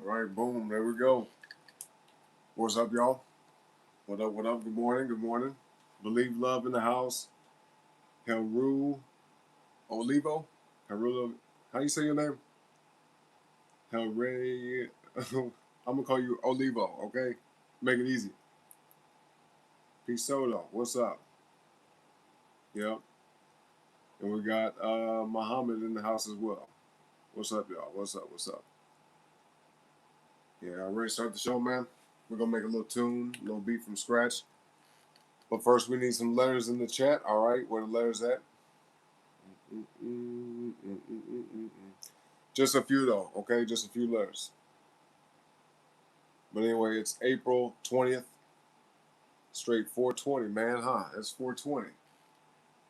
right, boom, there we go. What's up, y'all? What up, what up? Good morning, good morning. Believe love in the house. Heru Olivo? Heru, how you say your name? Hooray. I'm gonna call you Olivo, okay? Make it easy. Peace Solo, what's up? Yep. And we got Muhammad in the house as well. What's up, y'all? What's up? What's up? Yeah, ready to start the show, man? We're gonna make a little tune, a little beat from scratch. But first, we need some letters in the chat. All right, where the letters at? Just a few though, okay? Just a few letters. But anyway, it's April 20th. Straight 420, man, huh? It's 420.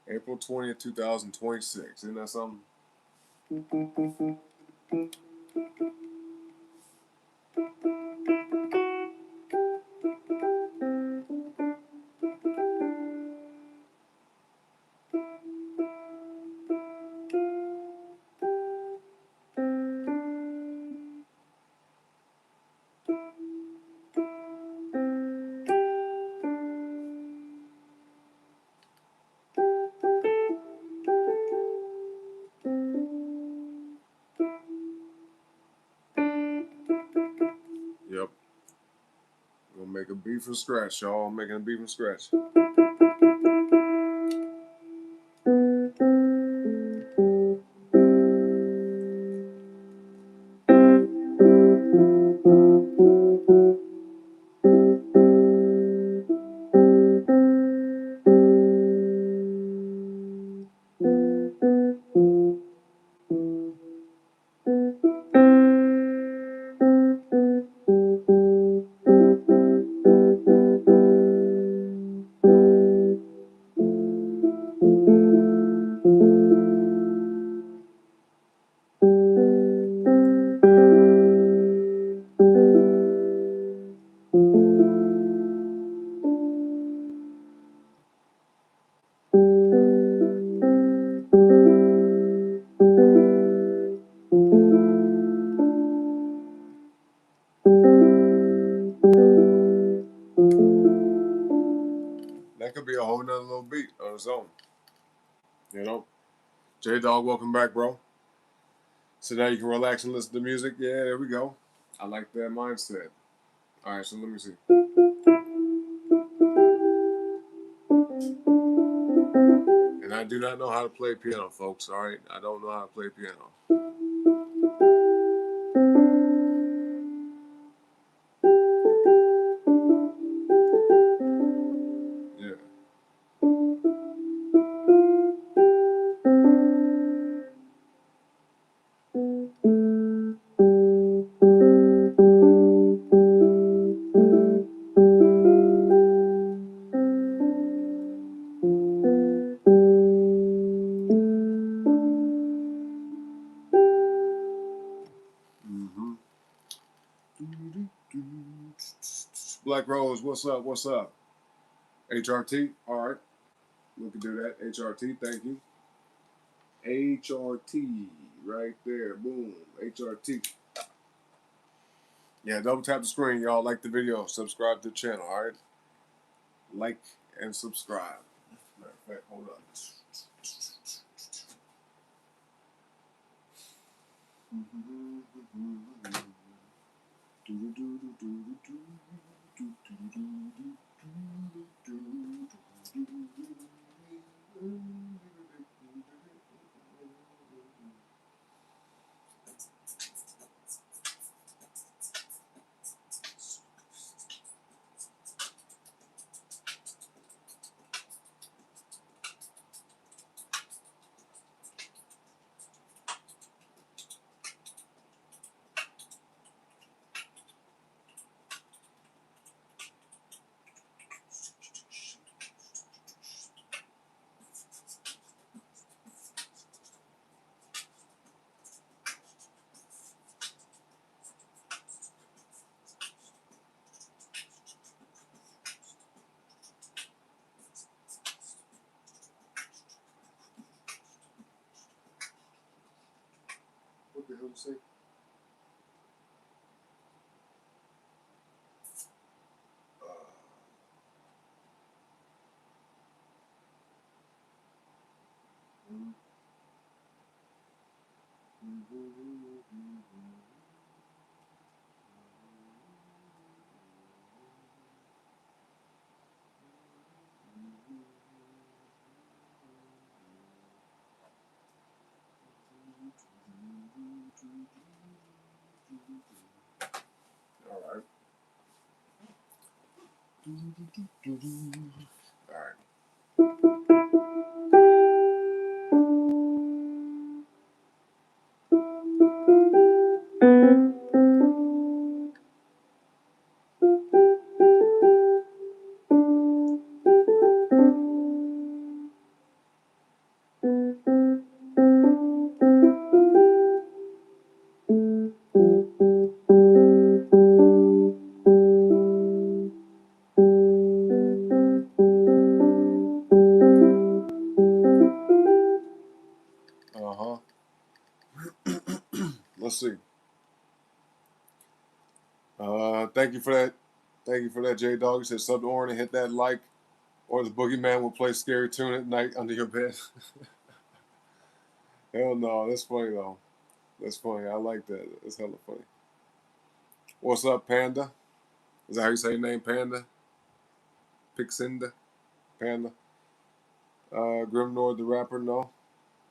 April 20th, 2026. Isn't that something? Yep. We're gonna make a beat from scratch, y'all. I'm making a beat from scratch. That could be a whole nother little beat on its own. You know? J-Dog, welcome back, bro. So now you can relax and listen to music. Yeah, there we go. I like that mindset. All right, so let me see. And I do not know how to play piano, folks. All right, I don't know how to play piano. Yeah. Mm-hmm. Black Rose, what's up? What's up? HRT, all right. We can do that. HRT, thank you. HRT, right there. Boom. HRT. Yeah, double tap the screen, y'all. Like the video. Subscribe to the channel, all right? Like and subscribe. Matter of fact, hold on. What the hell did you say? All right. All right. Uh-huh. Let's see. Thank you for that. Thank you for that, J Dog. You said sub to Orin and hit that like, or the boogeyman will play scary tune at night under your bed. Hell no, that's funny though. That's funny. I like that. That's hella funny. What's up, Panda? Is that how you say your name, Panda? Pixinda? Panda? Grim Nord the rapper? No.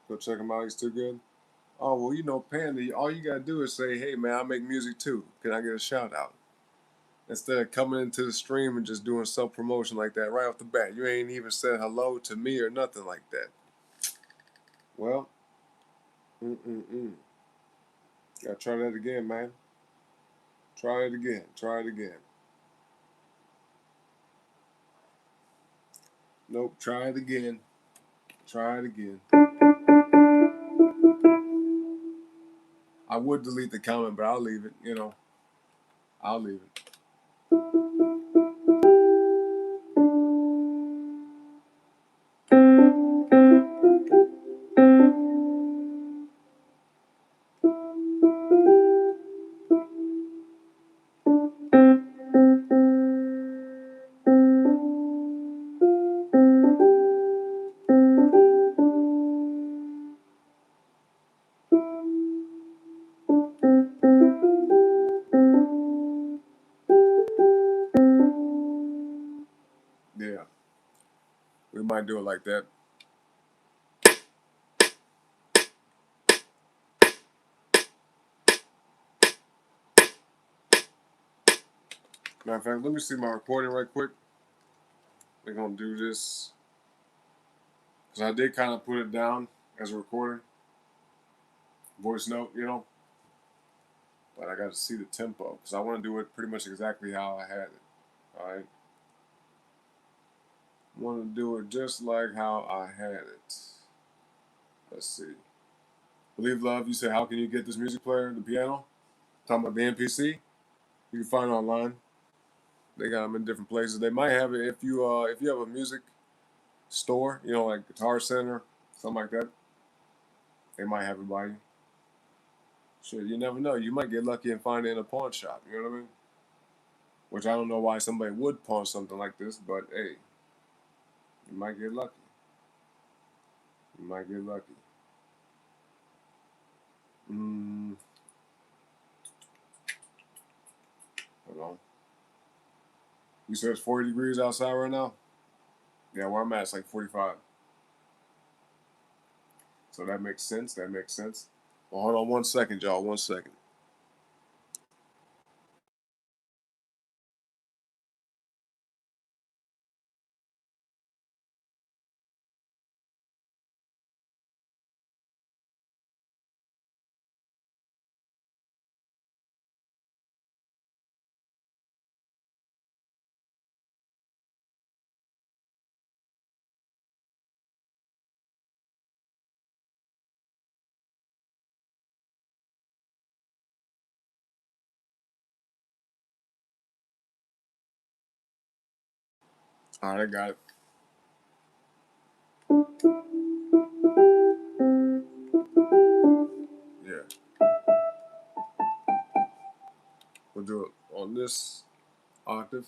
Go check him out. He's too good. Oh, well, you know, Panda, all you gotta do is say, hey, man, I make music too. Can I get a shout out? Instead of coming into the stream and just doing self promotion like that right off the bat. You ain't even said hello to me or nothing like that. Well, gotta try that again, man. Try it again. Try it again. Nope, try it again. Try it again. I would delete the comment, but I'll leave it, you know. I'll leave it. Yeah, we might do it like that. Matter of fact, let me see my recording right quick. We're gonna do this because I did kind of put it down as a recording, voice note, you know. But I got to see the tempo because I want to do it pretty much exactly how I had it. All right, want to do it just like how I had it. Let's see. Believe Love, you said, how can you get this music player, the piano? Talking about the MPC. You can find it online. They got them in different places. They might have it if you have a music store, you know, like Guitar Center, something like that. They might have it by you. Sure, you never know. You might get lucky and find it in a pawn shop. You know what I mean? Which I don't know why somebody would pawn something like this, but hey, you might get lucky. You might get lucky. Hold on. You said it's 40 degrees outside right now? Yeah, where I'm at, it's like 45. So that makes sense. That makes sense. Well, hold on 1 second, y'all. 1 second. All right, I got it. Yeah. We'll do it on this octave.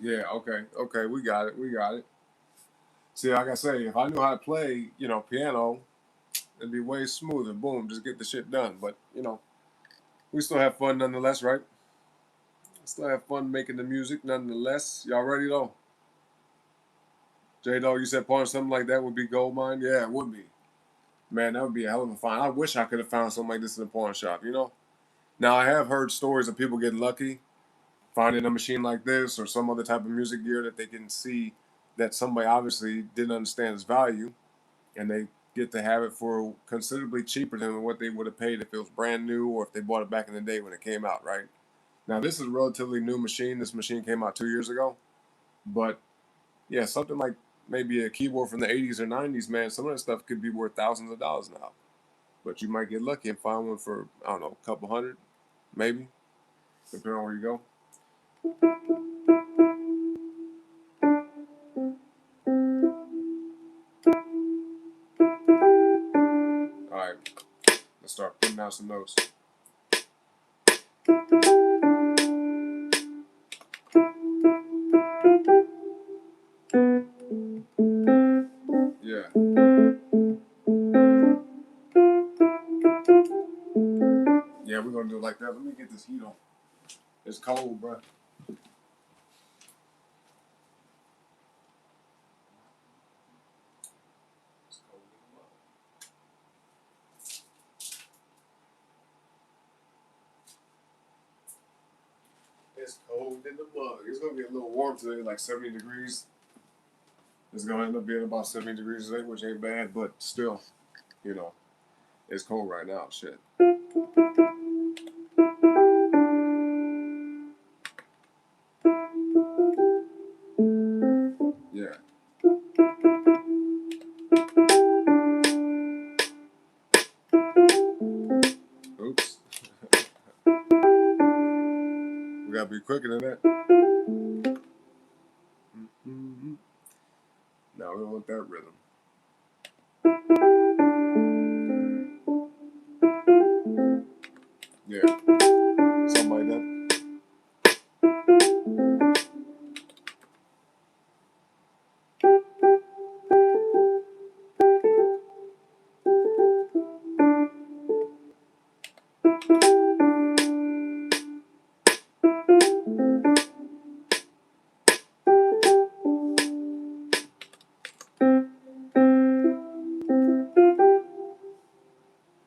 Yeah, okay, okay, we got it, we got it. See, like I say, if I knew how to play, piano, it'd be way smoother. Boom, just get the shit done. But we still have fun nonetheless, right? Still have fun making the music nonetheless. Y'all ready though? J Dog, you said part of something like that would be gold mine? Yeah, it would be. Man, that would be a hell of a find. I wish I could have found something like this in a pawn shop. Now I have heard stories of people getting lucky, finding a machine like this or some other type of music gear that they can see that somebody obviously didn't understand its value, and they get to have it for considerably cheaper than what they would have paid if it was brand new or if they bought it back in the day when it came out, right? Now this is a relatively new machine. This machine came out 2 years ago, but yeah, something like maybe a keyboard from the 80s or 90s, man, some of that stuff could be worth thousands of dollars now. But you might get lucky and find one for, I don't know, a couple hundred, maybe, depending on where you go. All right, let's start putting down some notes. Yeah. Yeah, we're going to do it like that. Let me get this heat on. It's cold, bro. It's cold in the mug. It's going to be a little warm today, like 70 degrees. It's going to end up being about 70 degrees today, which ain't bad, but still, it's cold right now. Shit. Yeah. Oops. We got to be quicker than that. Mm-hmm. Now we don't want that rhythm. Yeah. Something like that.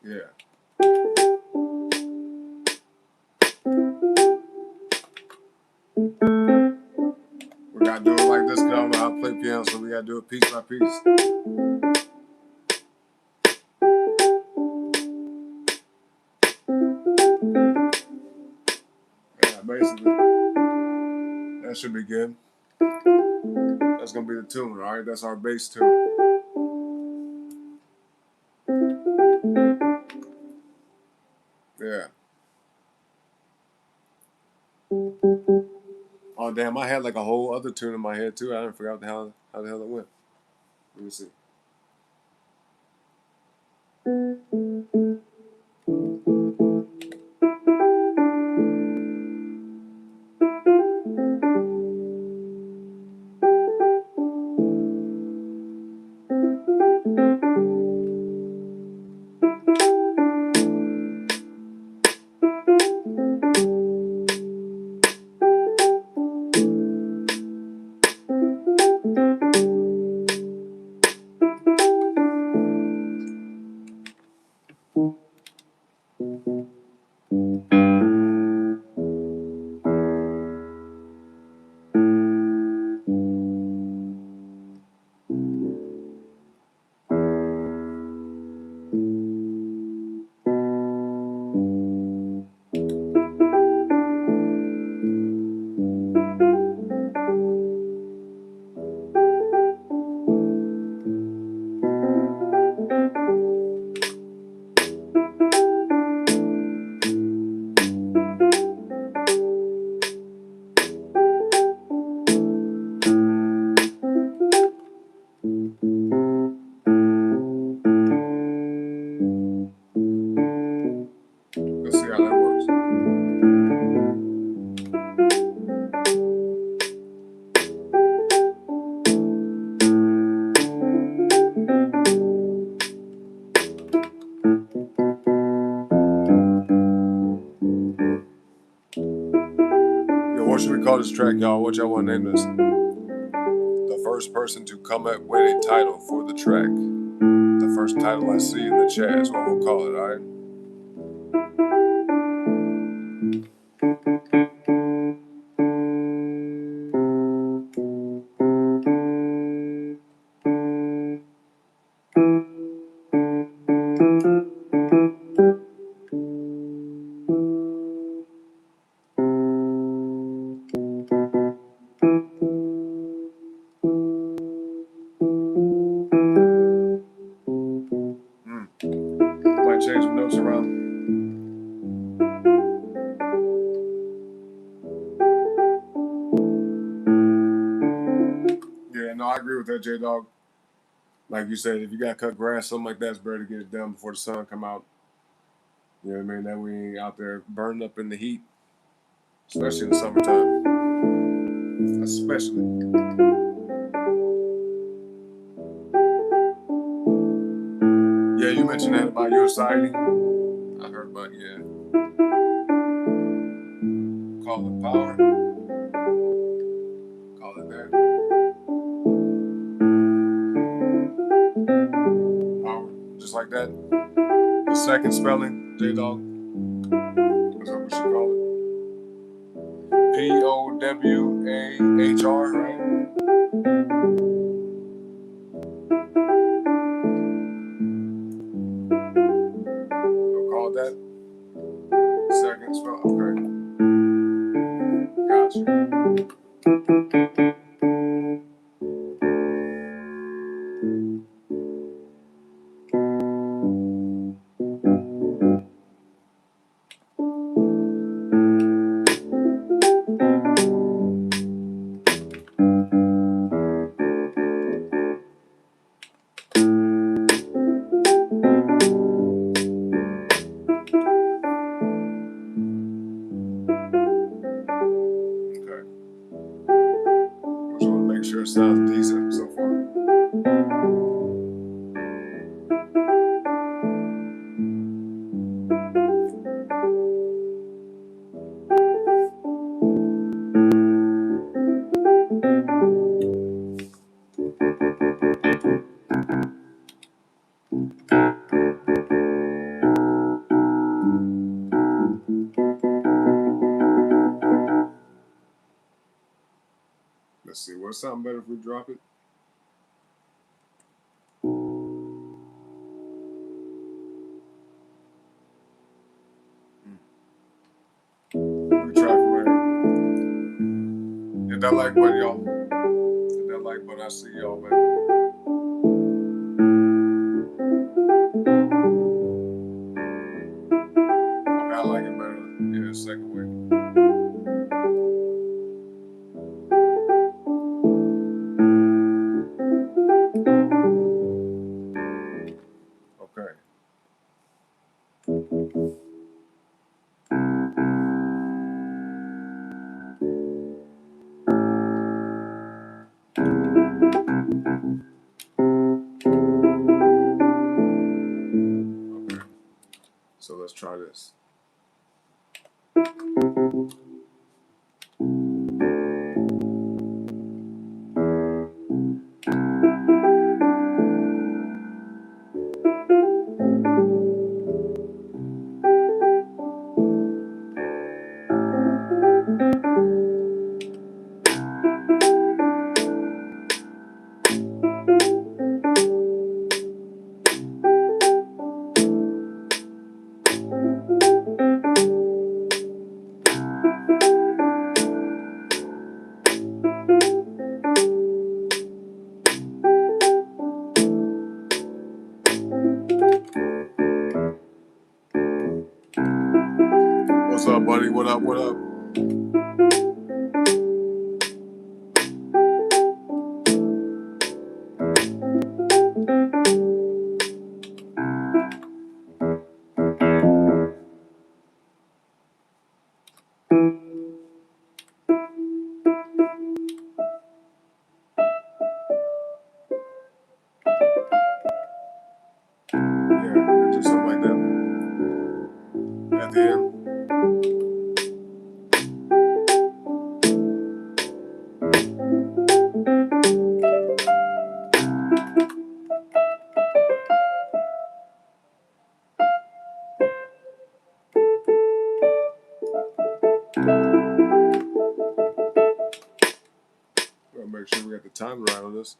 Yeah. We gotta do it like this because I don't know how to play piano, so we gotta do it piece by piece. Yeah, basically. That should be good. That's gonna be the tune, alright? That's our bass tune. Yeah. Oh damn, I had like a whole other tune in my head too. I didn't figure out how the hell it went. Let me see. this track, y'all? What y'all want to name this? The first person to come up with a title for the track. The first title I see in the chat is what we'll call it, alright? Might change the notes around. Yeah, no, I agree with that, J-Dog. Like you said, if you got to cut grass, something like that's better to get it done before the sun come out. You know what I mean? That we ain't out there burning up in the heat, especially in the summertime. Especially. Yeah, you mentioned that about your siding. I heard about, yeah. Call it power. Call it that. Power. Just like that. The second spelling, J-Dog. That's what we should call it. P-O-W-A-H-R, right? We'll call it that. Second spell. Okay. Gotcha. Sure, sounds decent so far. Let's see, what's something better if we drop it? We try from right here. Hit that like button, y'all. Hit that like button. I see y'all, man. Okay, I like it better. Yeah, second way. Okay. Okay. So let's try this. What's up, buddy? What up? What up? Yeah, do something like that. At the end. Gotta make sure we got the time right on this.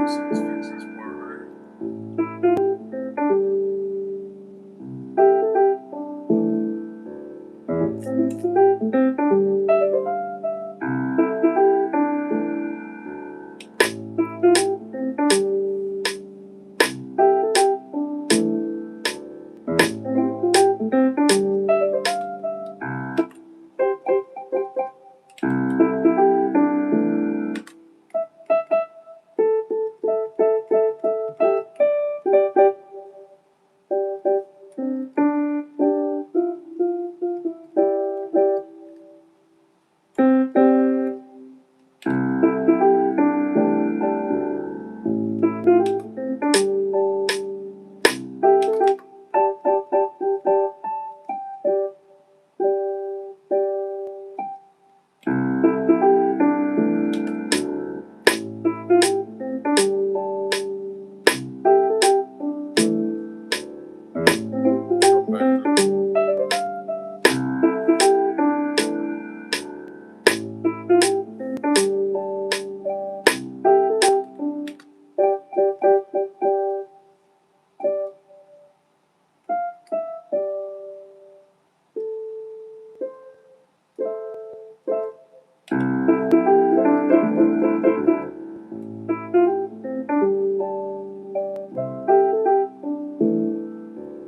Let's fix this part right here.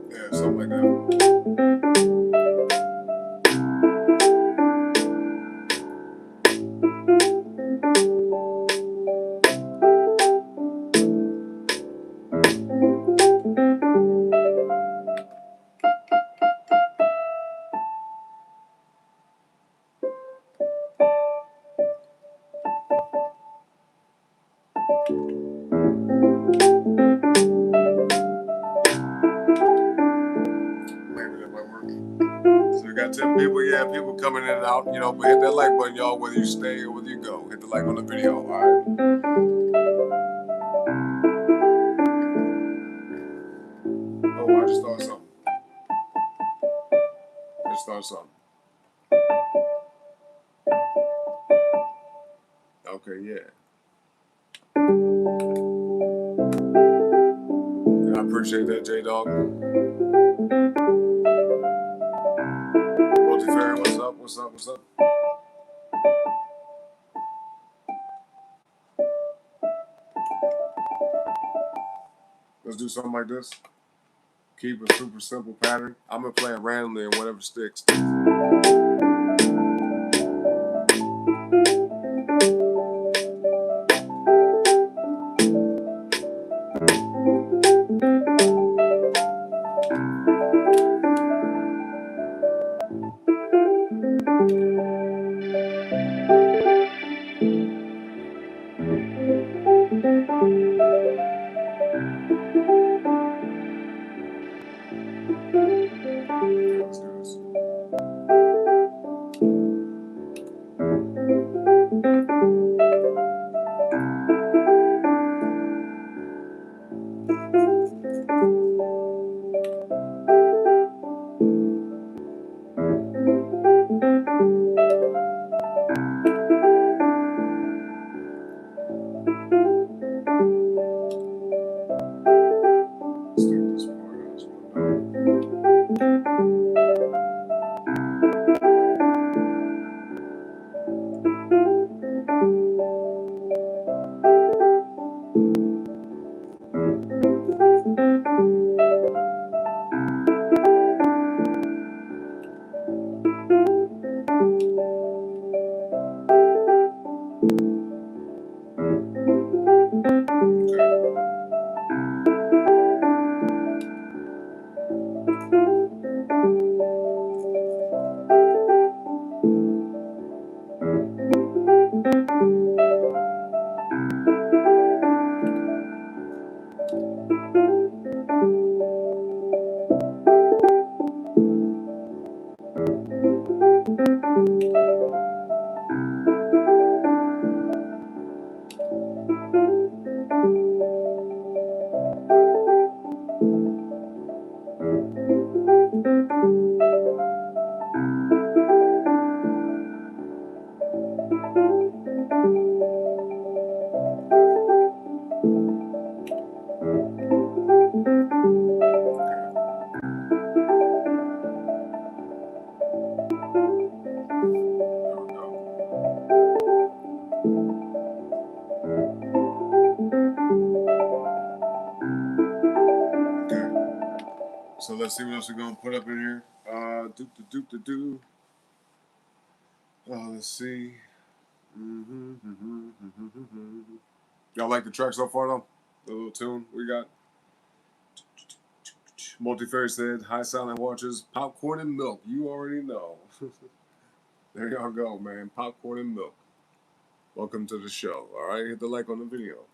Yeah, something like that. Maybe that might work. So we got 10 people. Yeah, people coming in and out. You know, but hit that like button, y'all, whether you stay or whether you go. Hit the like on the video, all right? Oh, I just thought something. Okay, yeah. I appreciate that, J-Dog. Multifairy, what's up? What's up? What's up? Let's do something like this. Keep a super simple pattern. I'm gonna play it randomly and whatever sticks. Let's do this. Let's take this part out. So let's see what else we're gonna put up in here. Let's see. Y'all like the track so far though? The little tune we got. Multifairy said, "High Silent Watches, popcorn and milk." You already know. There y'all go, man. Popcorn and milk. Welcome to the show. All right, hit the like on the video.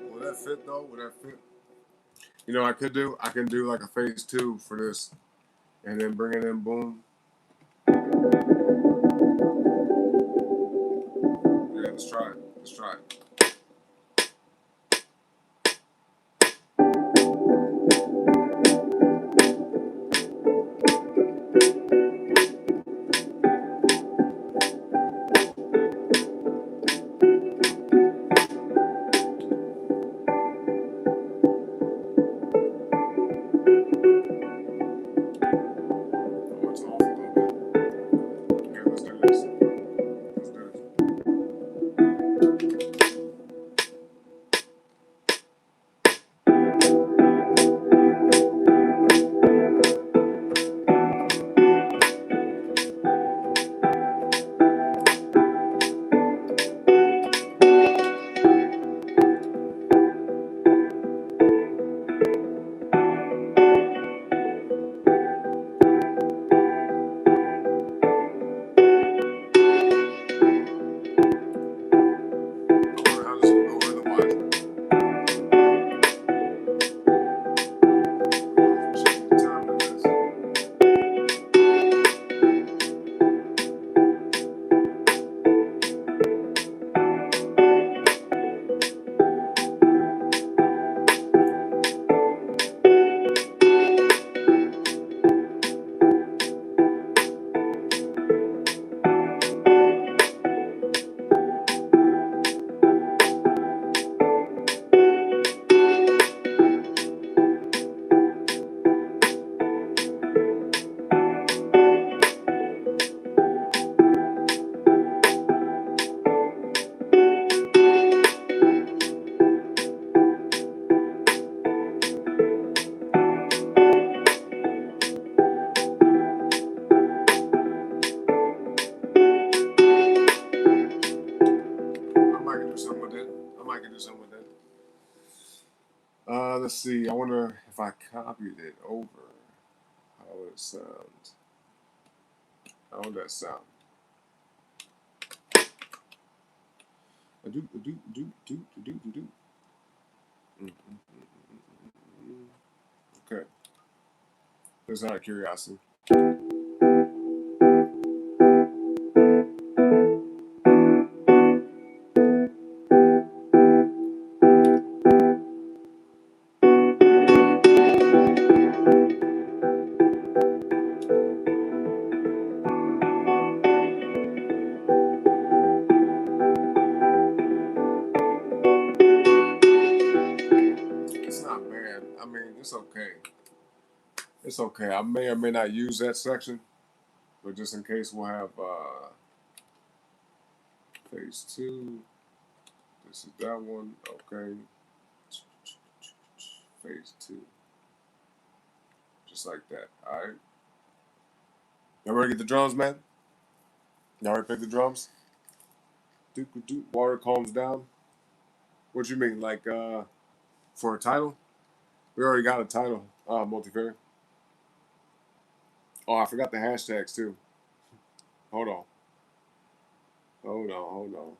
Will that fit though? Will that fit? You know, I can do like a phase 2 for this, and then bring it in. Boom. Yeah, let's try it. Let's try it. Oh, it's off a little bit. Okay, let's do this. Let's do this. I wonder how this will go rhythm-wise. Check the time of this. I might can do something with that. I might can do something with that. Let's see. I wonder if I copied it over. How would it sound? How would that sound? Okay. Just out of curiosity. It's not bad. I mean, it's okay. It's okay. I may or may not use that section, but just in case, we'll have phase 2. This is that one. Okay. Phase 2. Just like that. All right. Y'all ready to get the drums, man? Y'all ready to pick the drums? Water calms down. What you mean, like for a title? We already got a title, multifair. Oh, I forgot the hashtags too. Hold on. Hold on.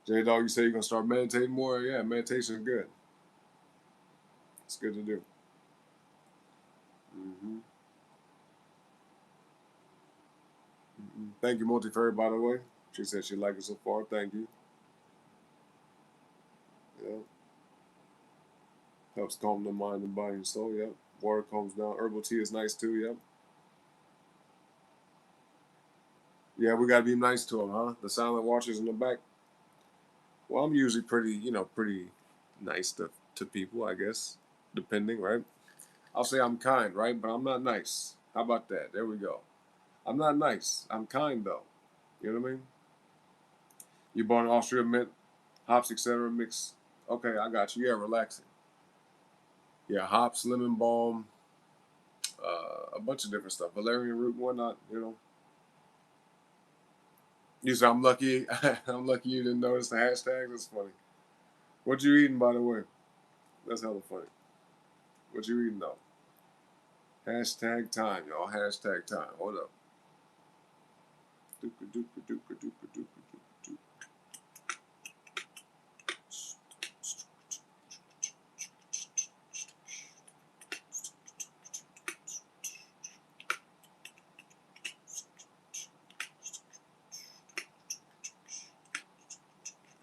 J Dog, you say you're gonna start meditating more? Yeah, meditation is good. It's good to do. Thank you, Multifair, by the way. She said she liked it so far. Thank you. Yeah. Helps calm the mind and body and soul. Yep. Water calms down. Herbal tea is nice too. Yep. Yeah, we gotta be nice to them, huh? The silent watchers in the back. Well, I'm usually pretty nice to people, I guess, depending, right? I'll say I'm kind, right? But I'm not nice. How about that? There we go. I'm not nice. I'm kind though. You know what I mean? You bought an Austria mint, hops, etc. Mix. Okay, I got you. Yeah, relaxing. Yeah, hops, lemon balm, a bunch of different stuff. Valerian root, and whatnot. You know. You said I'm lucky. I'm lucky you didn't notice the hashtags. That's funny. What you eating, by the way? That's hella funny. What you eating though? Hashtag time, y'all. Hashtag time. Hold up. Dooka dooka dooka dooka dooka dooka dooka.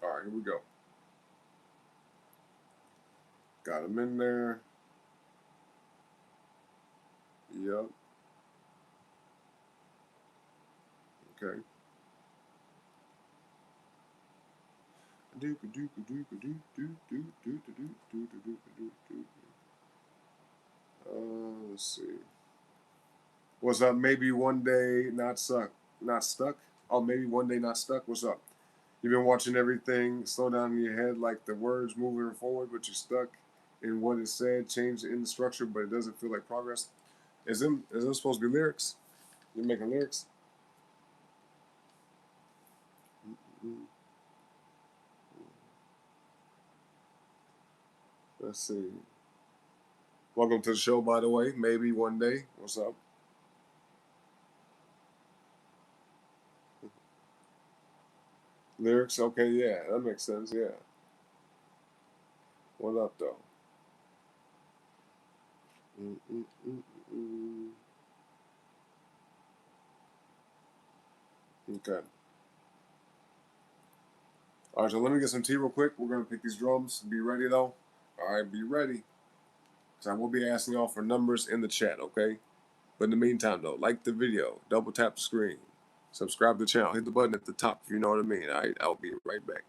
All right, here we go. Got them in there. Yep. Okay. Let's see. What's up? Maybe one day not stuck. Not stuck? Oh, maybe one day not stuck. What's up? You've been watching everything slow down in your head, like the words moving forward, but you're stuck in what is said, changed in the structure, but it doesn't feel like progress. Is them supposed to be lyrics? You're making lyrics? Let's see. Welcome to the show, by the way. Maybe one day. What's up? Lyrics? Okay, yeah, that makes sense. Yeah. What up, though? Mm-mm-mm-mm. Okay. All right, so let me get some tea real quick. We're gonna pick these drums. Be ready though. All right, be ready. Cause I will be asking y'all for numbers in the chat. Okay. But in the meantime, though, like the video, double tap the screen, subscribe to the channel, hit the button at the top if you know what I mean. All right, I'll be right back.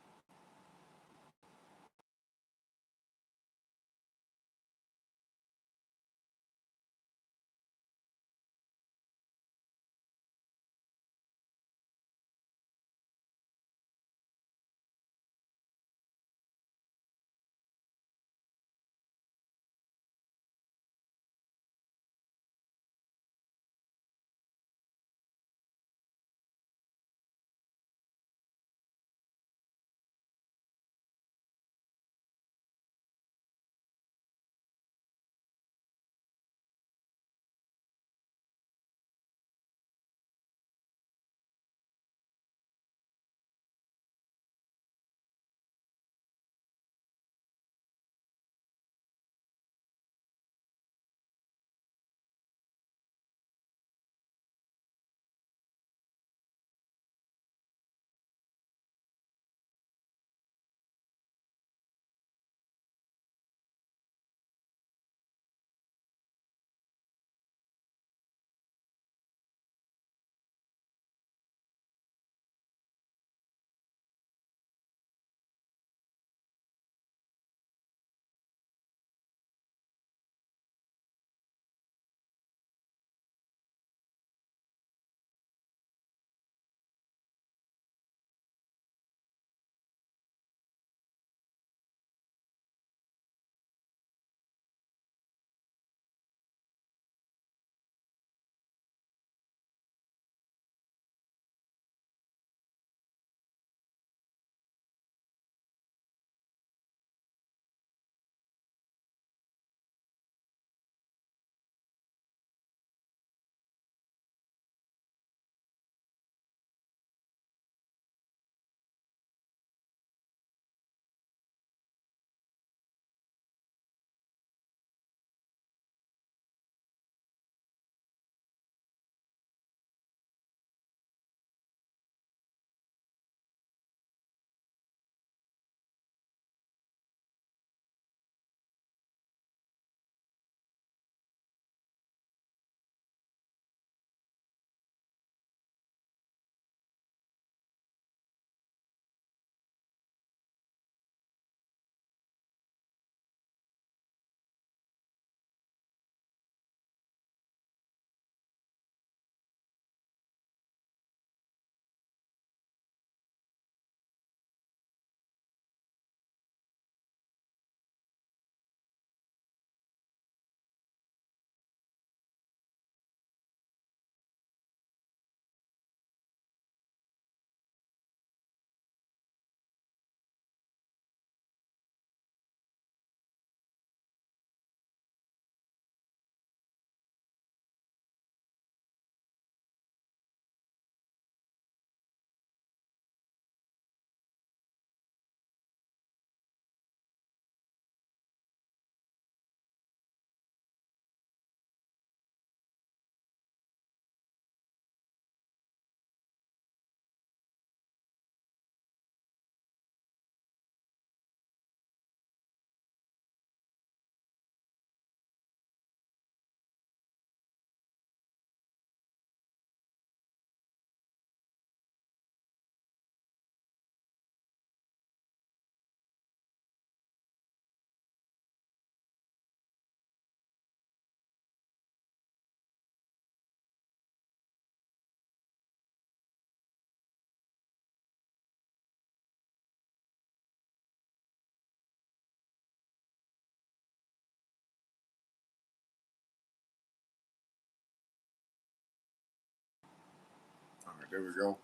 there we go.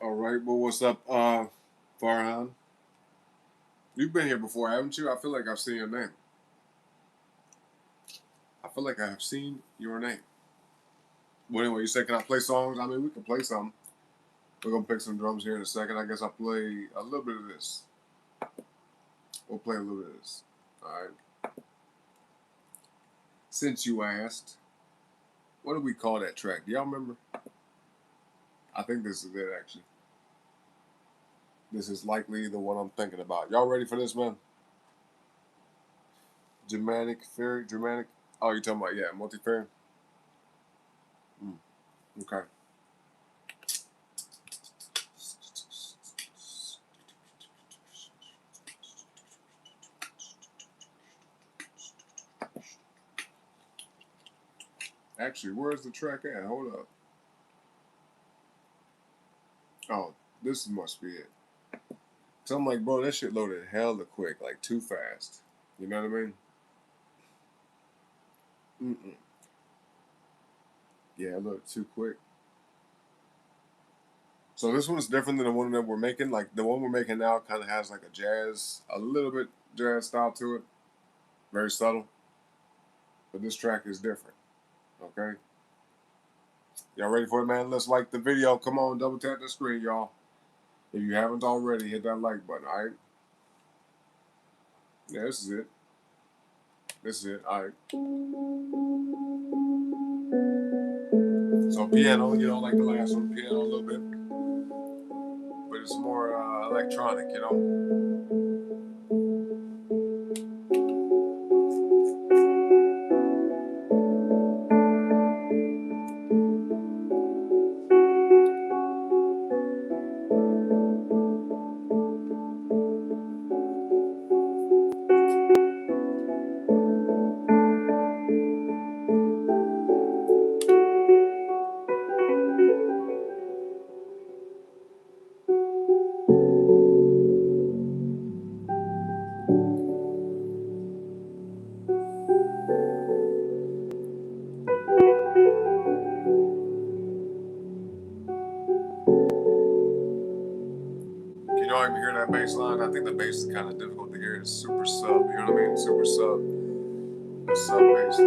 All right, well, what's up, Farhan? You've been here before, haven't you? I feel like I've seen your name. I feel like I have seen your name. Well, anyway, you said, can I play songs? I mean, we can play some. We're going to pick some drums here in a second. I guess I'll play a little bit of this. We'll play a little bit of this. All right. Since you asked, what do we call that track? Do y'all remember? I think this is it, actually. This is likely the one I'm thinking about. Y'all ready for this, man? Germanic, Fairy, Germanic. Oh, you're talking about, yeah, multi-fairy? Okay. Actually, where's the track at? Hold up. Oh, this must be it. So I'm like, bro, that shit loaded hella quick, like too fast. You know what I mean? Yeah, a little too quick. So this one's different than the one that we're making. Like the one we're making now kind of has like a little bit jazz style to it. Very subtle. But this track is different. Okay? Y'all ready for it, man? Let's like the video. Come on, double tap the screen, y'all. If you haven't already, hit that like button, all right? Yeah, this is it. This is it, all right. So piano, you know, like the last one, piano a little bit. But it's more electronic, you know? Can y'all even hear that bass line? I think the bass is kind of difficult to hear. It's super sub, you know what I mean? Super sub. The sub bass.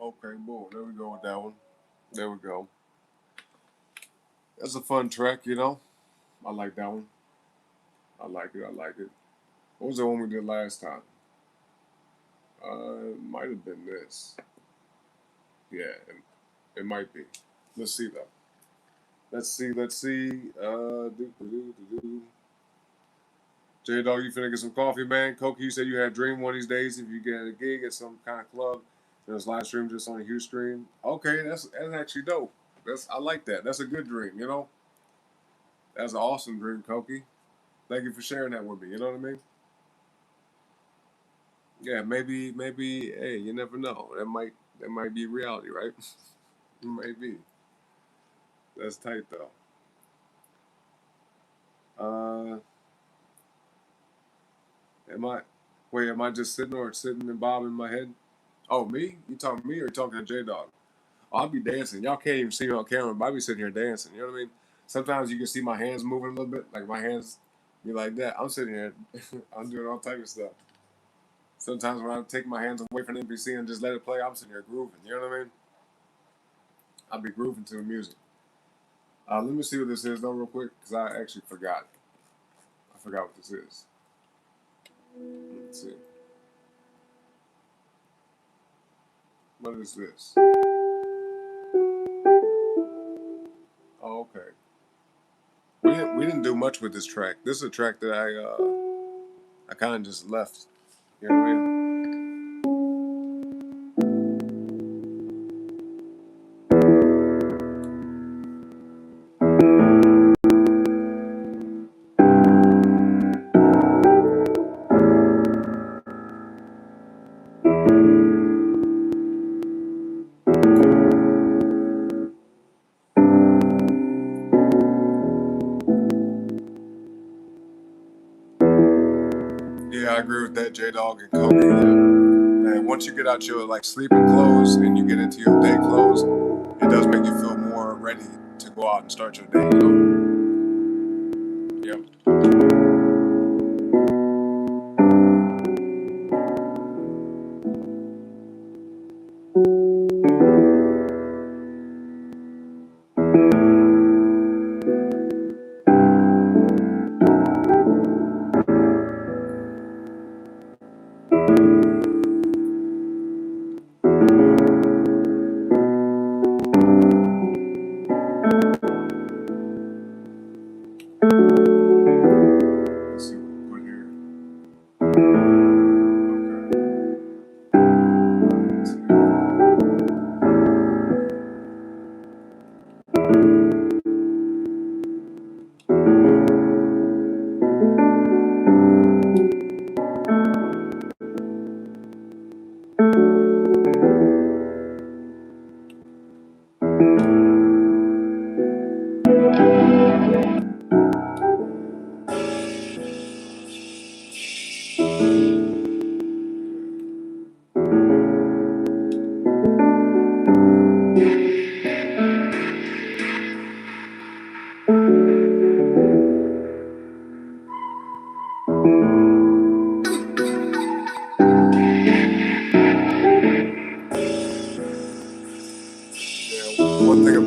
Okay, boom. There we go with that one. There we go. That's a fun track, you know. I like that one. I like it. I like it. What was the one we did last time? It might have been this. Yeah, it might be. Let's see though. Let's see. Let's see. J Dog, you finna get some coffee, man. Cokie, you said you had a dream one of these days if you get a gig at some kind of club. There's live stream just on a huge screen. Okay, that's actually dope. I like that. That's a good dream, you know. That's an awesome dream, Cokie. Thank you for sharing that with me. You know what I mean? Yeah, maybe. Hey, you never know. That might be reality, right? It might be. That's tight though. Uh, am I? Wait, am I just sitting and bobbing my head? Oh, me? You talking to me or you talking to J Dog? Oh, I'll be dancing. Y'all can't even see me on camera, but I be sitting here dancing. You know what I mean? Sometimes you can see my hands moving a little bit, like my hands be like that. I'm sitting here, I'm doing all type of stuff. Sometimes when I take my hands away from the NPC and just let it play, I'm sitting here grooving. You know what I mean? I'll be grooving to the music. Let me see what this is though, real quick, because I actually forgot. I forgot what this is. Let's see. What is this? Oh, okay. We didn't do much with this track. This is a track that I kind of just left. You know what I mean? Yeah, I agree with that, J Dog and Kobe. Man, once you get out your like sleeping clothes and you get into your day clothes, it does make you feel more ready to go out and start your day. You know? Yep. Let's see what we put here.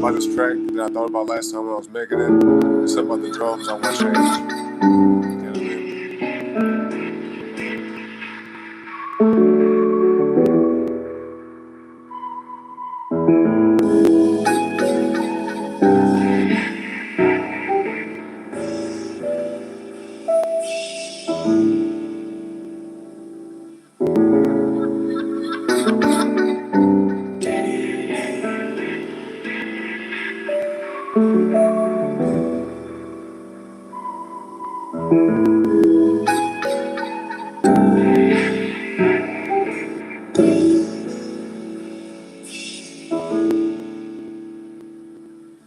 about this track that I thought about last time when I was making it. There's something about the drums I want to change. You know what I mean?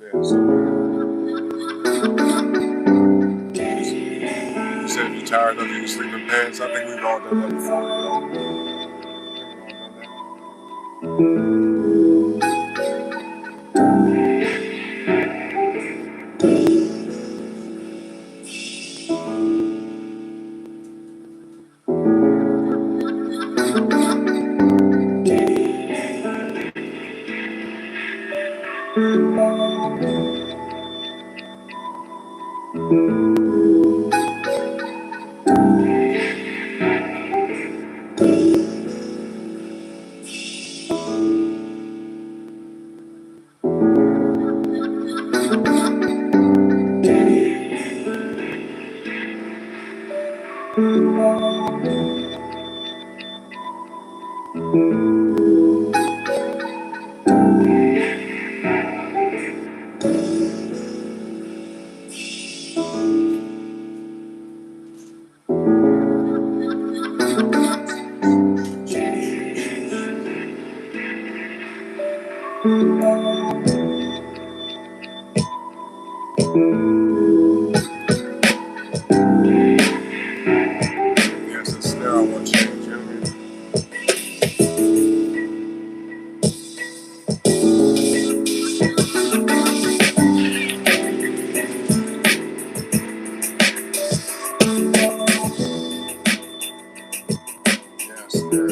Yeah, so you said if you're tired enough, you can sleep in pants. I think we've all done that before, you know? I think we've all done Yeah, it's a snare I want to change, you know what I mean? Yeah, snare.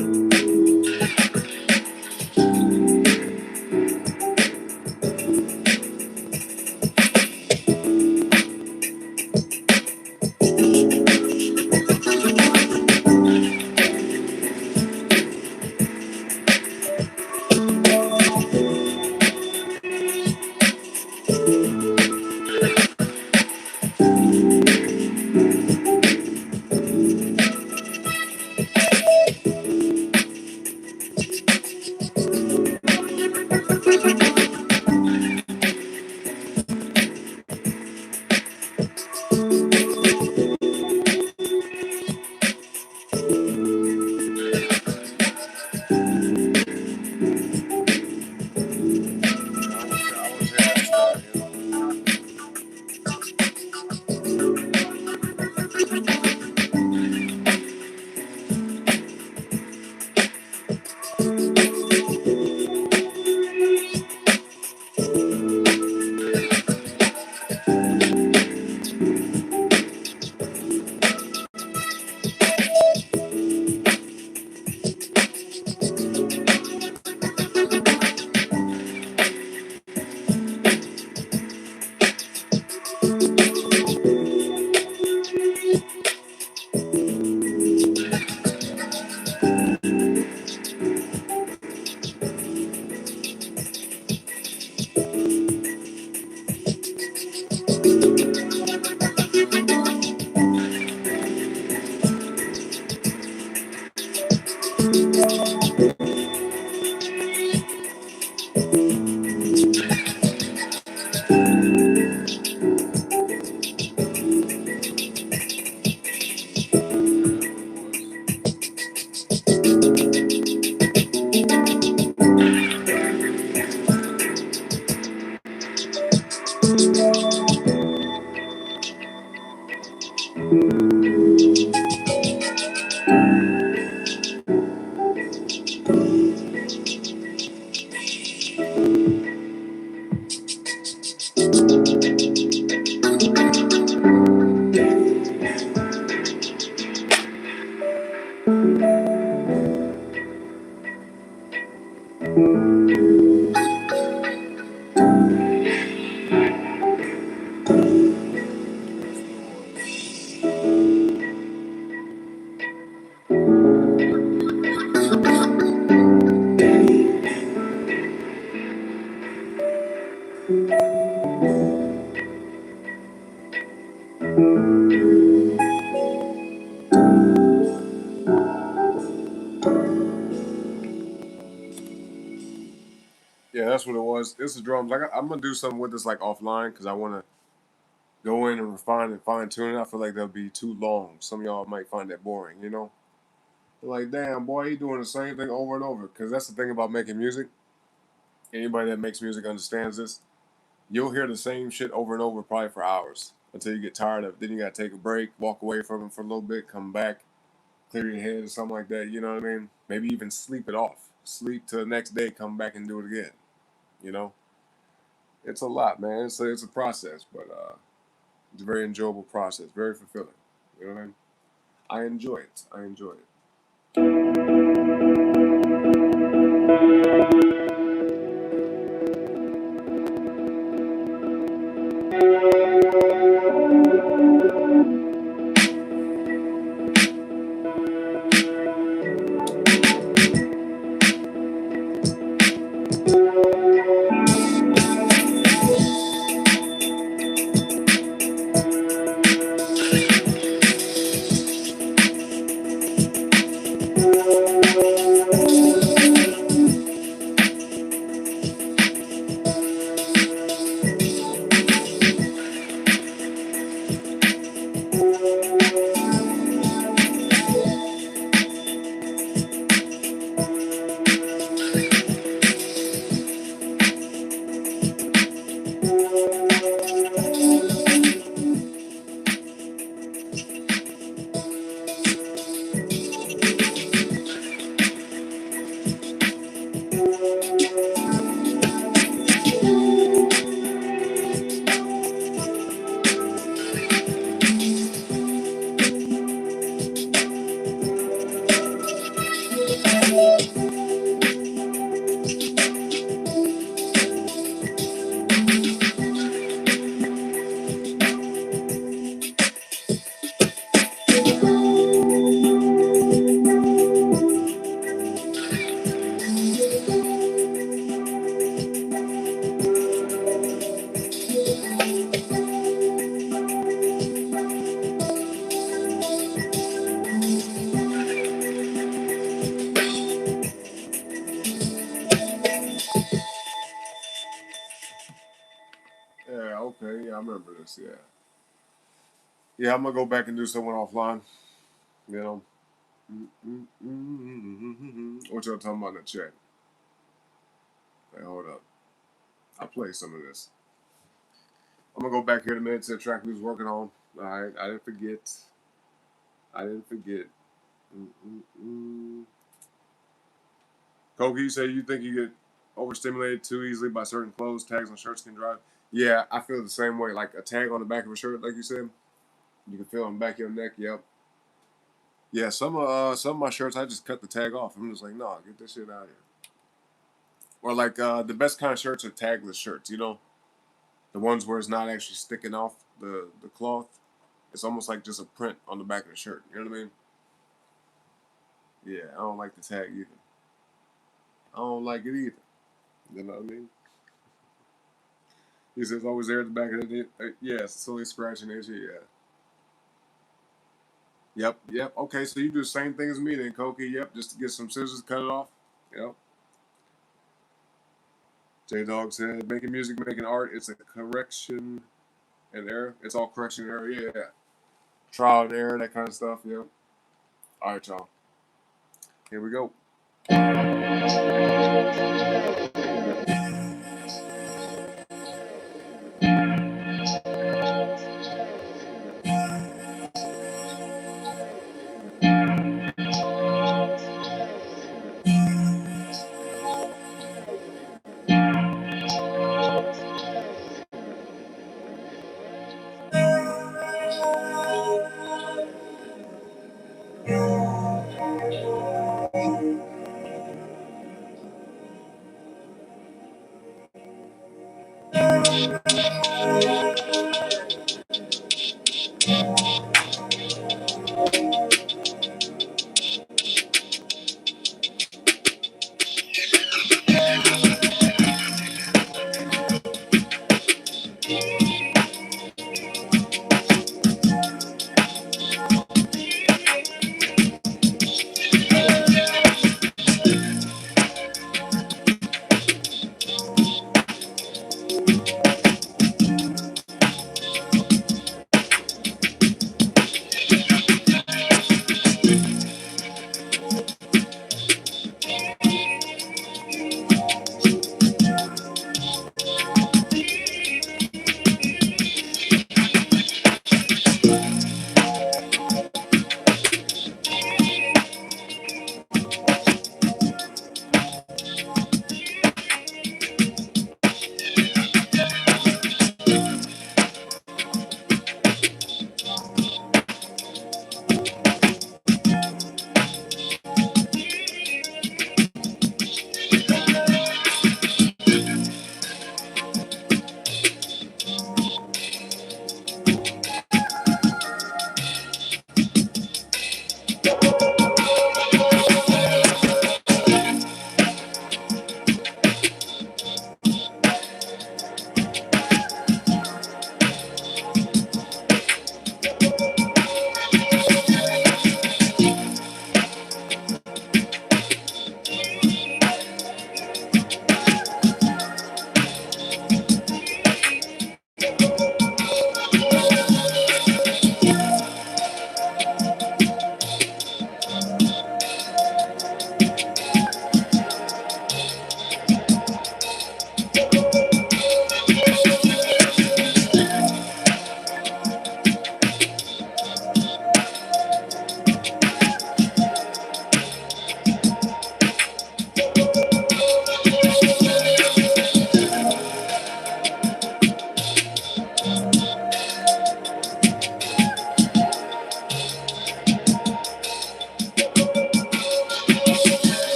Yeah, that's what it was. It's the drums. I'm gonna do something with this like offline because I want to go in and refine and fine tune it. I feel like that'll be too long. Some of y'all might find that boring, you know. They're like, damn, boy, he doing the same thing over and over. Because that's the thing about making music. Anybody that makes music understands this. You'll hear the same shit over and over probably for hours until you get tired of it. Then you gotta take a break, walk away from it for a little bit, come back, clear your head or something like that. You know what I mean? Maybe even sleep it off. Sleep till the next day, come back and do it again. You know, it's a lot, man. It's a process, but it's a very enjoyable process, very fulfilling. You know what I mean? I enjoy it. I enjoy it. Yeah, okay, yeah, I remember this. Yeah, yeah, I'm gonna go back and do someone offline. You know, what y'all talking about in the chat? Hey, hold up, I played some of this. I'm gonna go back here in a minute to the track we was working on. All right, I didn't forget. I didn't forget. Kogi, you say you think you get overstimulated too easily by certain clothes, tags on shirts can drive. Yeah, I feel the same way. Like a tag on the back of a shirt, like you said, you can feel it on the back of your neck. Yep. Yeah, some of my shirts I just cut the tag off. I'm just like, no, get this shit out of here. Or like the best kind of shirts are tagless shirts. You know, the ones where it's not actually sticking off the cloth. It's almost like just a print on the back of the shirt. You know what I mean? Yeah, I don't like the tag either. I don't like it either. You know what I mean? He says always there at the back of the yeah, slowly scratching it. Yeah. Yep. Yep. Okay, so you do the same thing as me then, Koki. Yep. Just to get some scissors, cut it off. Yep. J Dog said, making music, making art, it's a correction and error. It's all correction and error. Yeah. Trial and error, that kind of stuff. Yep. All right, y'all. Here we go.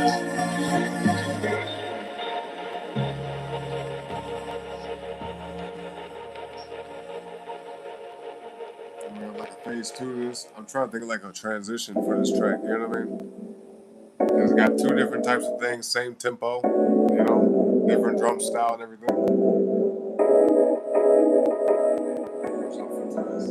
We have like a phase two to this. I'm trying to think of like a transition for this track. You know what I mean? It's got two different types of things, same tempo. You know, different drum style and everything. Something to this.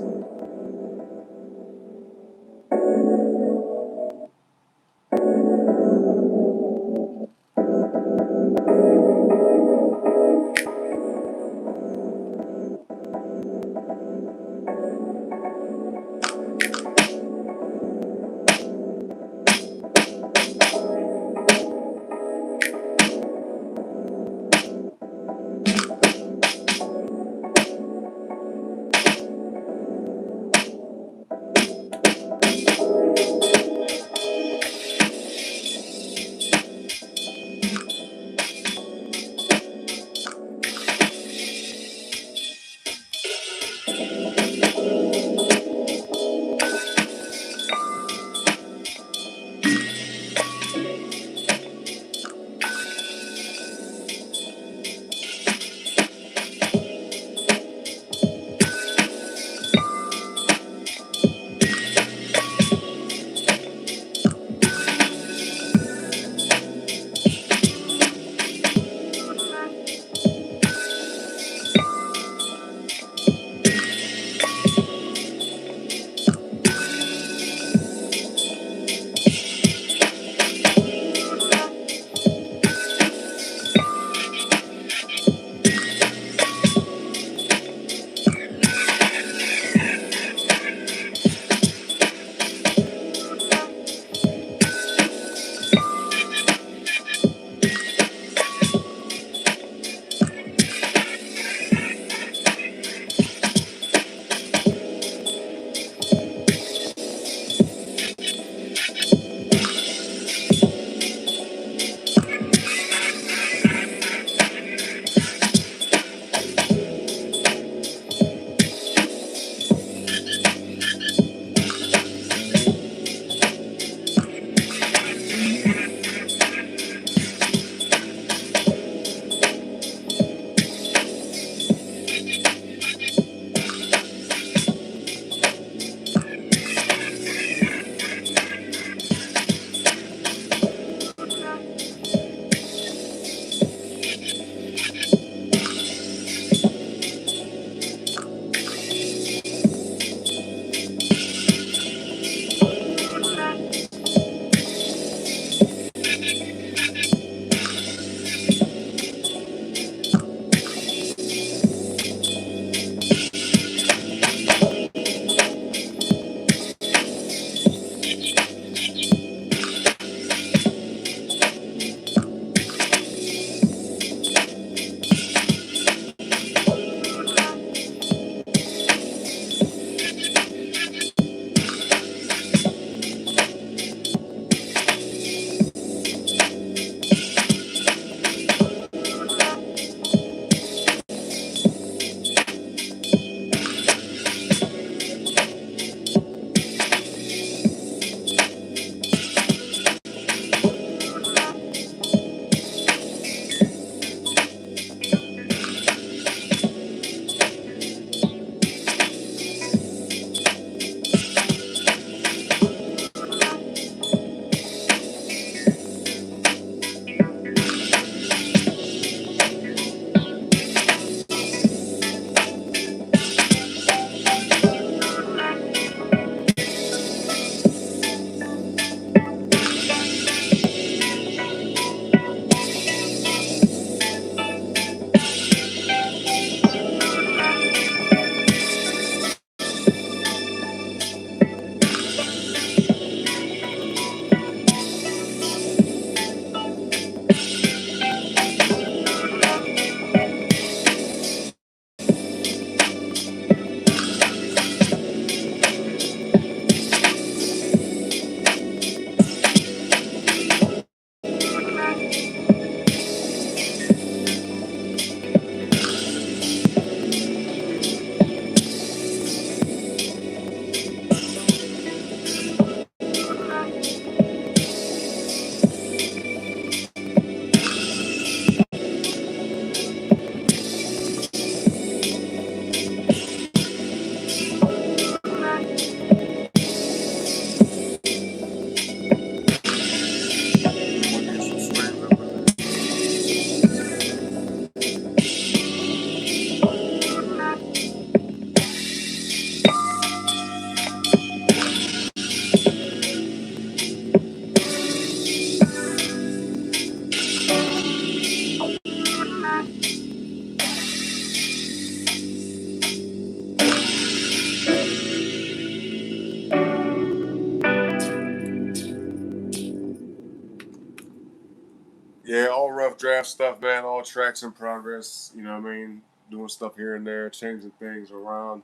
Yeah, all rough draft stuff, man. All tracks in progress. You know what I mean? Doing stuff here and there, changing things around.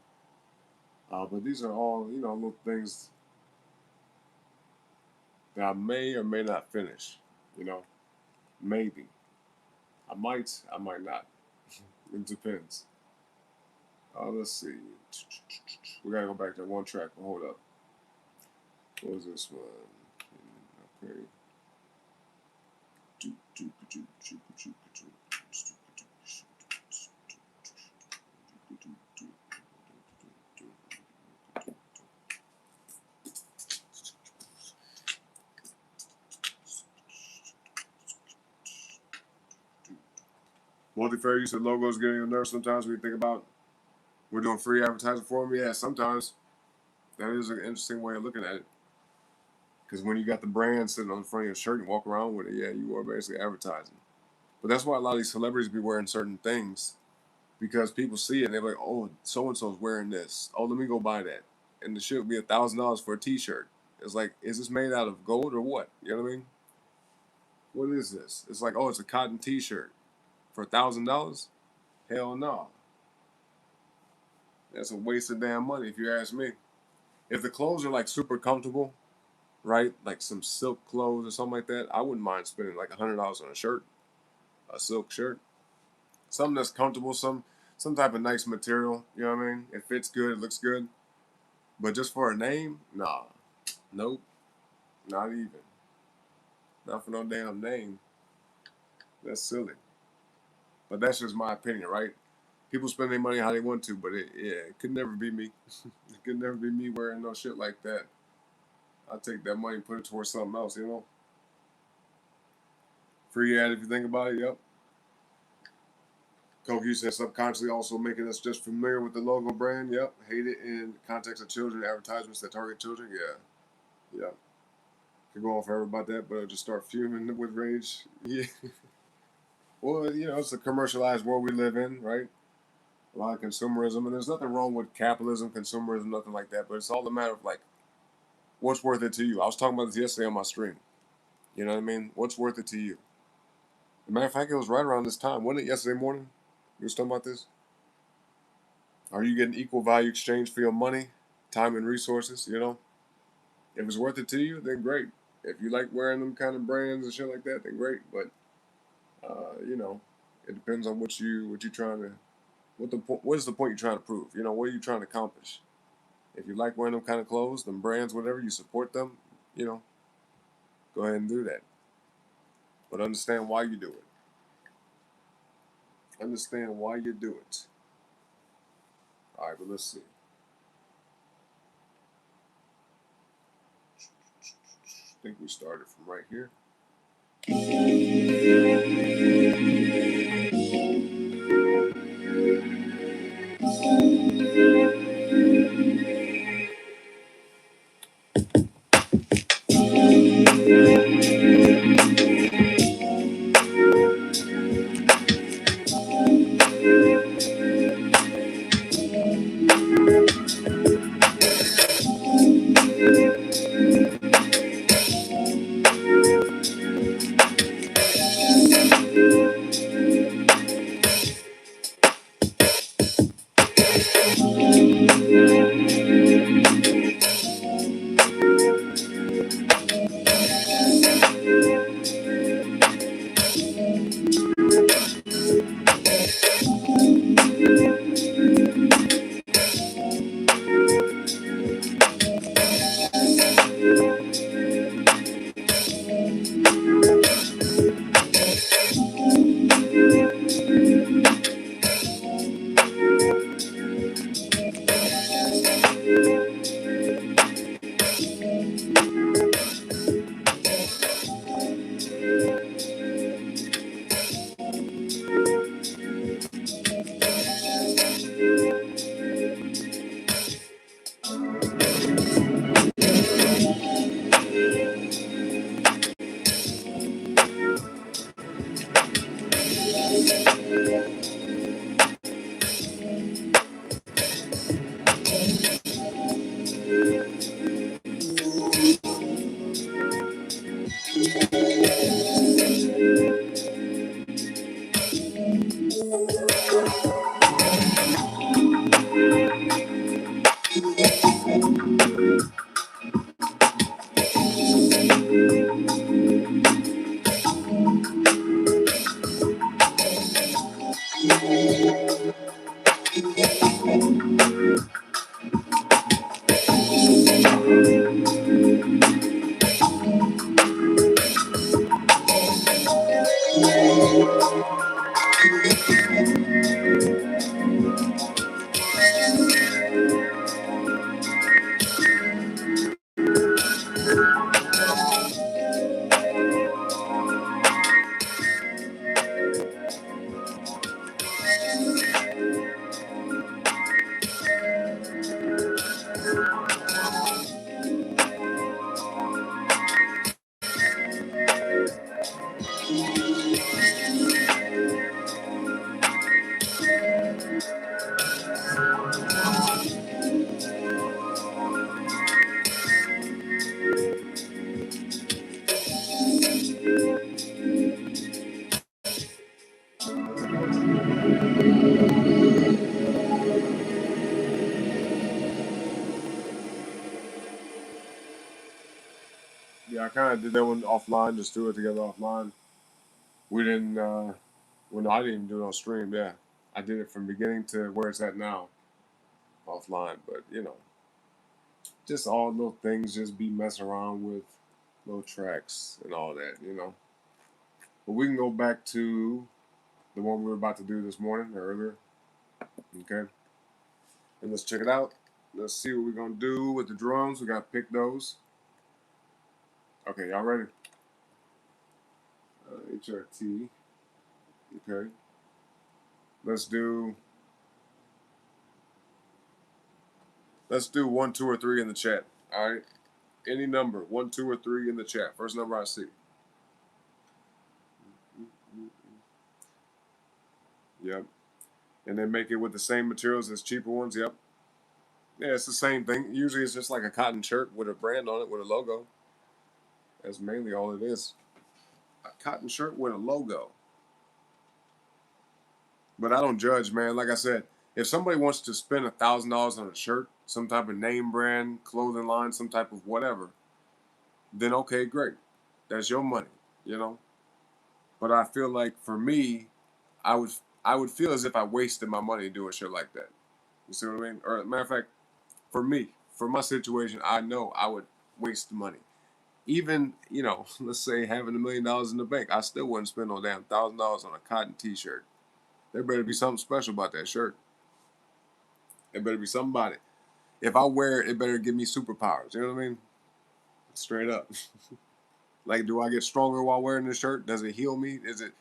But these are all, little things that I may or may not finish. You know, maybe. I might not. It depends. Let's see. We gotta go back to one track. Hold up. What was this one? Okay. Multi-fair use of logos getting your nerves sometimes when you think about we're doing free advertising for them. Yeah, sometimes that is an interesting way of looking at it. Because when you got the brand sitting on the front of your shirt and walk around with it, yeah, you are basically advertising. But that's why a lot of these celebrities be wearing certain things because people see it and they're like, oh, so and so's wearing this. Oh, let me go buy that. And the shit would be $1,000 for a T-shirt. It's like, is this made out of gold or what? You know what I mean? What is this? It's like, oh, it's a cotton T-shirt for $1,000. Hell no. That's a waste of damn money if you ask me. If the clothes are like super comfortable, right? Like some silk clothes or something like that, I wouldn't mind spending like $100 on a shirt, a silk shirt, something that's comfortable, some type of nice material. You know what I mean? It fits good, it looks good. But just for a name, nah, nope, not even, not for no damn name. That's silly. But that's just my opinion, right? People spend their money how they want to, but it could never be me. It could never be me wearing no shit like that. I'll take that money and put it towards something else, you know? Free ad if you think about it, yep. Coke, you said subconsciously also making us just familiar with the logo brand, yep. Hate it in the context of children, advertisements that target children, yeah. Yeah. Could go on forever about that, but I'll just start fuming with rage. Yeah. Well, it's a commercialized world we live in, right? A lot of consumerism, and there's nothing wrong with capitalism, consumerism, nothing like that, but it's all a matter of, like, what's worth it to you? I was talking about this yesterday on my stream. You know what I mean? What's worth it to you? As a matter of fact, it was right around this time. Wasn't it yesterday morning? You was talking about this? Are you getting equal value exchange for your money, time, and resources? If it's worth it to you, then great. If you like wearing them kind of brands and shit like that, then great. But it depends on what you trying to. What is the point you're trying to prove? What are you trying to accomplish? If you like wearing them kind of clothes, them brands, whatever, you support them. Go ahead and do that. But understand why you do it. Understand why you do it. All right, but let's see. I think we started from right here. Yeah, I kind of did that one offline, just threw it together offline. We didn't, well, no, I didn't even do it on stream. Yeah, I did it from beginning to where it's at now, offline. But just all little things, just be messing around with little tracks and all that. But we can go back to the one we were about to do this morning or earlier. Okay, and let's check it out. Let's see what we're gonna do with the drums. We gotta pick those. Okay, y'all ready? HRT. Okay. Let's do 1, 2, or 3 in the chat. All right. Any number, 1, 2, or 3 in the chat. First number I see. Yep. And then make it with the same materials as cheaper ones. Yep. Yeah, it's the same thing. Usually it's just like a cotton shirt with a brand on it with a logo. That's mainly all it is. A cotton shirt with a logo. But I don't judge, man. Like I said, if somebody wants to spend $1,000 on a shirt, some type of name brand, clothing line, some type of whatever, then okay, great. That's your money. But I feel like for me, I would I would feel as if I wasted my money doing shit like that. You see what I mean? Or matter of fact, for me, for my situation, I know I would waste money. Even let's say having $1 million in the bank, I still wouldn't spend no damn $1,000 on a cotton T-shirt. There better be something special about that shirt. There better be somebody. If I wear it, it better give me superpowers. You know what I mean? Straight up. Like, do I get stronger while wearing this shirt? Does it heal me? Is it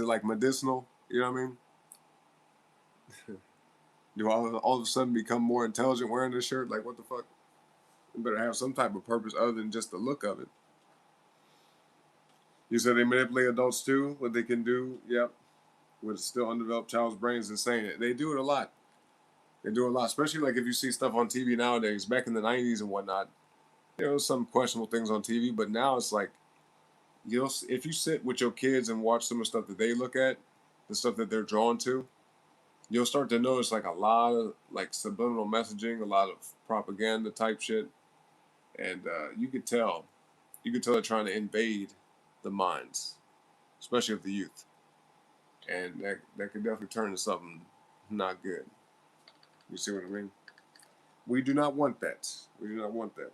like medicinal? You know what I mean? Do I all of a sudden become more intelligent wearing this shirt? Like, what the fuck? It better have some type of purpose other than just the look of it. You said they manipulate adults too? What they can do? Yep. With a still undeveloped child's brains and saying it. They do it a lot. They do it a lot, especially like if you see stuff on TV nowadays. Back in the 90s and whatnot, there was some questionable things on TV, but now it's like, if you sit with your kids and watch some of the stuff that they look at, the stuff that they're drawn to, you'll start to notice like a lot of like subliminal messaging, a lot of propaganda type shit, and you could tell they're trying to invade the minds, especially of the youth, and that could definitely turn into something not good. You see what I mean? We do not want that. We do not want that.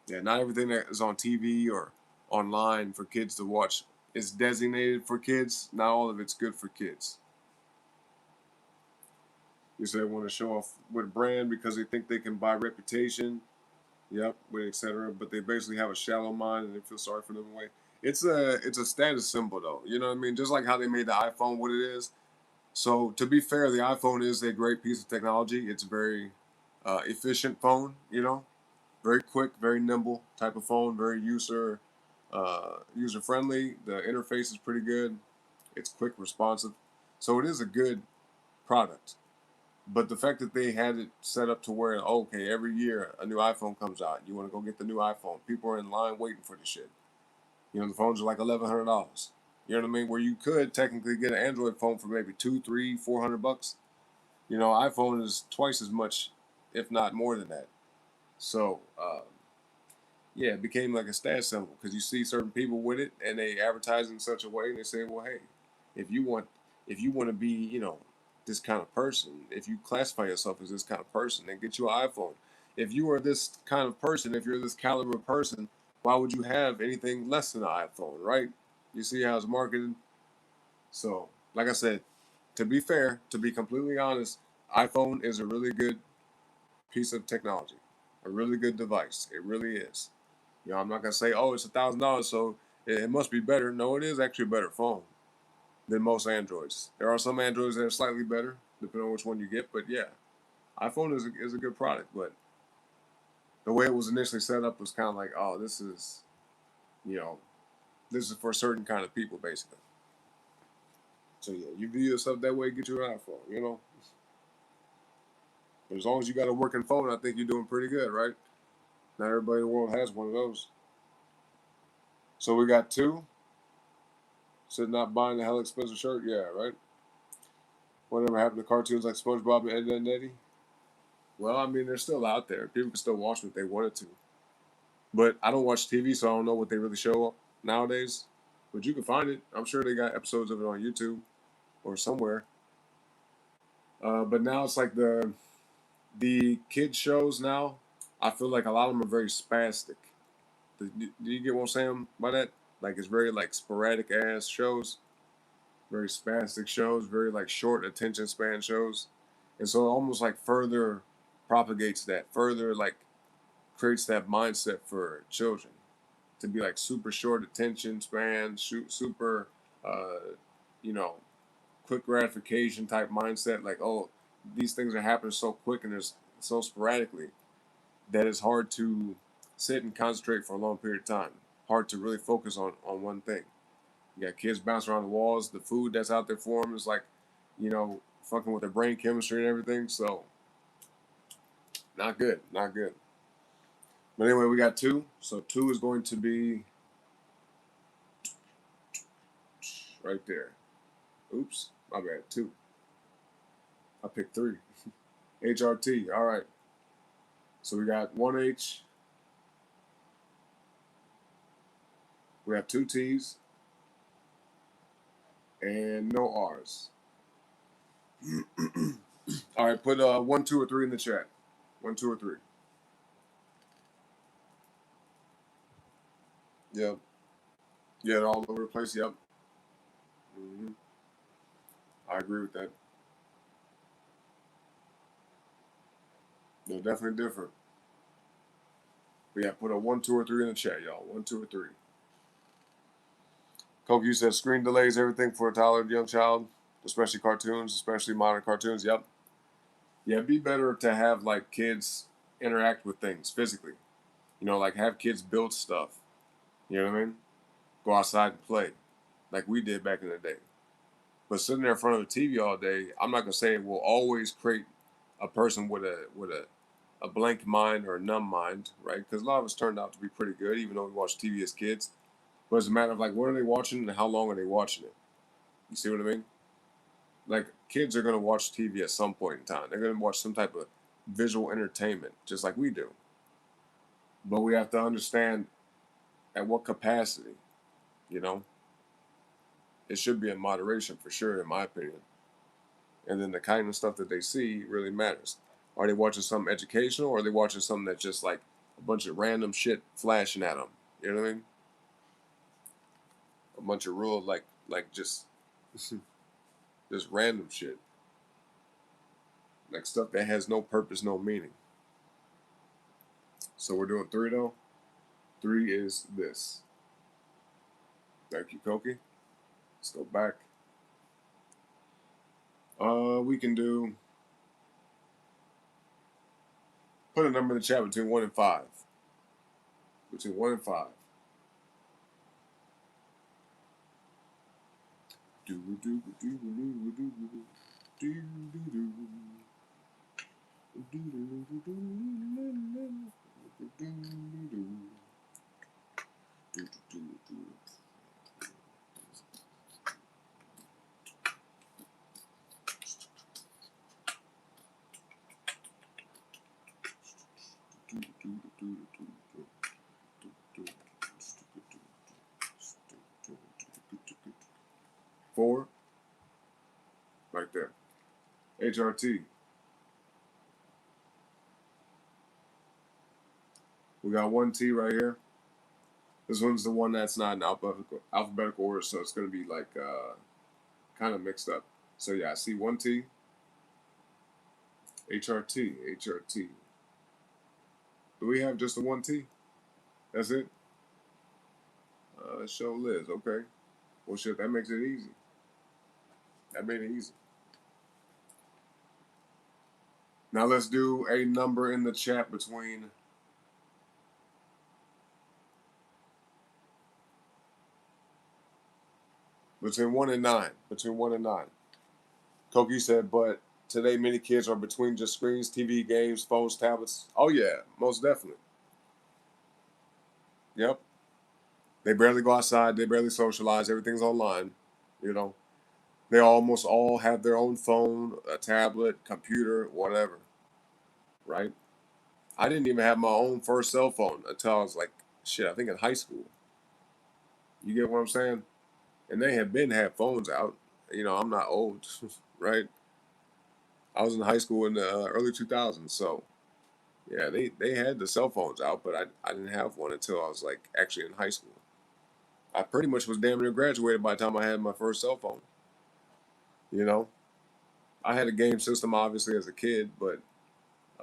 Yeah, not everything that is on TV or online for kids to watch is designated for kids. Not all of it's good for kids. You say they want to show off with a brand because they think they can buy reputation. Yep, with etc. But they basically have a shallow mind and they feel sorry for them away. It's a status symbol though. You know what I mean? Just like how they made the iPhone what it is. So to be fair, the iPhone is a great piece of technology. It's a very efficient phone. Very quick, very nimble type of phone. Very user friendly. The interface is pretty good. It's quick, responsive. So it is a good product. But the fact that they had it set up to where, okay, every year a new iPhone comes out, you want to go get the new iPhone. People are in line waiting for the shit. The phones are like $1,100. You know what I mean? Where you could technically get an Android phone for maybe $200, $300, $400. iPhone is twice as much, if not more than that. So, yeah, it became like a status symbol because you see certain people with it and they advertise in such a way and they say, well, hey, if you want, to be, this kind of person, if you classify yourself as this kind of person, then get you an iPhone. If you are this kind of person, if you're this caliber person, why would you have anything less than an iPhone, right? You see how it's marketed? So, like I said, to be fair, to be completely honest, iPhone is a really good piece of technology, a really good device. It really is. You know, I'm not gonna say, oh, it's $1,000, so it must be better. No, it is actually a better phone than most Androids. There are some Androids that are slightly better, depending on which one you get. But yeah, iPhone is a good product. But the way it was initially set up was kind of like, oh, this is, you know, this is for certain kind of people, basically. So yeah, you view yourself that way, get you an iPhone, you know. But as long as you got a working phone, I think you're doing pretty good, right? Not everybody in the world has one of those. So we got two. Said not buying the hell expensive shirt, yeah, right? Whatever happened to cartoons like SpongeBob and Ed, and Eddie? Well, I mean, they're still out there. People can still watch them if they wanted to. But I don't watch TV, so I don't know what they really show nowadays. But you can find it. I'm sure they got episodes of it on YouTube or somewhere. But now it's like the kids shows now. I feel like a lot of them are very spastic. Do you get what I'm saying by that? Like it's very like sporadic ass shows, very spastic shows, very like short attention span shows, and so it almost like further propagates that, further like creates that mindset for children to be like super short attention span, super, uh, you know, quick gratification type mindset. Like, oh, these things are happening so quick and there's so sporadically that it's hard to sit and concentrate for a long period of time. Hard to really focus on one thing. You got kids bouncing around the walls. The food that's out there for them is like, you know, fucking with their brain chemistry and everything. So, not good. Not good. But anyway, we got two. So, two is going to be right there. Oops. My bad. Two. I picked three. HRT. All right. So, we got one H. We have two T's. And no R's. All right. Put 1, 2, or 3 in the chat. 1, 2, or 3. Yep. Yeah, they're all over the place. Yep. I agree with that. They're definitely different. But yeah, put a 1, 2, or 3 in the chat, y'all. 1, 2, or 3. Coke, you said screen delays everything for a toddler, young child, especially cartoons, especially modern cartoons. Yep. Yeah, it'd be better to have like kids interact with things physically. You know, like have kids build stuff. You know what I mean? Go outside and play, like we did back in the day. But sitting there in front of a TV all day, I'm not gonna say it will always create a person with a blank mind or a numb mind, right? Because a lot of us turned out to be pretty good, even though we watched TV as kids. But it's a matter of like, what are they watching and how long are they watching it? You see what I mean? Like, kids are going to watch TV at some point in time. They're going to watch some type of visual entertainment, just like we do. But we have to understand at what capacity, you know? It should be in moderation for sure, in my opinion. And then the kind of stuff that they see really matters. Are they watching something educational or are they watching something that's just like a bunch of random shit flashing at them? You know what I mean? A bunch of real, like just random shit. Like stuff that has no purpose, no meaning. So we're doing 3 though. 3 is this. Thank you, Koki. Let's go back. We can do. Put a number in the chat between 1 and 5. Between 1 and 5. Four, right there. HRT. We got 1 T right here. This one's the one that's not in alphabetical order, so it's going to be like kind of mixed up. So yeah, I see one T, HRT, HRT. Do we have just the one T? That's it? Show Liz, okay. Well, shit, that makes it easy. That made it easy. Now let's do a number in the chat between 1 and 9. Between 1 and 9. Koki said, but today many kids are between just screens, TV, games, phones, tablets. Oh yeah, most definitely. Yep. They barely go outside. They barely socialize. Everything's online. You know, they almost all have their own phone, a tablet, computer, whatever. Right? I didn't even have my own first cell phone until I was like, shit, I think in high school. You get what I'm saying? And they had phones out. You know, I'm not old, right? I was in high school in the early 2000s, so yeah, they had the cell phones out, but I didn't have one until I was like actually in high school. I pretty much was damn near graduated by the time I had my first cell phone. You know, I had a game system obviously as a kid, but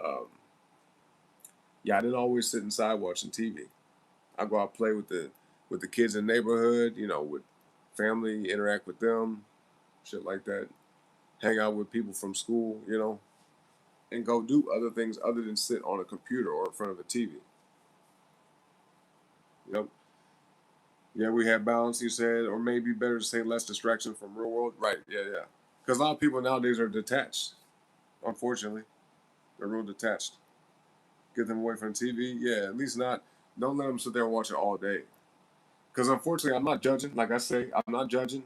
um, yeah, I didn't always sit inside watching TV. I go out play with the kids in the neighborhood. You know, with family, interact with them, shit like that. Hang out with people from school. You know, and go do other things other than sit on a computer or in front of a TV. Yep. Yeah, we have balance, you said, or maybe better to say less distraction from real world. Right. Yeah, yeah. Because a lot of people nowadays are detached. Unfortunately, they're real detached. Get them away from TV. Yeah, at least not. Don't let them sit there and watch it all day. Because unfortunately, I'm not judging. Like I say, I'm not judging.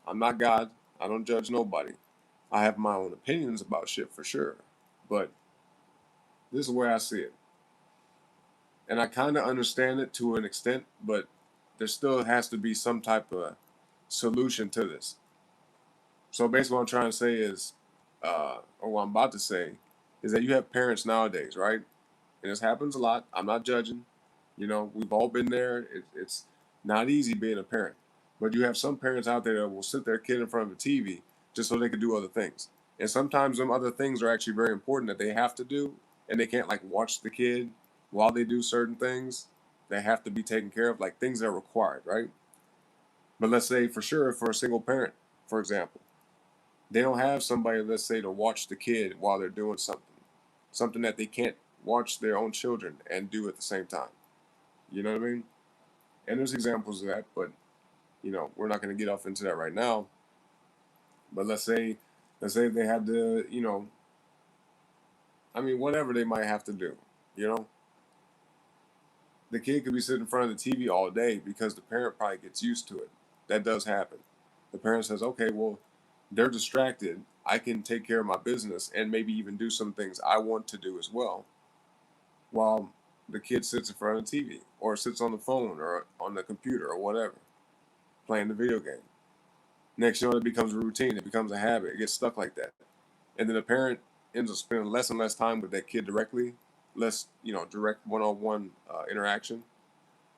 I'm not God. I don't judge nobody. I have my own opinions about shit for sure. But this is where I see it. And I kind of understand it to an extent, but there still has to be some type of solution to this. So basically, what I'm trying to say is, or what I'm about to say, is that you have parents nowadays, right? And this happens a lot. I'm not judging. You know, we've all been there. It's not easy being a parent, but you have some parents out there that will sit their kid in front of a TV just so they can do other things. And sometimes them other things are actually very important that they have to do, and they can't like watch the kid while they do certain things. They have to be taken care of, like things that are required, right? But let's say for sure for a single parent, for example, they don't have somebody, let's say, to watch the kid while they're doing something that they can't watch their own children and do at the same time. You know what I mean? And there's examples of that, but you know, we're not going to get off into that right now. But let's say they had to, you know, I mean, whatever they might have to do, you know, the kid could be sitting in front of the TV all day because the parent probably gets used to it. That does happen. The parent says, okay, well, they're distracted. I can take care of my business and maybe even do some things I want to do as well while the kid sits in front of the TV or sits on the phone or on the computer or whatever, playing the video game. Next, you know, it becomes a routine. It becomes a habit. It gets stuck like that. And then the parent ends up spending less and less time with that kid directly, less, you know, direct one-on-one interaction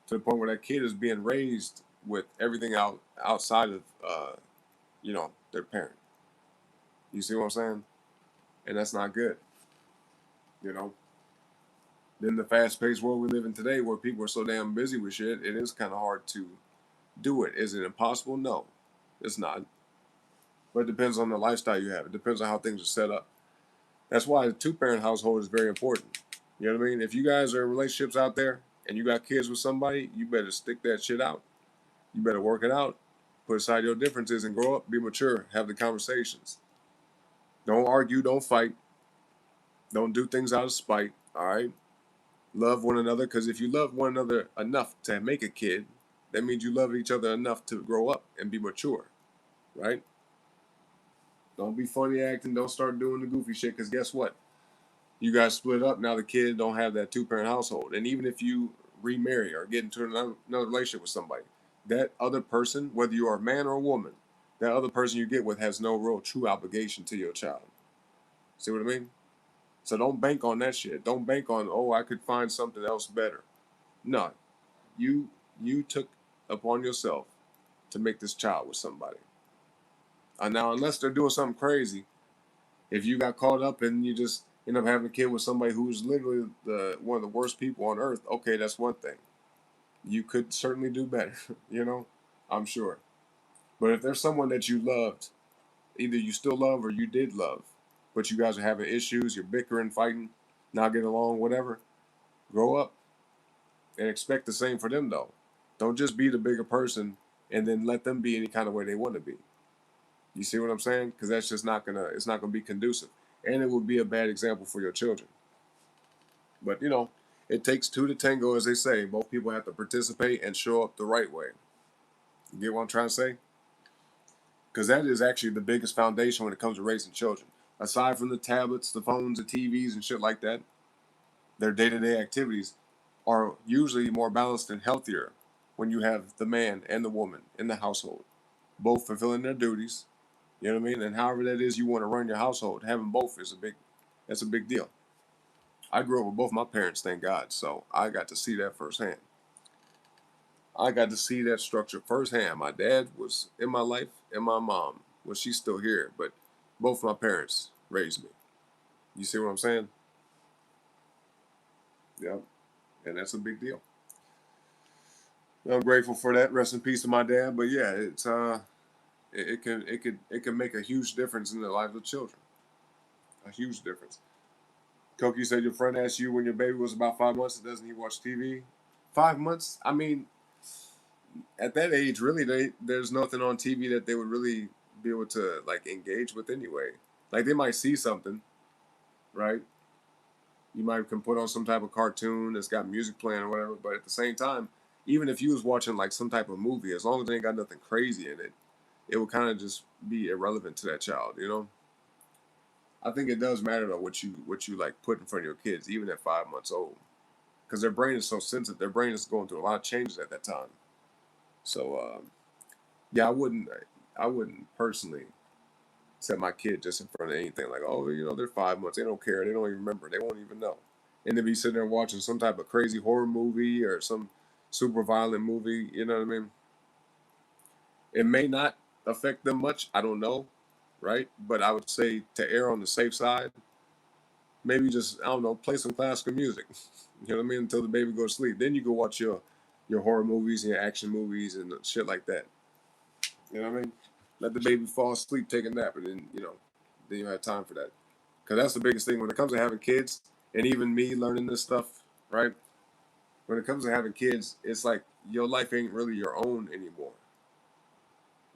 to the point where that kid is being raised with everything outside of, you know, their parent. You see what I'm saying? And that's not good, you know? Then the fast-paced world we live in today, where people are so damn busy with shit, it is kind of hard to do it. Is it impossible? No, it's not. But it depends on the lifestyle you have. It depends on how things are set up. That's why a two-parent household is very important. You know what I mean? If you guys are in relationships out there and you got kids with somebody, you better stick that shit out. You better work it out. Put aside your differences and grow up, be mature, have the conversations. Don't argue, don't fight, don't do things out of spite, all right? Love one another, because if you love one another enough to make a kid, that means you love each other enough to grow up and be mature, right? Don't be funny acting, don't start doing the goofy shit, because guess what? You guys split up, now the kid don't have that two-parent household. And even if you remarry or get into another relationship with somebody, that other person, whether you are a man or a woman, that other person you get with has no real true obligation to your child. See what I mean? So don't bank on that shit. Don't bank on, oh, I could find something else better. No, you you took upon yourself to make this child with somebody. Now, unless they're doing something crazy, if you got caught up and you just end up having a kid with somebody who's literally one of the worst people on earth, okay, that's one thing. You could certainly do better, I'm sure. But if there's someone that you loved, either you still love or you did love, but you guys are having issues, you're bickering, fighting, not getting along, whatever, grow up and expect the same for them, though. Don't just be the bigger person and then let them be any kind of way they want to be. You see what I'm saying? Because that's just it's not gonna be conducive, and it would be a bad example for your children. But it takes two to tango, as they say. Both people have to participate and show up the right way. You get what I'm trying to say? Because that is actually the biggest foundation when it comes to raising children. Aside from the tablets, the phones, the TVs, and shit like that, their day-to-day activities are usually more balanced and healthier when you have the man and the woman in the household, both fulfilling their duties. You know what I mean? And however that is you want to run your household, having both that's a big deal. I grew up with both my parents, thank God, so I got to see that firsthand. I got to see that structure firsthand. My dad was in my life, and my mom, well, she's still here, but both my parents raised me. You see what I'm saying? Yeah, and that's a big deal. I'm grateful for that. Rest in peace to my dad. But yeah, it can make a huge difference in the lives of children. A huge difference. Coke, you said your friend asked you when your baby was about 5 months, doesn't he watch TV? 5 months? I mean, at that age, really, there's nothing on TV that they would really be able to like engage with anyway. Like they might see something, right? You might can put on some type of cartoon that's got music playing or whatever. But at the same time, even if you was watching like some type of movie, as long as they ain't got nothing crazy in it, it would kind of just be irrelevant to that child. I think it does matter though what you like put in front of your kids, even at 5 months old, because their brain is so sensitive. Their brain is going through a lot of changes at that time. So yeah, I wouldn't personally set my kid just in front of anything like, oh, they're 5 months, they don't care, they don't even remember, they won't even know, and to be sitting there watching some type of crazy horror movie or some super violent movie. You know what I mean? It may not affect them much. I don't know, right? But I would say to err on the safe side, maybe just I don't know, play some classical music. You know what I mean? Until the baby goes to sleep. Then you go watch your horror movies and your action movies and shit like that. You know what I mean? Let the baby fall asleep, take a nap, and then you have time for that. Because that's the biggest thing when it comes to having kids, and even me learning this stuff, right? When it comes to having kids, it's like your life ain't really your own anymore.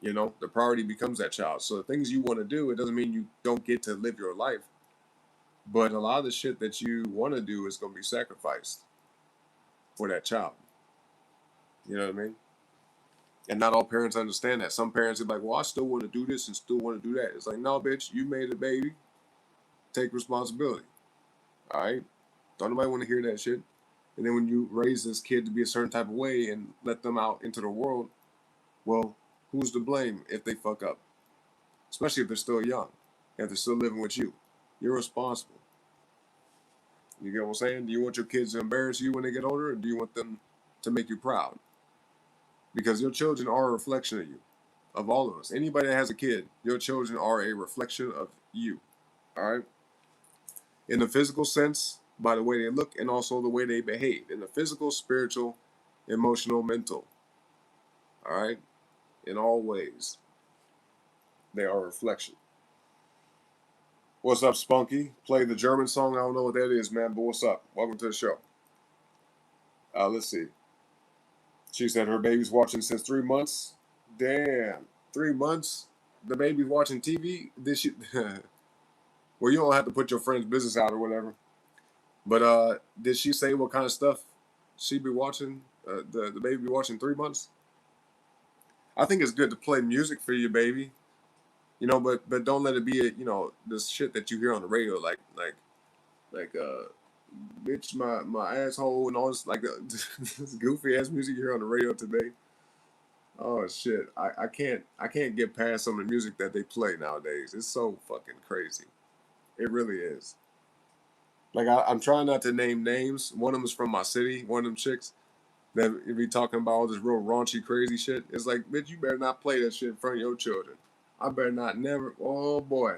The priority becomes that child. So the things you want to do, it doesn't mean you don't get to live your life, but a lot of the shit that you want to do is going to be sacrificed for that child. You know what I mean? And not all parents understand that. Some parents are like, well, I still want to do this and still want to do that. It's like, no, bitch, you made a baby. Take responsibility. All right? Don't nobody want to hear that shit. And then when you raise this kid to be a certain type of way and let them out into the world, well, who's to blame if they fuck up? Especially if they're still young, if they're still living with you. You're responsible. You get what I'm saying? Do you want your kids to embarrass you when they get older, or do you want them to make you proud? Because your children are a reflection of you, of all of us. Anybody that has a kid, your children are a reflection of you. All right? In the physical sense, by the way they look, and also the way they behave. In the physical, spiritual, emotional, mental. All right? In all ways, they are a reflection. What's up, Spunky? Play the German song. I don't know what that is, man, but what's up? Welcome to the show. Let's see. She said her baby's watching since 3 months. Damn. 3 months? The baby's watching TV? Did she? Well, you don't have to put your friend's business out or whatever. But did she say what kind of stuff she be watching? The baby be watching 3 months? I think it's good to play music for your baby, but don't let it be this shit that you hear on the radio, like bitch my asshole and all this like this goofy ass music you hear on the radio today. Oh shit, I can't get past some of the music that they play nowadays. It's so fucking crazy. It really is. Like I'm trying not to name names. One of them is from my city. One of them chicks. that be talking about all this real raunchy, crazy shit. It's like, bitch, you better not play that shit in front of your children. I better not never. Oh boy.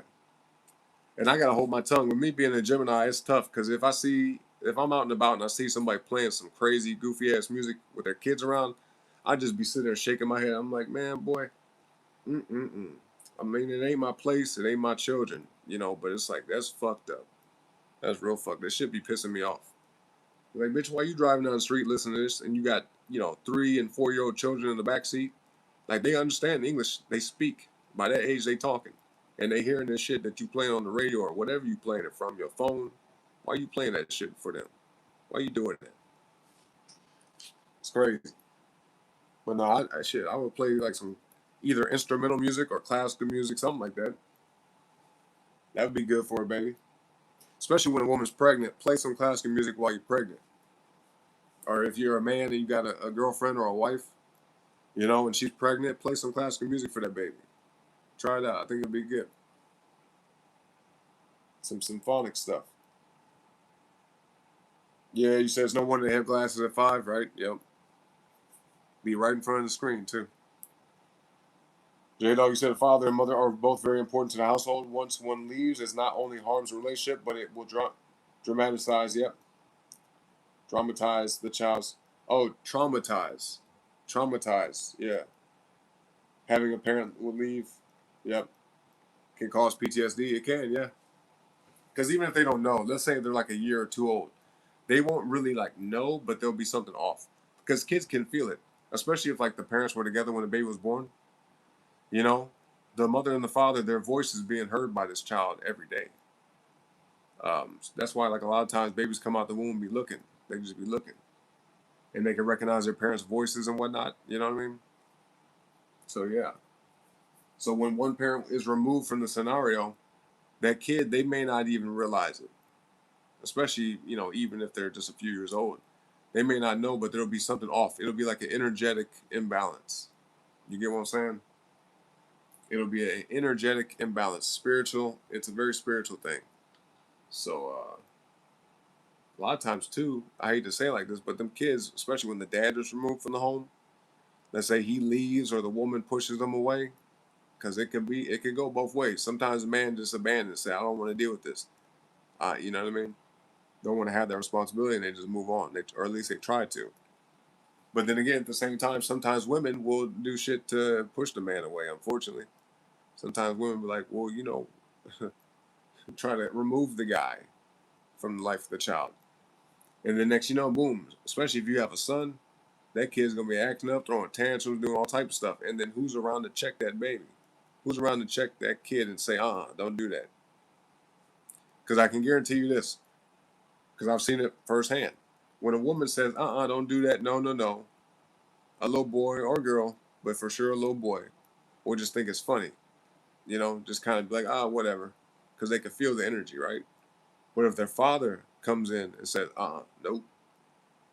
And I gotta hold my tongue. With me being a Gemini, it's tough because if I'm out and about and I see somebody playing some crazy, goofy ass music with their kids around, I just be sitting there shaking my head. I'm like, man, boy, mm. I mean, it ain't my place. It ain't my children, But it's like that's fucked up. That's real fucked. That shit be pissing me off. Like, bitch, why you driving down the street listening to this and you got 3 and 4 year old children in the back seat? Like they understand English. They speak. By that age, they talking. And they hearing this shit that you playing on the radio or whatever you playing it from, your phone. Why you playing that shit for them? Why you doing that? It's crazy. But no, I would play like some either instrumental music or classical music, something like that. That would be good for a baby. Especially when a woman's pregnant. Play some classical music while you're pregnant. Or if you're a man and you got a girlfriend or a wife, and she's pregnant, play some classical music for that baby. Try it out. I think it'd be good. Some symphonic stuff. Yeah, you said it's no wonder they have glasses at 5, right? Yep. Be right in front of the screen, too. J-Dog, you said the father and mother are both very important to the household. Once one leaves, it not only harms the relationship, but it will dramatize, yep. Dramatize the child's. Oh, traumatize. Traumatize, yeah. Having a parent will leave, yep. Can cause PTSD. It can, yeah. Because even if they don't know, let's say they're like a year or two old, they won't really like know, but there'll be something off. Because kids can feel it, especially if like the parents were together when the baby was born. You know, the mother and the father, their voice is being heard by this child every day. That's why like a lot of times babies come out the womb and be looking. They just be looking, and they can recognize their parents' voices and whatnot. You know what I mean? So yeah. So when one parent is removed from the scenario, that kid they may not even realize it. Especially even if they're just a few years old, they may not know, but there'll be something off. It'll be like an energetic imbalance. You get what I'm saying? It'll be an energetic imbalance. Spiritual. It's a very spiritual thing. So a lot of times too, I hate to say it like this, but them kids, especially when the dad is removed from the home, let's say he leaves or the woman pushes them away, because it can go both ways. Sometimes the man just abandons, say, I don't want to deal with this. You know what I mean? Don't want to have that responsibility, and they just move on, or at least they try to. But then again, at the same time, sometimes women will do shit to push the man away. Unfortunately, sometimes women be like, well, try to remove the guy from the life of the child, and then next boom. Especially if you have a son, that kid's gonna be acting up, throwing tantrums, doing all types of stuff. And then who's around to check that baby? Who's around to check that kid and say, don't do that? Because I can guarantee you this, because I've seen it firsthand. When a woman says, don't do that, no, no, no, a little boy or girl, but for sure a little boy, will just think it's funny. Just kind of be like, whatever. Because they can feel the energy, right? But if their father comes in and says, nope,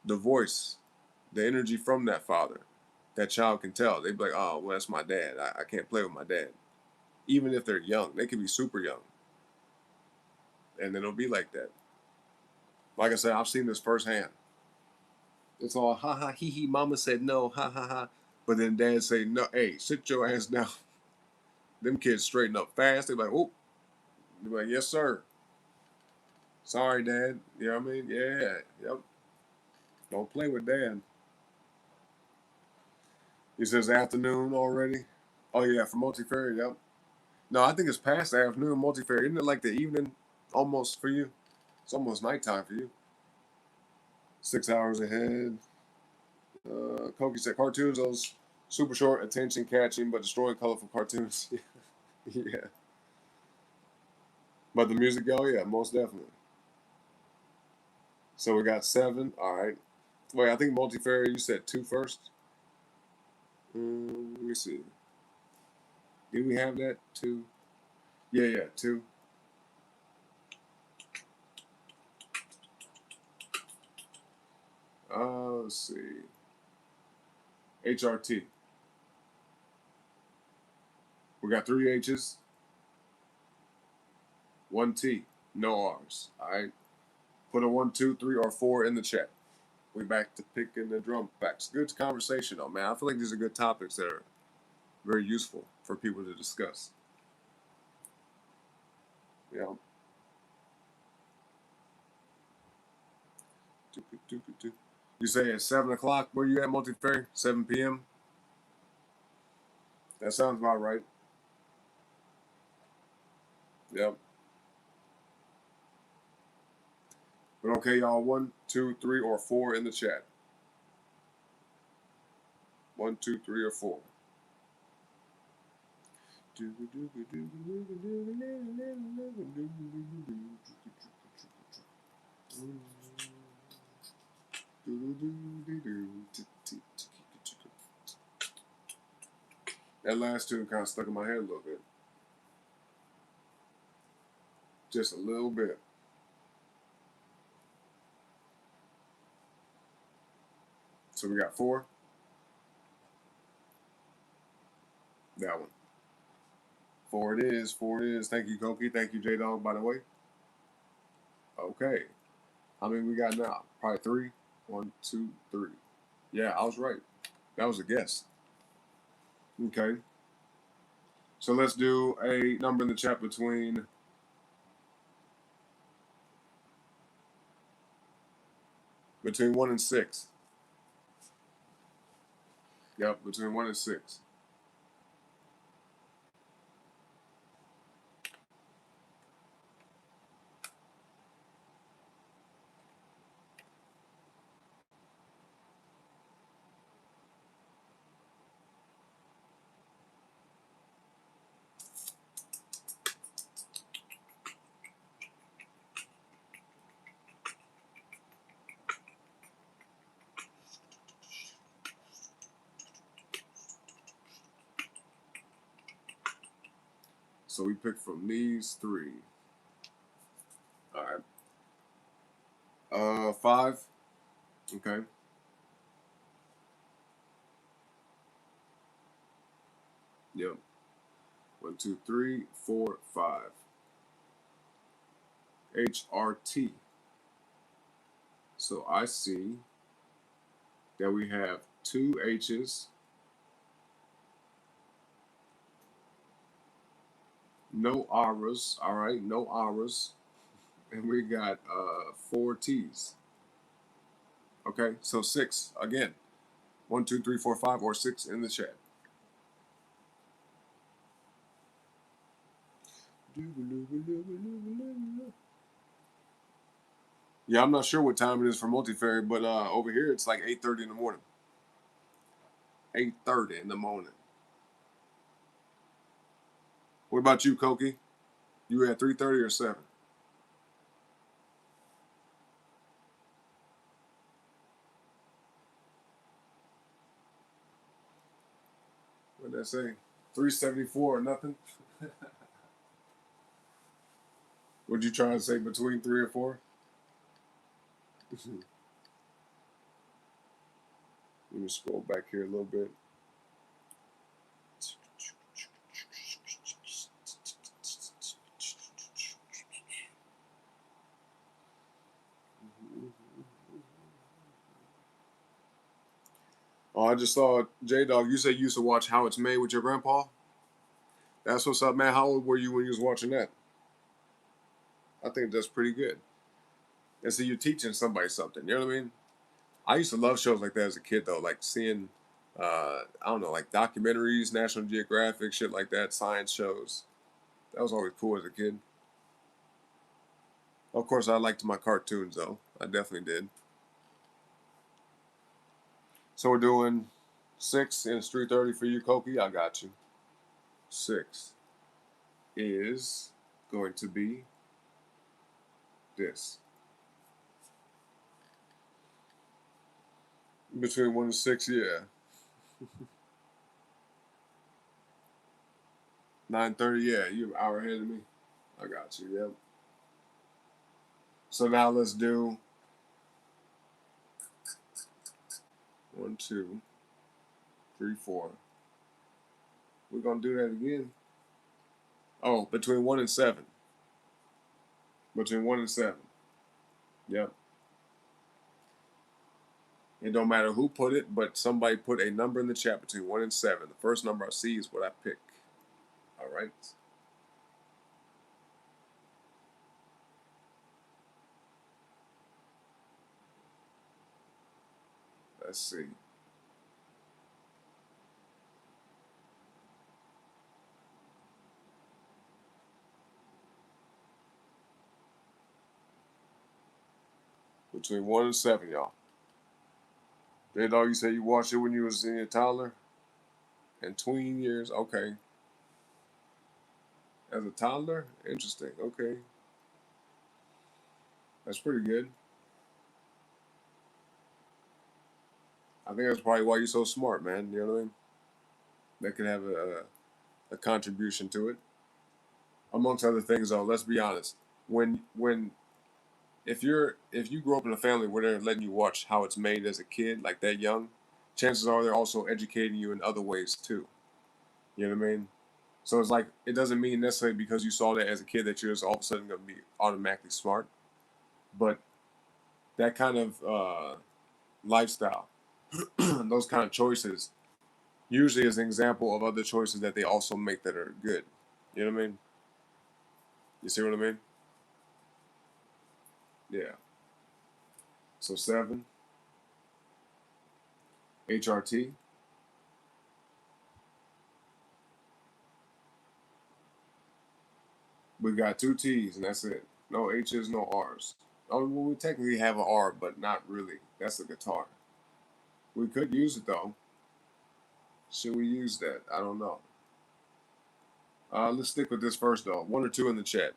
the voice, the energy from that father, that child can tell. They'd be like, oh, well, that's my dad. I can't play with my dad. Even if they're young, they could be super young. And then it'll be like that. Like I said, I've seen this firsthand. It's all ha ha he he. Mama said no, ha ha ha. But then dad say no. Hey, sit your ass down. Them kids straighten up fast. They're like, oh, they're like, yes sir. Sorry, dad. You know what I mean? Yeah, yep. Don't play with dad. He says afternoon already. Oh yeah, for multifarious. Yep. No, I think it's past the afternoon multifarious. Isn't it like the evening almost for you? It's almost nighttime for you. 6 hours ahead. Koki said cartoons, those super short, attention catching, but destroying colorful cartoons. Yeah. But the music, oh yeah, most definitely. So we got 7. All right. Wait, I think multifarious, you said 2 first. Let me see. Do we have that? 2? Yeah, 2. Let's see. HRT. We got 3 H's, 1 T, no R's. All right. Put a 1, 2, 3, or 4 in the chat. We back to picking the drum backs. Good conversation though, man. I feel like these are good topics that are very useful for people to discuss. You know. You say at 7 o'clock, where you at, Multiferry? 7 p.m. That sounds about right. Yep. But okay, y'all. 1, 2, 3, or 4 in the chat. 1, 2, 3, or 4. That last tune kind of stuck in my head a little bit. Just a little bit. So we got 4. That one. 4 it is. 4 it is. Thank you, Koki. Thank you, J-Dog, by the way. Okay. How many we got now? Probably 3. 1, 2, 3. Yeah, I was right. That was a guess. Okay. So let's do a number in the chat between 1 and 6. Yep, between 1 and 6. So we picked from these 3. All right. 5. Okay. Yep. 1, 2, 3, 4, 5. HRT. So I see that we have 2 H's, no auras. All right, no auras, and we got 4 T's. Okay, so 6 again. 1, 2, 3, 4, 5, or 6 in the chat. Yeah, I'm not sure what time it is for Multiferry, but over here it's like 8:30 in the morning. 8:30 in the morning. What about you, Koki? You at 3:30 or 7? What did I say? 374 or nothing? Would you try to say between 3 or 4? Let me scroll back here a little bit. Oh, I just saw J-Dog. You said you used to watch How It's Made with your grandpa? That's what's up, man. How old were you when you was watching that? I think that's pretty good. And so you're teaching somebody something. You know what I mean? I used to love shows like that as a kid, though. Like seeing, I don't know, like documentaries, National Geographic, shit like that, science shows. That was always cool as a kid. Of course, I liked my cartoons, though. I definitely did. So we're doing 6 and it's 3:30 for you, Koki. I got you. 6 is going to be this. Between 1 and 6, yeah. 9:30, yeah. You're an hour ahead of me. I got you, yep. So now let's do 1, 2, 3, 4. We're gonna do that again. Oh, between 1 and 7. Between 1 and 7. Yep. It don't matter who put it, but somebody put a number in the chat between 1 and 7. The first number I see is what I pick. All right. Let's see. Between 1 and 7, y'all. J Dog, you said you watched it when you was in your toddler and tween years. Okay. As a toddler? Interesting. Okay. That's pretty good. I think that's probably why you're so smart, man. You know what I mean? That could have a contribution to it. Amongst other things, though, let's be honest. When if you grow up in a family where they're letting you watch how it's made as a kid, like that young, chances are they're also educating you in other ways too. You know what I mean? So it's like it doesn't mean necessarily because you saw that as a kid that you're just all of a sudden gonna be automatically smart. But that kind of lifestyle, those kind of choices, usually is an example of other choices that they also make that are good. You know what I mean? You see what I mean? Yeah. So 7, HRT. We got 2 T's and that's it. No H's, no R's. Oh, well, we technically have an R, but not really. That's a guitar. We could use it though. Should we use that? I don't know. Let's stick with this first though. 1 or 2 in the chat.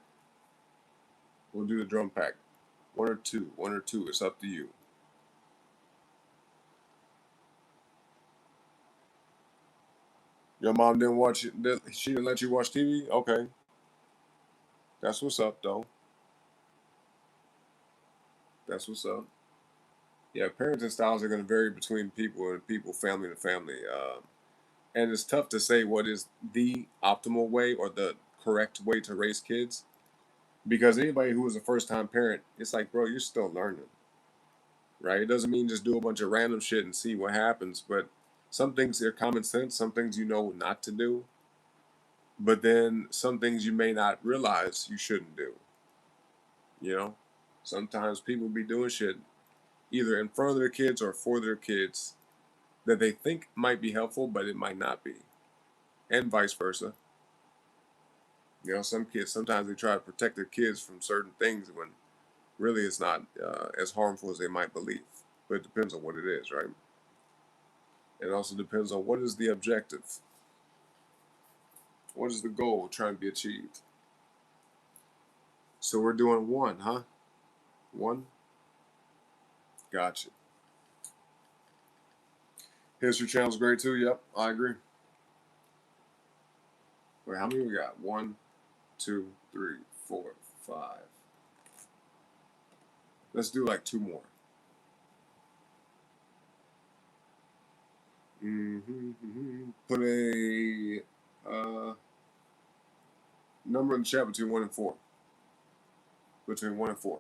We'll do the drum pack. 1 or 2. 1 or 2. It's up to you. Your mom didn't watch it. She didn't let you watch TV? Okay. That's what's up though. That's what's up. Yeah, parenting styles are going to vary between people and people, family to family. And it's tough to say what is the optimal way or the correct way to raise kids because anybody who is a first time parent, it's like, bro, you're still learning, right? It doesn't mean just do a bunch of random shit and see what happens, but some things are common sense, some things you know not to do, but then some things you may not realize you shouldn't do. You know, sometimes people be doing shit either in front of their kids or for their kids that they think might be helpful, but it might not be, and vice versa. You know, some kids sometimes they try to protect their kids from certain things when really it's not as harmful as they might believe. But it depends on what it is, right? It also depends on what is the objective, what is the goal trying to be achieved. So we're doing 1, huh? 1. Gotcha. History channel's great too. Yep, I agree. Wait, how many we got? 1, 2, 3, 4, 5. Let's do like 2 more. Put a number in the chat between 1 and 4. Between 1 and 4.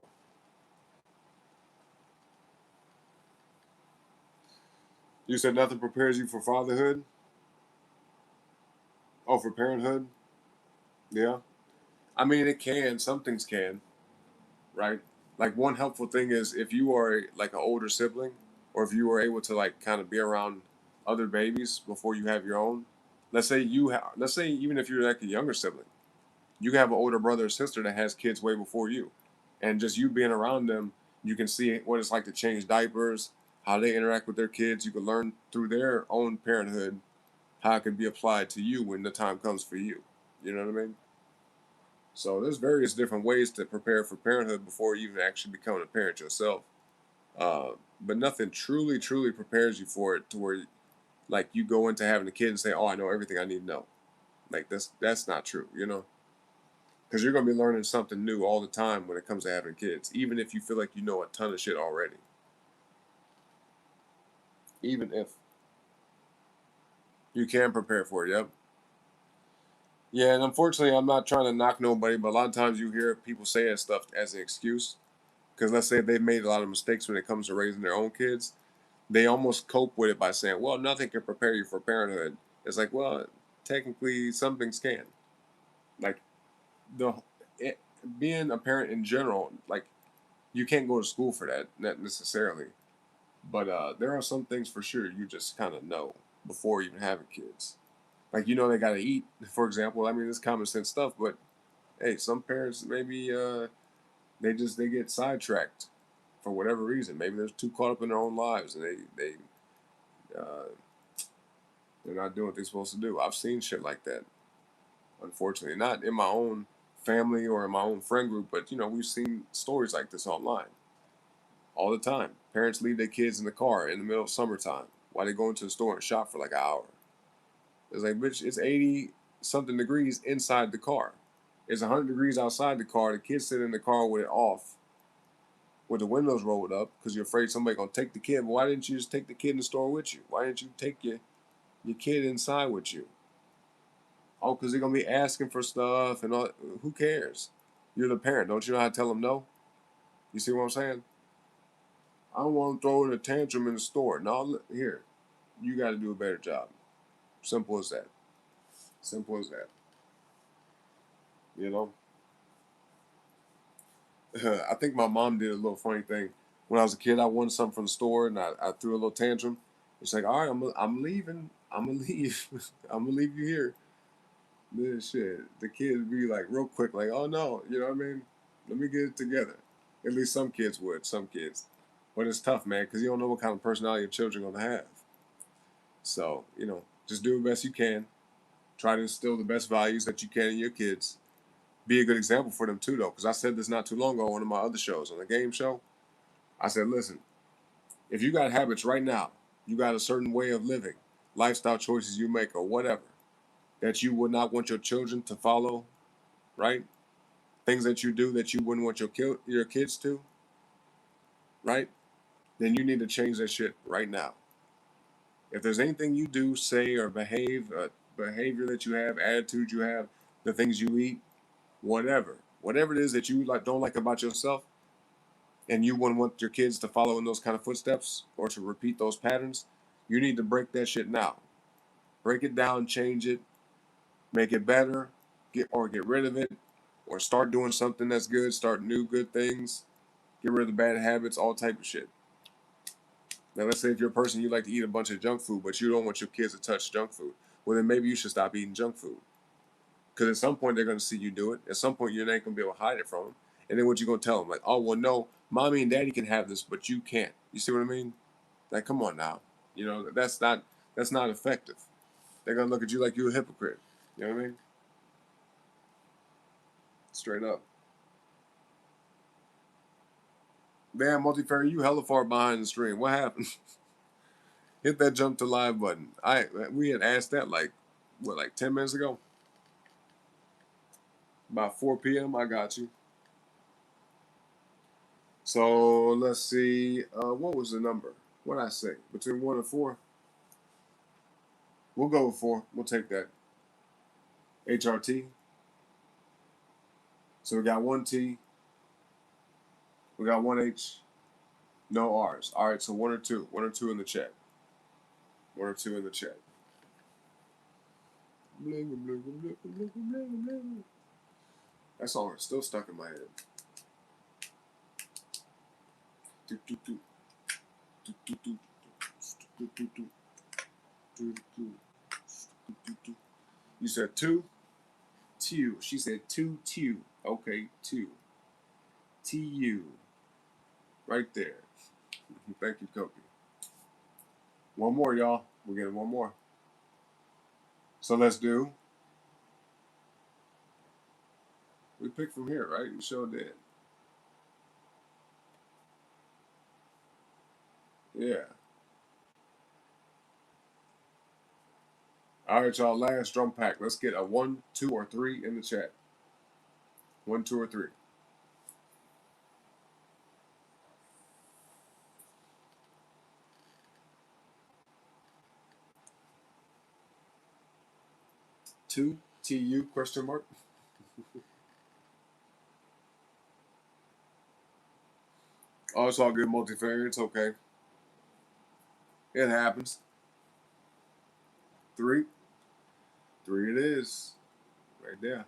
You said nothing prepares you for fatherhood? Oh, for parenthood? Yeah. I mean, it can. Some things can, right? Like one helpful thing is if you are like an older sibling, or if you were able to like kind of be around other babies before you have your own. Let's say even if you're like a younger sibling, you have an older brother or sister that has kids way before you, and just you being around them, you can see what it's like to change diapers, how they interact with their kids. You can learn through their own parenthood how it can be applied to you when the time comes for you. You know what I mean? So there's various different ways to prepare for parenthood before you even actually becoming a parent yourself. Uh, but nothing truly, truly prepares you for it to where like you go into having a kid and say, "Oh, I know everything I need to know." Like that's not true, you know, because you're gonna be learning something new all the time when it comes to having kids, even if you feel like you know a ton of shit already. Even if you can prepare for it, yep. Yeah, and unfortunately, I'm not trying to knock nobody, but a lot of times you hear people saying stuff as an excuse. Because let's say they've made a lot of mistakes when it comes to raising their own kids, they almost cope with it by saying, well, nothing can prepare you for parenthood. It's like, well, technically some things can. Like the it, being a parent in general, like you can't go to school for that, not necessarily. But there are some things for sure you just kind of know before even having kids. Like you know they gotta eat, for example. I mean, it's common sense stuff, but hey, some parents maybe they get sidetracked for whatever reason. Maybe they're too caught up in their own lives and uh, they're not doing what they're supposed to do. I've seen shit like that, unfortunately, not in my own family or in my own friend group, but you know we've seen stories like this online all the time. Parents leave their kids in the car in the middle of summertime while they go into the store and shop for like an hour. It's like, bitch, it's 80 something degrees inside the car. It's 100 degrees outside the car. The kids sit in the car with it off, with the windows rolled up, because you're afraid somebody gonna take the kid. But why didn't you just take the kid in the store with you? Why didn't you take your kid inside with you? Oh, because they're gonna be asking for stuff and all. Who cares? You're the parent. Don't you know how to tell them no? You see what I'm saying? I don't want to throw in a tantrum in the store. No, here, you got to do a better job. Simple as that. Simple as that. You know. I think my mom did a little funny thing. When I was a kid, I wanted something from the store, and I threw a little tantrum. It's like, all right, I'm leaving. I'm gonna leave. I'm gonna leave you here. This shit. The kids be like real quick, like, oh no, you know what I mean? Let me get it together. At least some kids would. Some kids, but it's tough, man, because you don't know what kind of personality your children are gonna have. So you know, just do the best you can. Try to instill the best values that you can in your kids. Be a good example for them too, though, because I said this not too long ago on one of my other shows on the game show. I said, listen, if you got habits right now, you got a certain way of living, lifestyle choices you make, or whatever that you would not want your children to follow, right? Things that you do that you wouldn't want your kids to, right? Then you need to change that shit right now. If there's anything you do, say, or behavior that you have, attitude you have, the things you eat, whatever it is that you like don't like about yourself, and you wouldn't want your kids to follow in those kind of footsteps or to repeat those patterns, you need to break that shit now. Break it down, change it, make it better, get rid of it, or start doing something that's good. Start new good things. Get rid of the bad habits, all type of shit. Now, let's say if you're a person you like to eat a bunch of junk food, but you don't want your kids to touch junk food. Well, then maybe you should stop eating junk food. Because at some point they're going to see you do it. At some point you're not going to be able to hide it from them. And then what you going to tell them? Like, oh well, no, mommy and daddy can have this, but you can't. You see what I mean? Like, come on now. You know that's not effective. They're going to look at you like you're a hypocrite. You know what I mean? Straight up. Damn, multi-fairy, you hella far behind the stream. What happened? Hit that jump to live button. We had asked that like what, like 10 minutes ago? About 4 p.m. I got you. So let's see. What was the number? What did I say? Between 1 and 4? We'll go with 4. We'll take that. HRT. So we got 1 T. We got 1 H. No R's. All right, so 1 or 2. 1 or 2 in the chat. 1 or 2 in the chat. That song is still stuck in my head. You said 2? 2. She said 2. Okay, 2. TU. Right there. Thank you, Koki. One more, y'all. We're getting one more. So let's do. We picked from here, right? You sure did. Yeah. All right, y'all. Last drum pack. Let's get a 1, 2, or 3 in the chat. 1, 2, or 3. 2 TU question mark. Oh, it's all good, multivariate. It's okay. It happens. 3. 3 it is. Right there.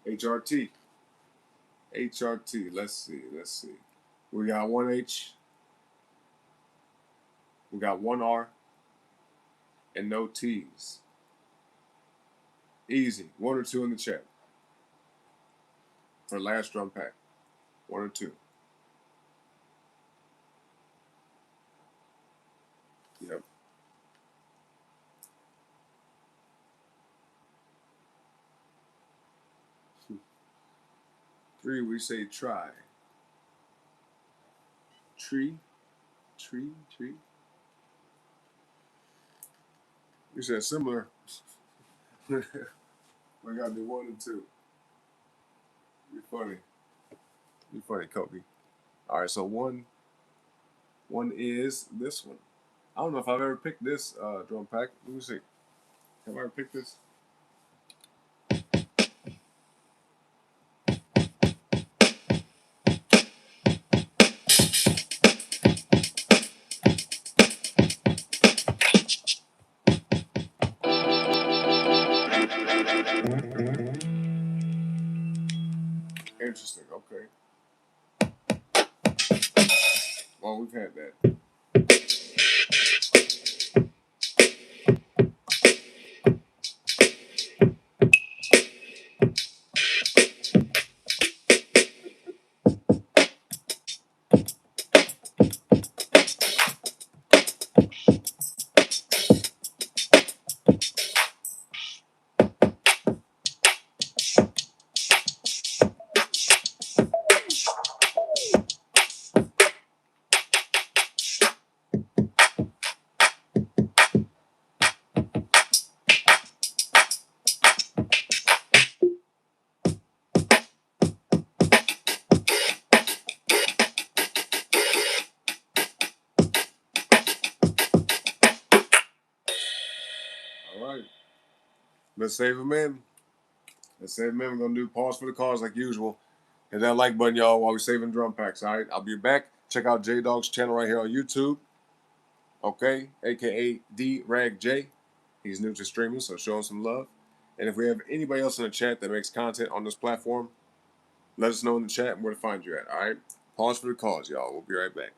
HRT. HRT. Let's see. Let's see. We got one H. We got one R. And no T's. Easy. 1 or 2 in the chat. For last drum pack. 1 or 2. Yep. 3, we say try. Tree. Tree. Tree. We said similar. We gotta do 1 and 2. You're funny. You're funny, Kobe. All right, so one is this one. I don't know if I've ever picked this drum pack. Let me see. Have I ever picked this? Interesting. Okay. Well, we've had that. All right. Let's save them in. Let's save them in. We're gonna do pause for the cause like usual. Hit that like button, y'all, while we're saving drum packs. All right. I'll be back. Check out J Dog's channel right here on YouTube. Okay, aka D Rag J. He's new to streaming, so show him some love. And if we have anybody else in the chat that makes content on this platform, let us know in the chat where to find you at. All right. Pause for the cause, y'all. We'll be right back.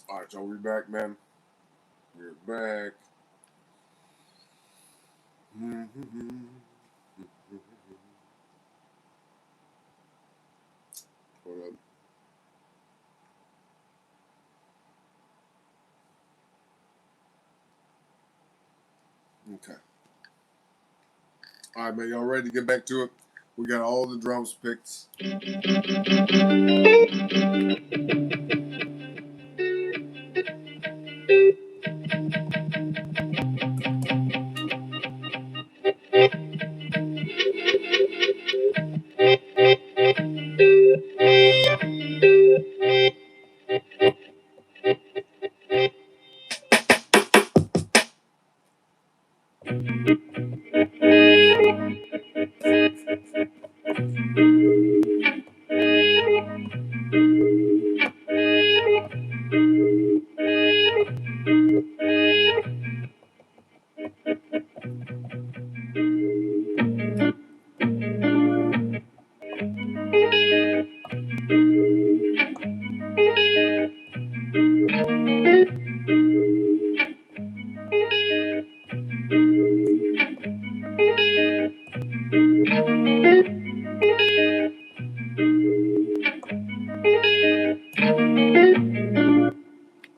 All right, y'all, we back, man. We're back. Hold up. Okay. All right, man. Y'all ready to get back to it? We got all the drums picked.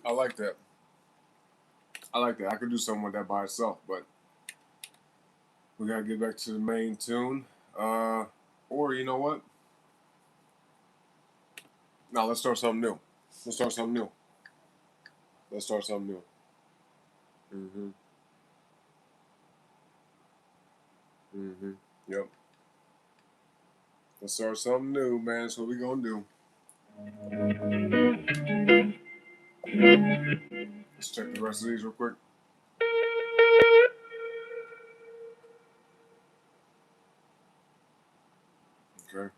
I like that. I like that. I could do something with that by itself, but we gotta get back to the main tune. Or you know what? No, let's start something new. Let's start something new. Let's start something new. Yep. Let's start something new, man. That's what we gonna do. Let's check the rest of these real quick. Okay.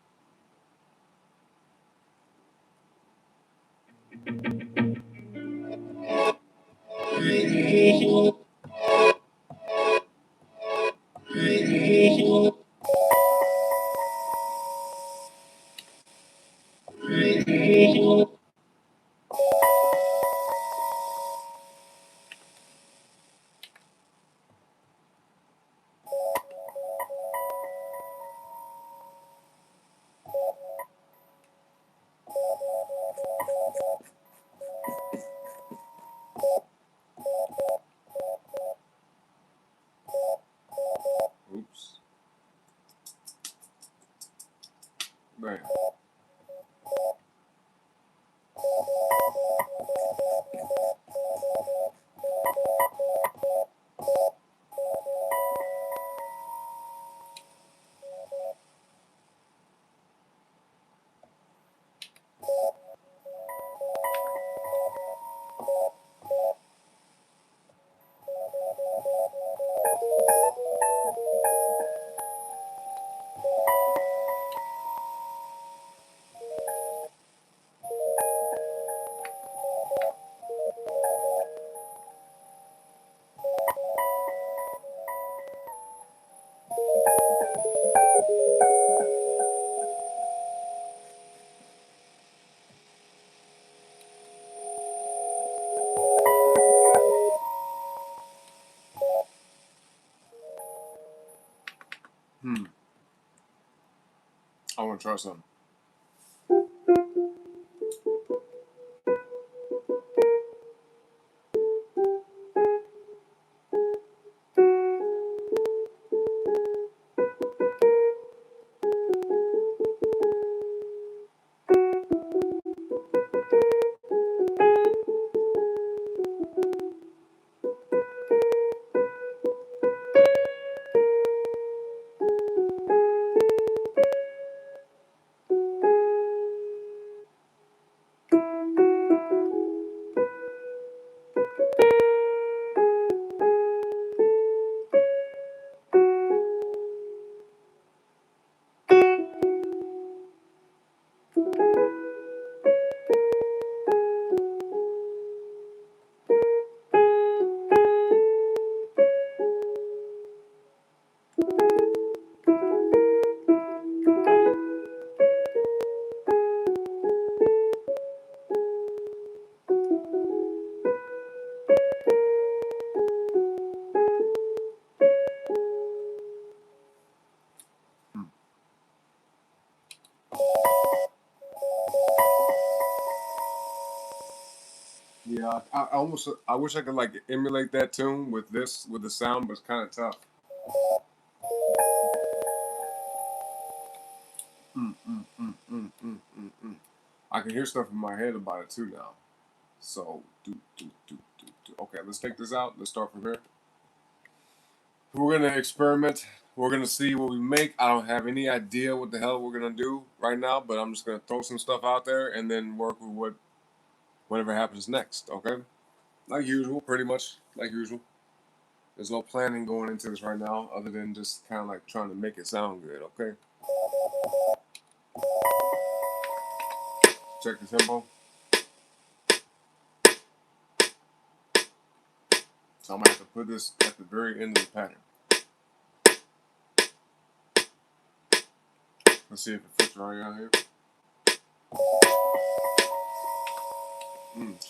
Oops. Bam. I want to try something. Yeah, I wish I could like emulate that tune with the sound, but it's kind of tough. Mm, mm, mm, mm, mm, mm, mm. I can hear stuff in my head about it too now. So do. Okay, let's take this out. Let's start from here. We're gonna experiment. We're gonna see what we make. I don't have any idea what the hell we're gonna do right now, but I'm just gonna throw some stuff out there and then work with whatever happens next. Okay, like usual, pretty much like usual. There's no planning going into this right now, other than just kind of like trying to make it sound good. Okay, check the tempo. So I'm gonna have to put this at the very end of the pattern. Let's see if it fits right out here.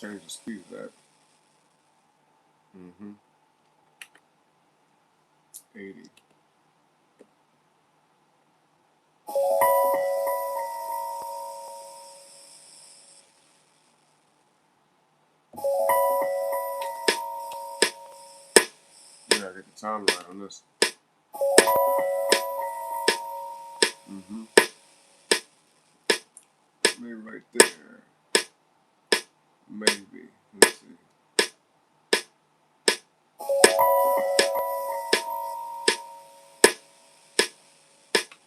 Change the speed of that. 80. Yeah, I get the time right on this. Maybe right there. Maybe. Let's see.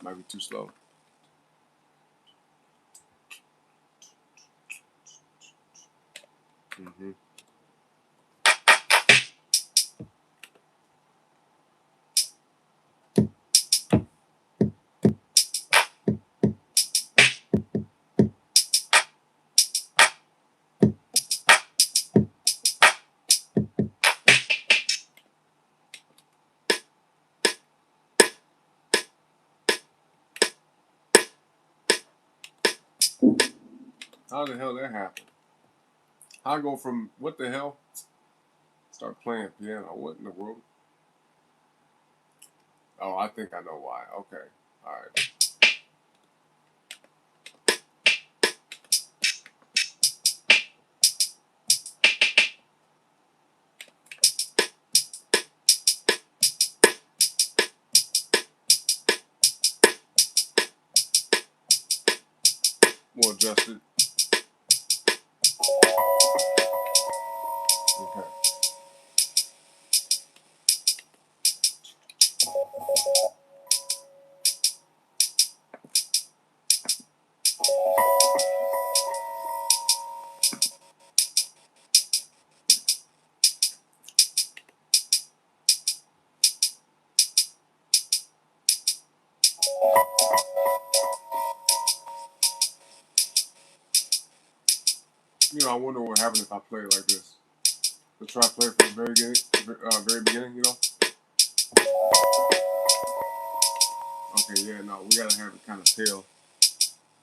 Might be too slow. How the hell that happen? How I go from what the hell? Start playing piano. What in the world? Oh, I think I know why. Okay. All right. More adjusted. Okay. I wonder what would happen if I played like this. Let's try to play from the very beginning, Okay, yeah, no, we gotta have it kind of tail,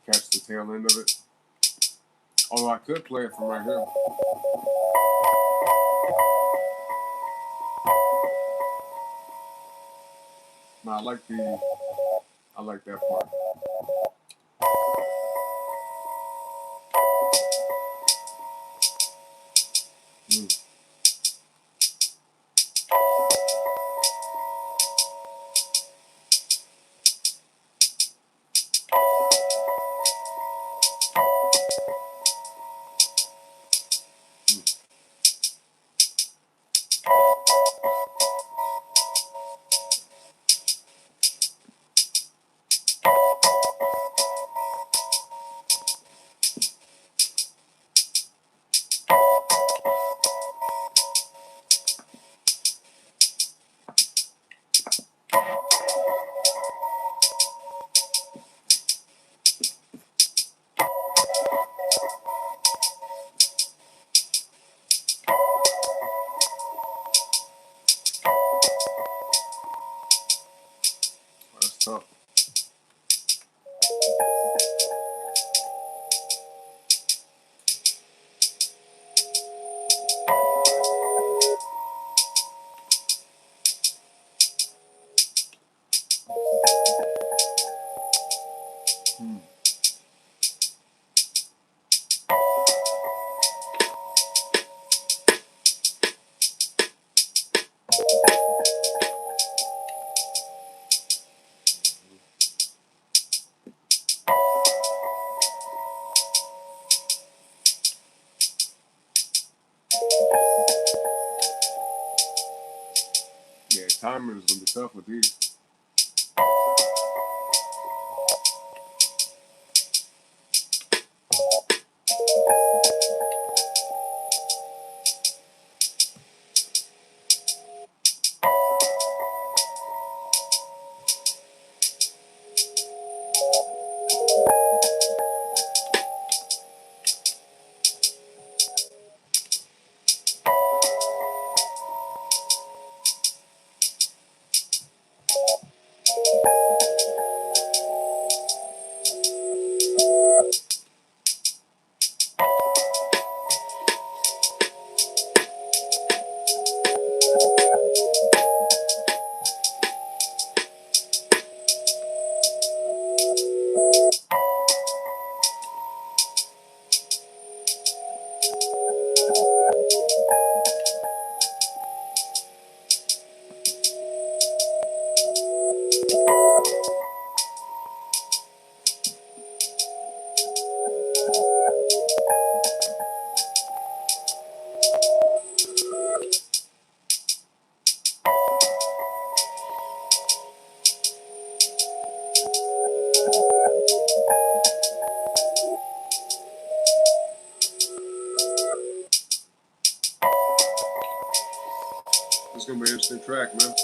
catch the tail end of it. Although I could play it from right here. No, I like that part. That's tough. timing is gonna be tough with these. It's gonna be an interesting track, man.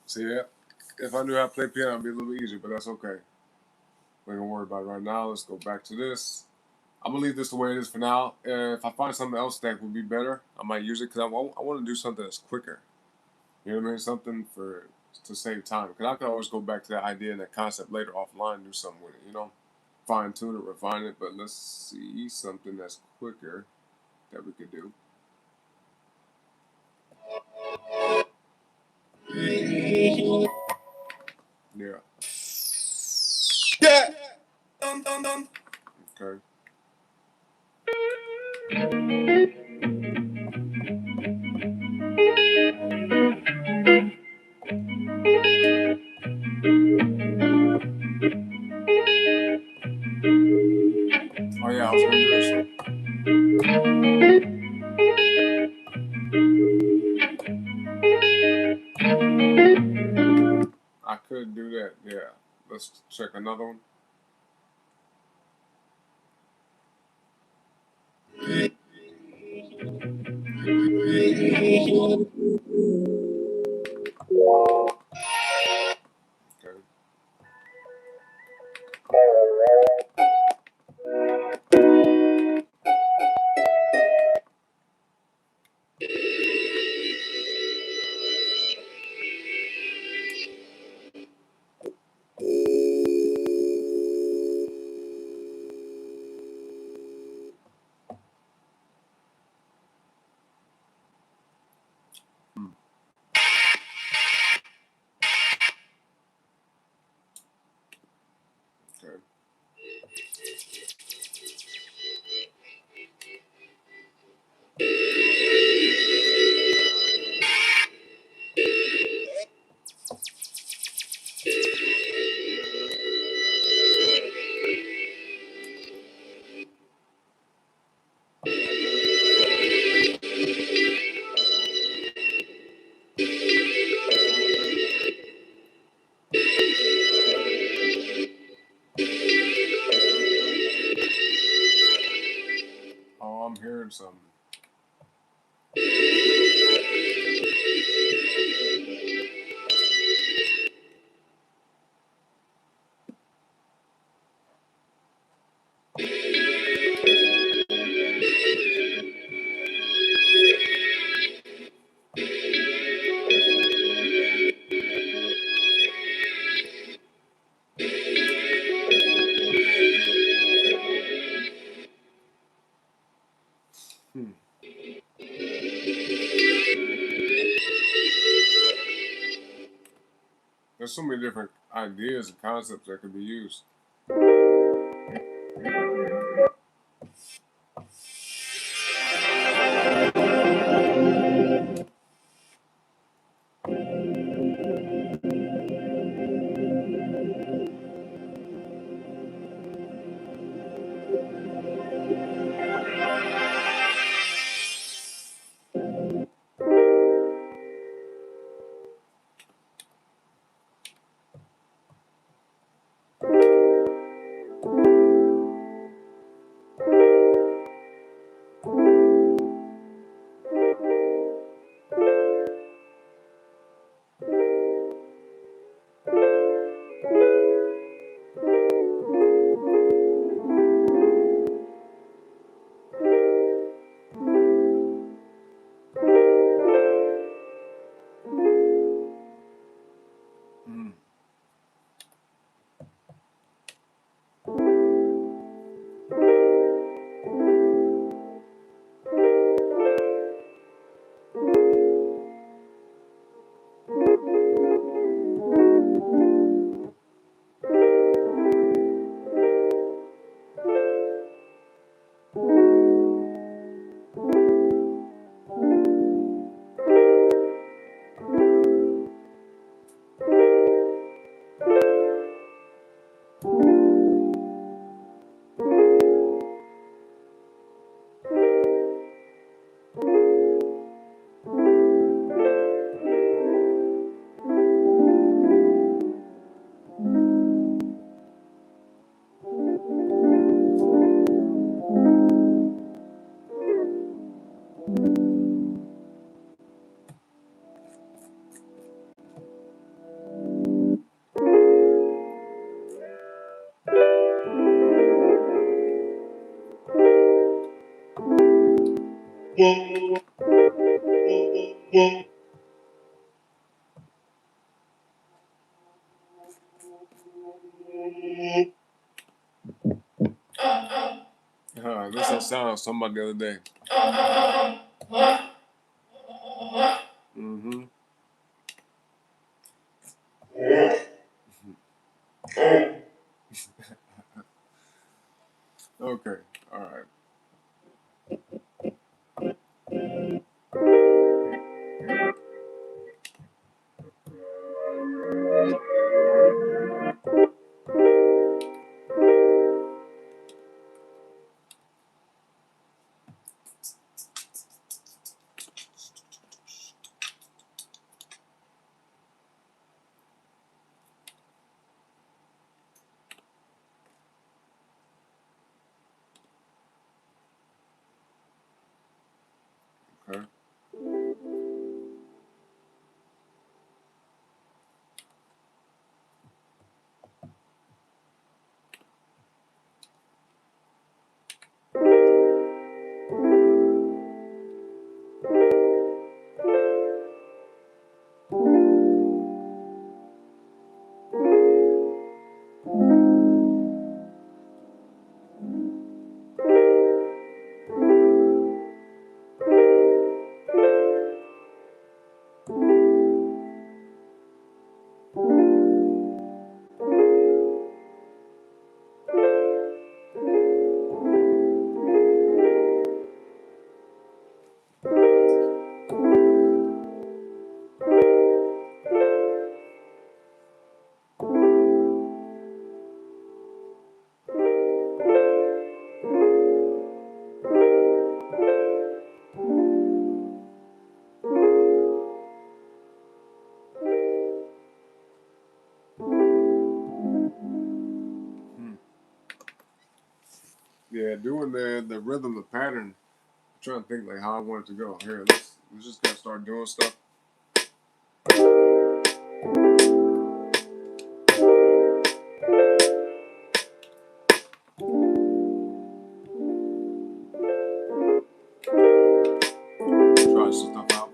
See that? If I knew how to play piano, it'd be a little easier, but that's okay. We ain't gonna worry about it right now. Let's go back to this. I'm gonna leave this the way it is for now. If I find something else that would be better, I might use it because I want to do something that's quicker. You know what I mean? Something to save time. Because I can always go back to that idea and that concept later offline and do something with it. You know, fine tune it, refine it. But let's see something that's quicker that we could do. Yeah. Yeah. Okay. Oh yeah, I was gonna do this. I could do that. Yeah. Let's check another one. Okay. Oh, I'm hearing something. Hmm. There's so many different ideas and concepts that can be used. Hmm. This is the sound of somebody the other day. Mm-hmm. Okay. All right. doing the rhythm, the pattern. I'm trying to think like how I want it to go. Here, let's just gotta start doing stuff. Try some stuff out.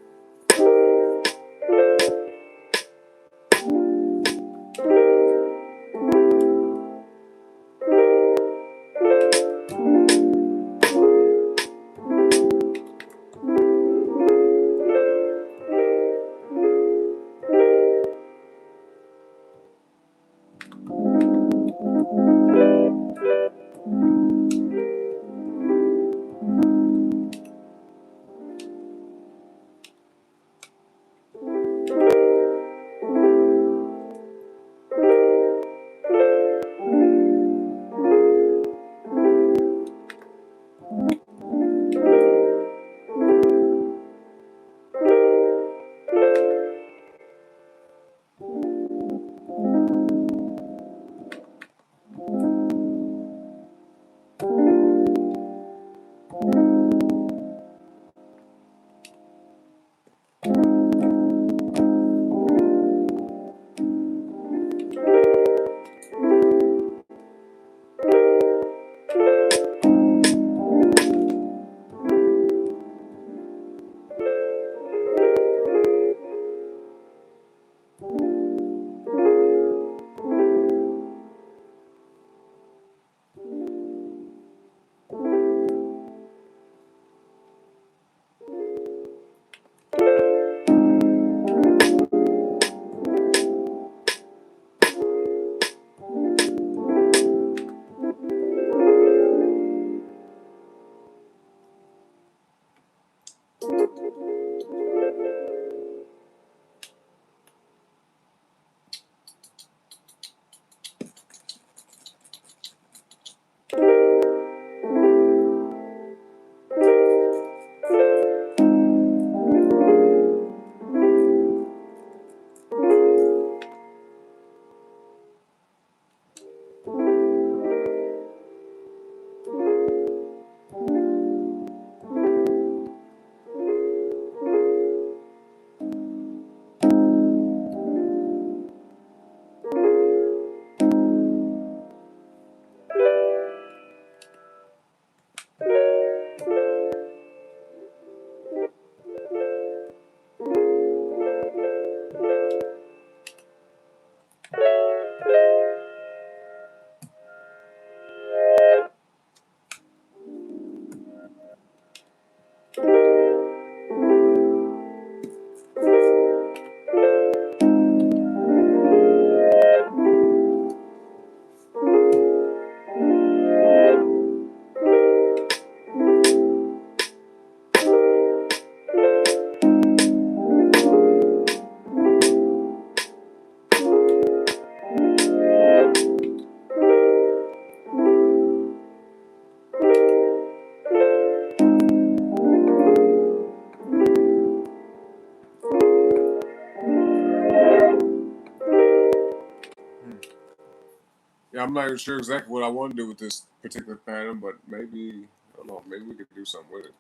Yeah, I'm not even sure exactly what I want to do with this particular pattern, but maybe I don't know. Maybe we could do something with it.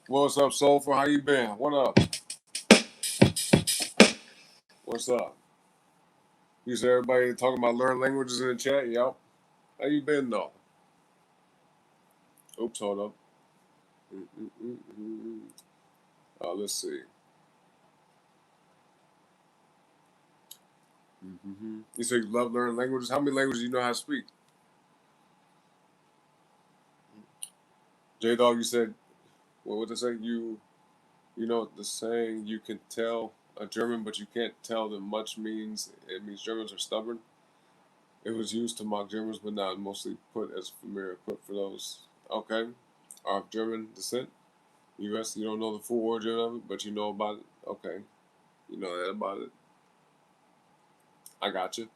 What's up, Soulful? How you been? What up? What's up? You see everybody talking about learn languages in the chat? Yup. How you been though? Oops, hold up. Let's see. You say you love learning languages. How many languages do you know how to speak? J Dog, you said what they say? You know the saying you can tell a German, but you can't tell them much means. It means Germans are stubborn. It was used to mock Germans, but not mostly put as familiar put for those. Okay, are of German descent. U.S. You don't know the full origin of it, but you know about it. Okay, you know that about it. I got you.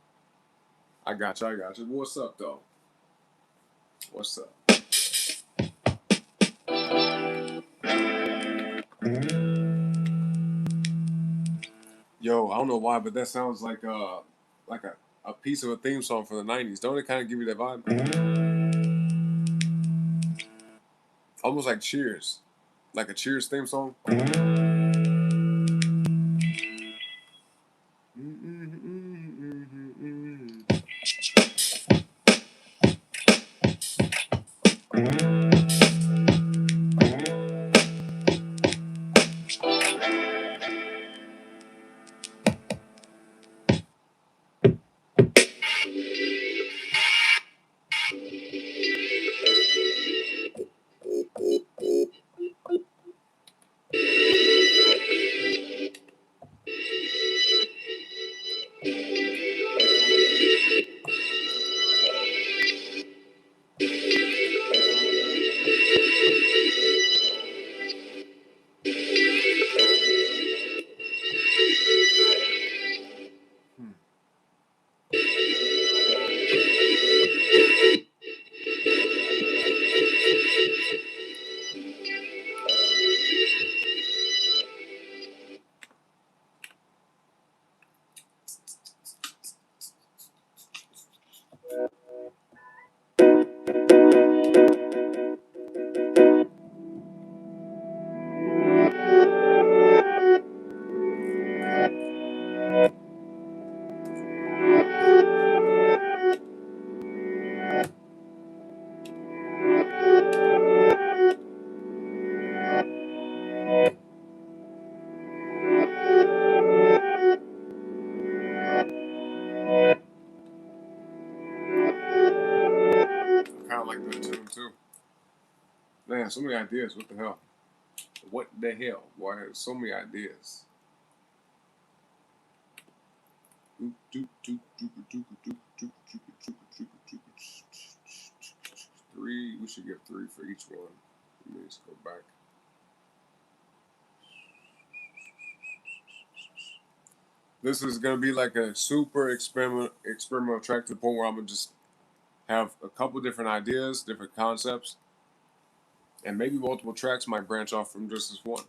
I got you. I got you. What's up, though? What's up? Yo, know. I don't know why, but that sounds like a piece of a theme song from the '90s. Don't it kind of give you that vibe? Almost like Cheers, like a Cheers theme song. Kind of like that tune too. Man, so many ideas. What the hell? What the hell? Boy, I had so many ideas. Three. We should get three for each one. Let me just go back. This is gonna be like a super experimental track to the point where I'm gonna just have a couple different ideas, different concepts, and maybe multiple tracks might branch off from just this one.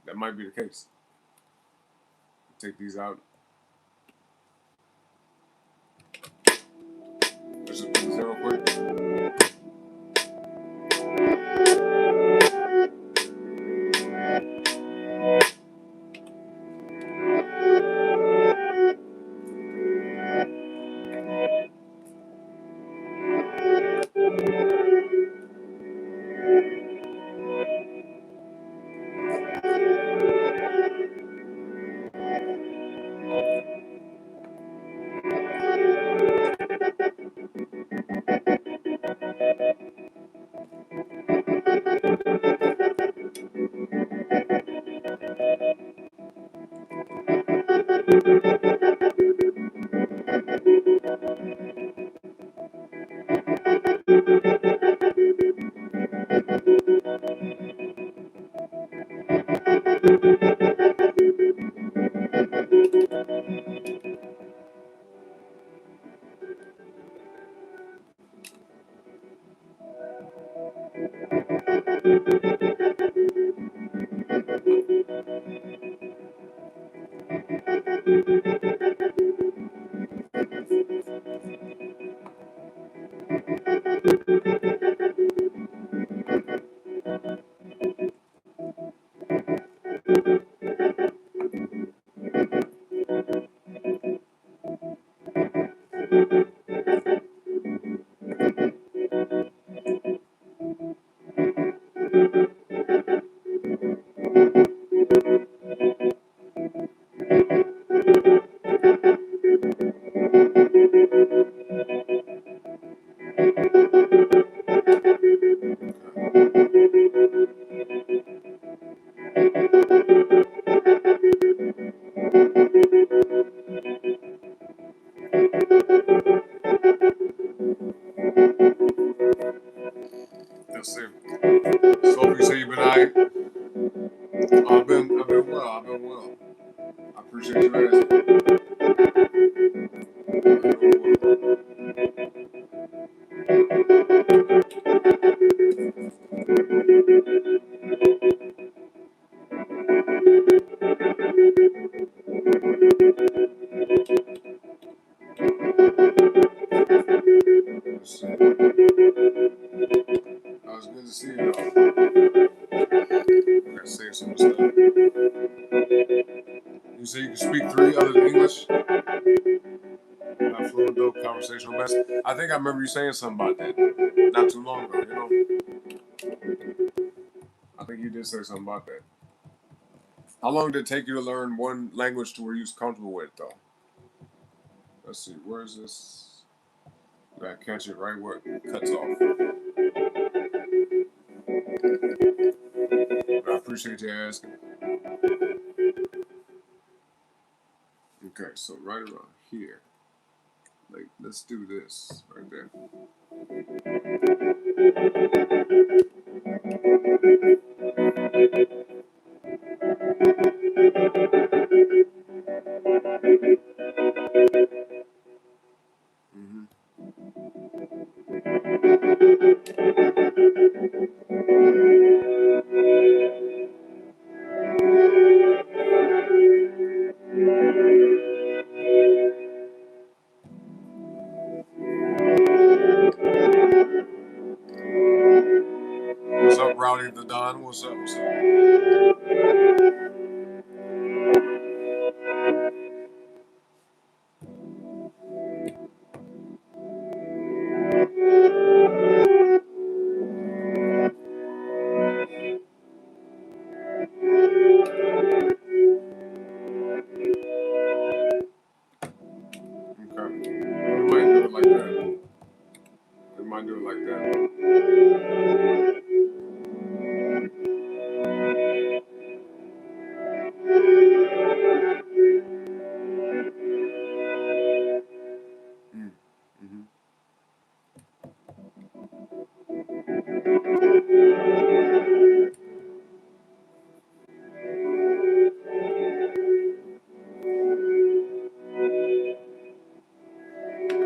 That might be the case. Take these out. Let's just put this in real quick. Let's see. So if you say you've been alright, I've been well. I've been well. I appreciate you asking. It's good to see you, though. I gotta say some stuff. You say you can speak three other than English? Not fluent, though. Conversational best. I think I remember you saying something about that not too long ago, you know? I think you did say something about that. How long did it take you to learn one language to where you was comfortable with, though? Let's see. Where is this? Gotta catch it right where it cuts off. But I appreciate you asking. Okay, so right around here. Like, let's do this right there. Mm-hmm. What's up, Rowdy the Don? What's up? What's up? Okay. We might do it like that. We might do it like that. Mm. Mm-hmm.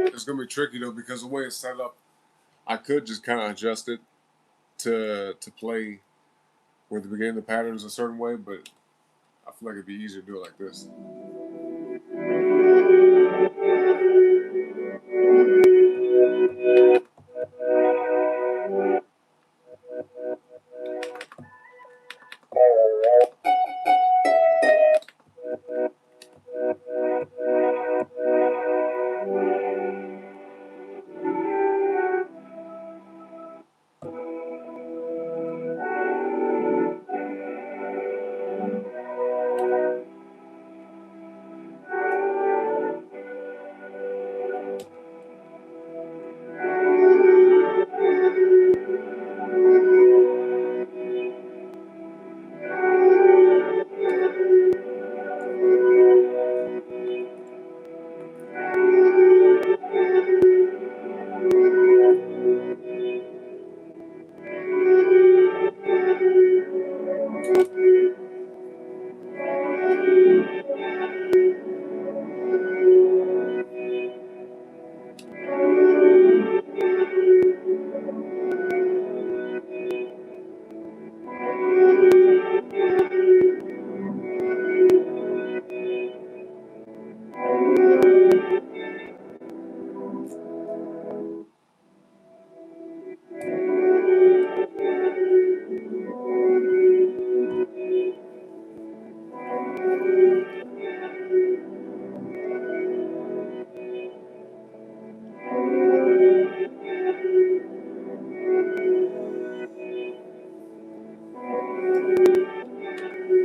It's gonna be tricky though because the way it's set up, I could just kind of adjust it to play with the beginning of the patterns a certain way, but I feel like it'd be easier to do it like this.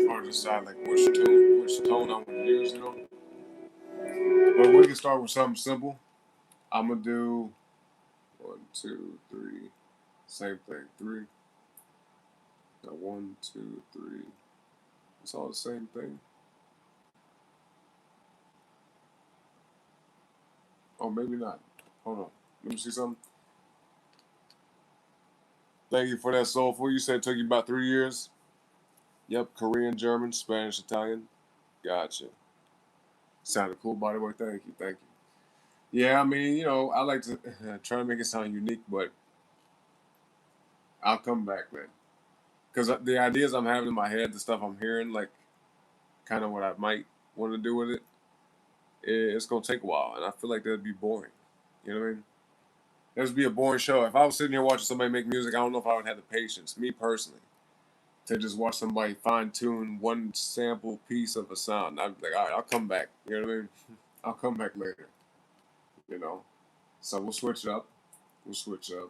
Hard to decide like which tone I want to use, you know. But we can start with something simple. I'm gonna do 1, 2, 3, same thing. 3. Now 1, 2, 3. It's all the same thing. Oh, maybe not. Hold on. Let me see something. Thank you for that soulful. You said it took you about 3 years. Yep, Korean, German, Spanish, Italian. Gotcha. Sounded cool, by the way. Thank you, thank you. Yeah, I mean, you know, I like to try to make it sound unique, but I'll come back, man. Because the ideas I'm having in my head, the stuff I'm hearing, like kind of what I might want to do with it, it's gonna take a while, and I feel like that'd be boring. You know what I mean? This would be a boring show. If I was sitting here watching somebody make music, I don't know if I would have the patience, me personally, to just watch somebody fine tune one sample piece of a sound. I'd be like, all right, I'll come back. You know what I mean? I'll come back later. You know? So we'll switch it up. We'll switch up.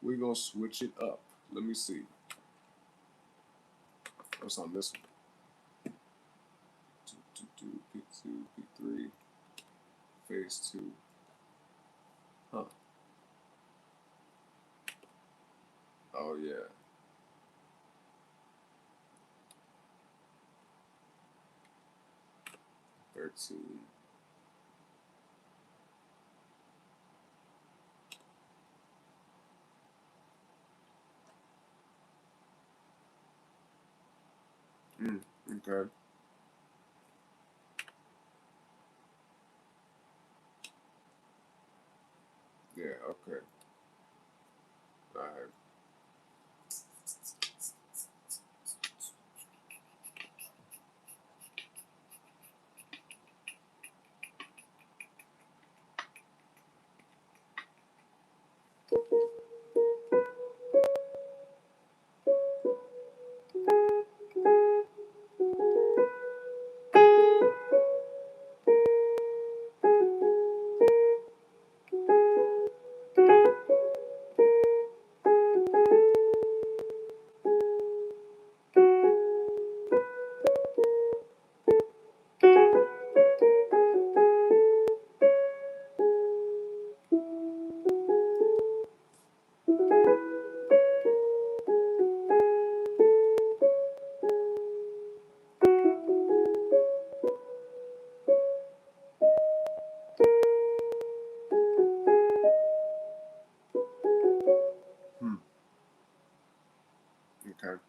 We're going to switch it up. Let me see. What's on this one? P2, P3, phase 2. Huh. Oh, yeah. $13. Okay. Yeah, okay. All right. Okay.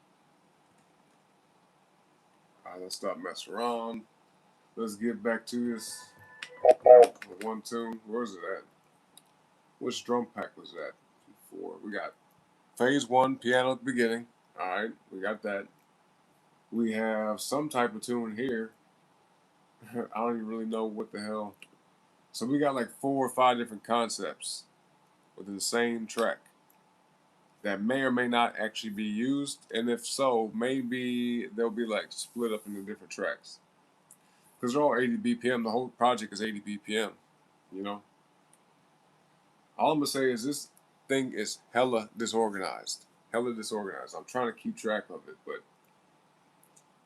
All right, let's stop messing around. Let's get back to this. One tune. Where's it at? Which drum pack was that? 4. We got phase 1, piano at the beginning. All right, we got that. We have some type of tune here. I don't even really know what the hell. So we got like 4 or 5 different concepts within the same track that may or may not actually be used. And if so, maybe they'll be like split up into different tracks. Because they're all 80 BPM. The whole project is 80 BPM, you know? All I'm going to say is this thing is hella disorganized. Hella disorganized. I'm trying to keep track of it, but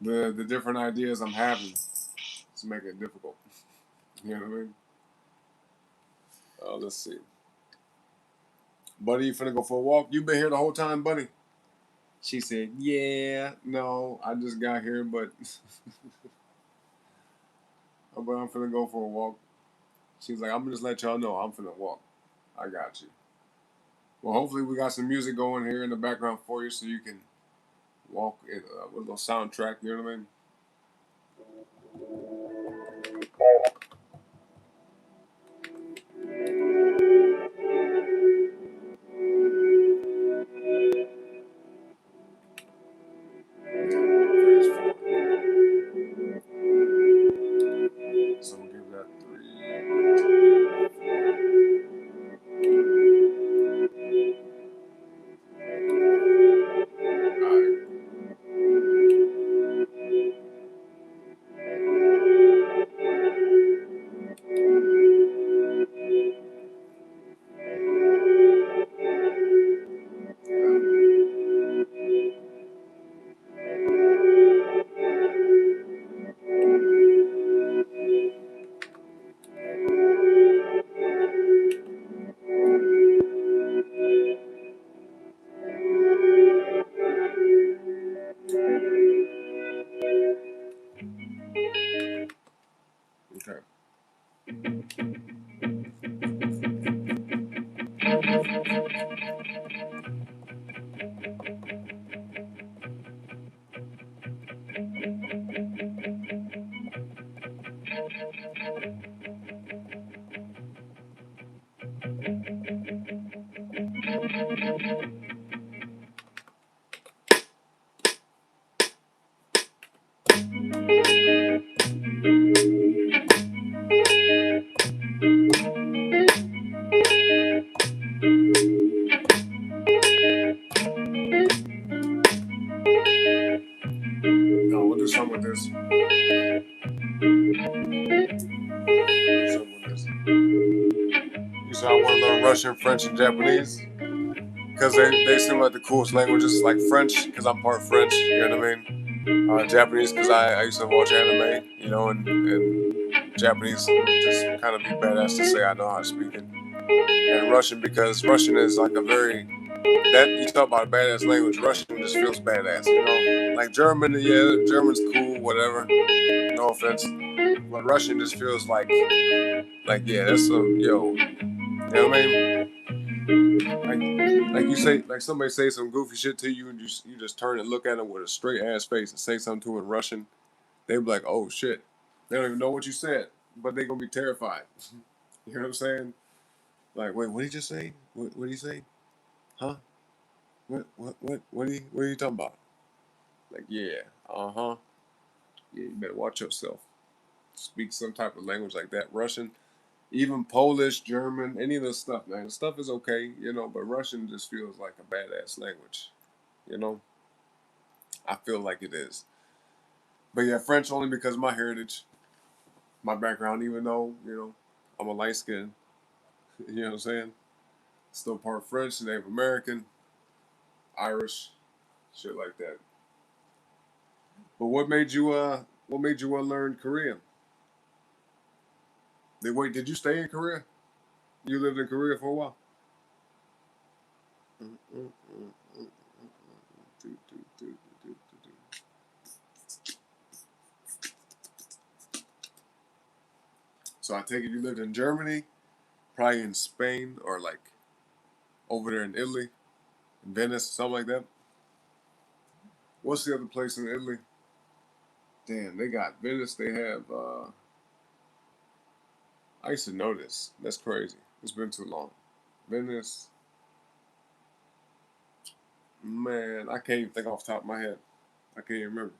the different ideas I'm having is making it difficult. You know what I mean? Let's see. Buddy, you finna go for a walk? You been here the whole time, buddy? She said, yeah, no, I just got here, but but I'm finna go for a walk. She's like, I'm gonna just let y'all know I'm finna walk. I got you. Well, hopefully we got some music going here in the background for you so you can walk it with a little soundtrack, you know what I mean? So we'll give that 3. Okay. So I want to learn Russian, French, and Japanese because they seem like the coolest languages. Like French because I'm part French. You know what I mean? Japanese because I used to watch anime. You know, and Japanese just kind of be badass to say I know how to speak it. And Russian because Russian is like a very that you talk about a badass language. Russian just feels badass. You know, like German. Yeah, German's cool. Whatever. No offense. But Russian just feels like yeah, that's some yo. You know what I mean? Like you say, like somebody say some goofy shit to you, and you just turn and look at them with a straight ass face and say something to them in Russian. They be like, oh shit. They don't even know what you said, but they gonna be terrified. You know what I'm saying? Like, wait, what did he just say? What did he say? Huh? What are you talking about? Like, yeah, yeah, you better watch yourself. Speak some type of language like that. Russian, even Polish, German, any of this stuff, man. The stuff is okay, you know, but Russian just feels like a badass language, you know? I feel like it is. But yeah, French only because of my heritage, my background, even though, you know, I'm a light skin, you know what I'm saying? Still part French, Native American, Irish, shit like that. But what made you want to learn Korean? Did you stay in Korea? You lived in Korea for a while? So I take it you lived in Germany, probably in Spain, or like over there in Italy, in Venice, something like that. What's the other place in Italy? Damn, they got Venice. They have. I used to know this. That's crazy. It's been too long. Venice. Man, I can't even think off the top of my head. I can't even remember.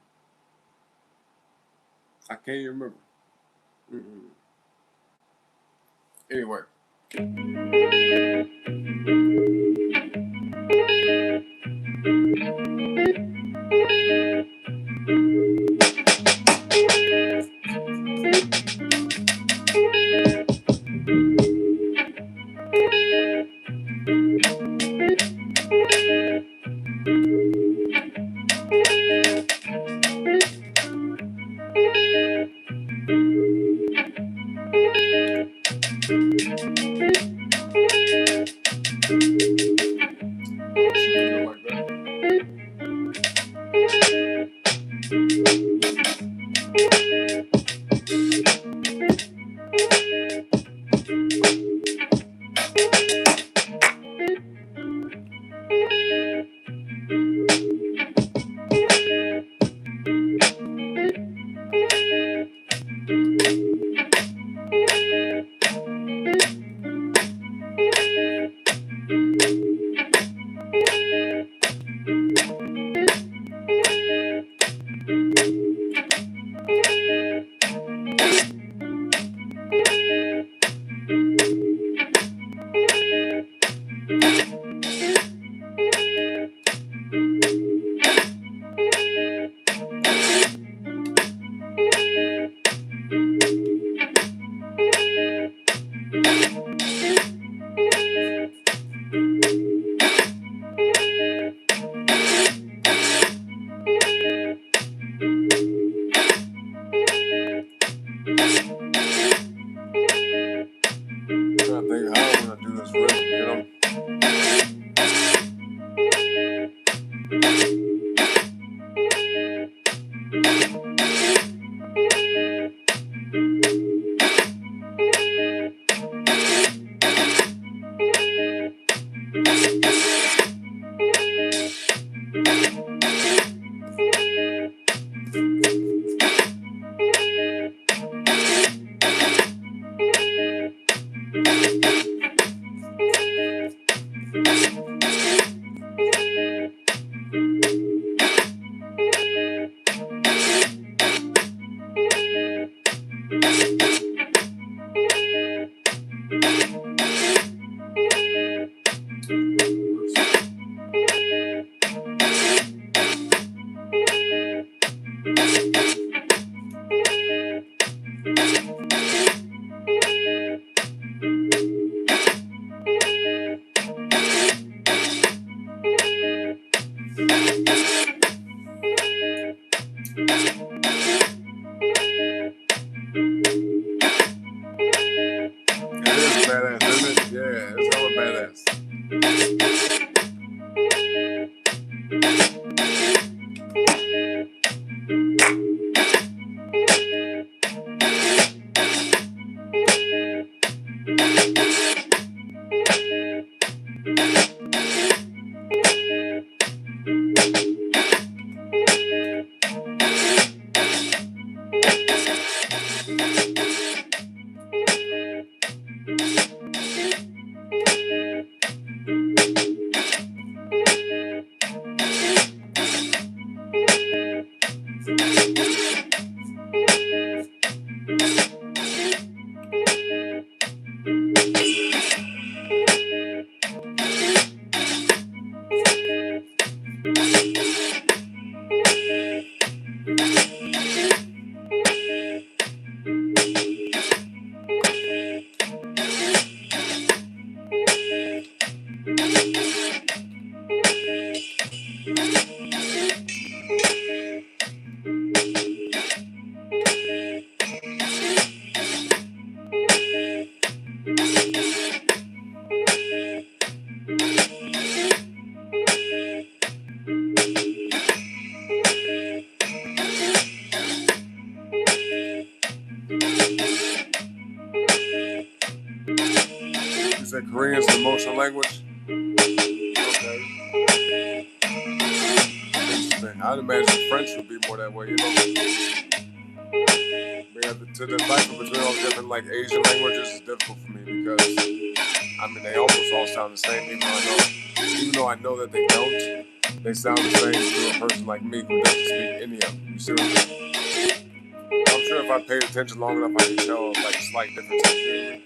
I can't even remember. Mm-mm. Anyway. Like I think how I want to do this rhythm, you know? badass, isn't it? Yeah, it's hella badass. You said Korean's an emotional language? Okay. Interesting. I'd imagine French would be more that way, you know? To decipher between all the different like Asian languages is difficult for me because I mean they almost all sound the same, even though I know that they don't. They sound the same to a person like me who doesn't speak any of them. You see what I mean? I'm sure if I paid attention long enough, I could tell like slight differences.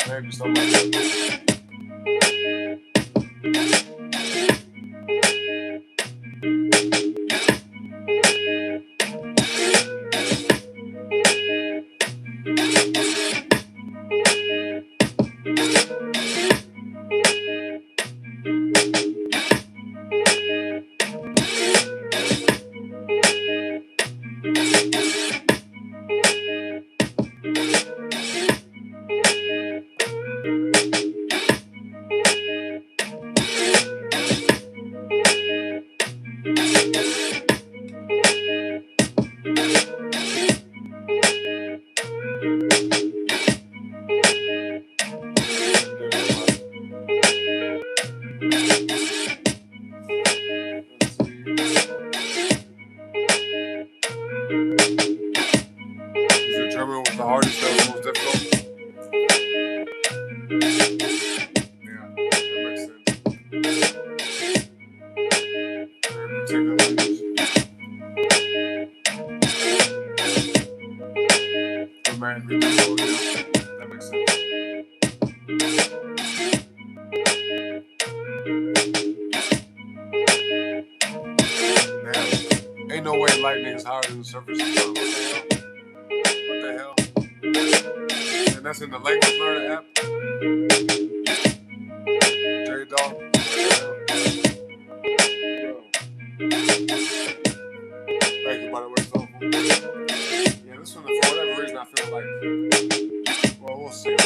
Maybe something like that. Determine what's the hardest, that was most difficult. Yeah, that makes sense. Very particular language. Grammatically difficult, yeah. That makes sense. Damn. Ain't no way lightning is higher than the surface of the sun. What the hell? And that's in the language learner app. J Dog. Thank you, by the way, so yeah, this one, for whatever reason, I feel like, well, we'll see.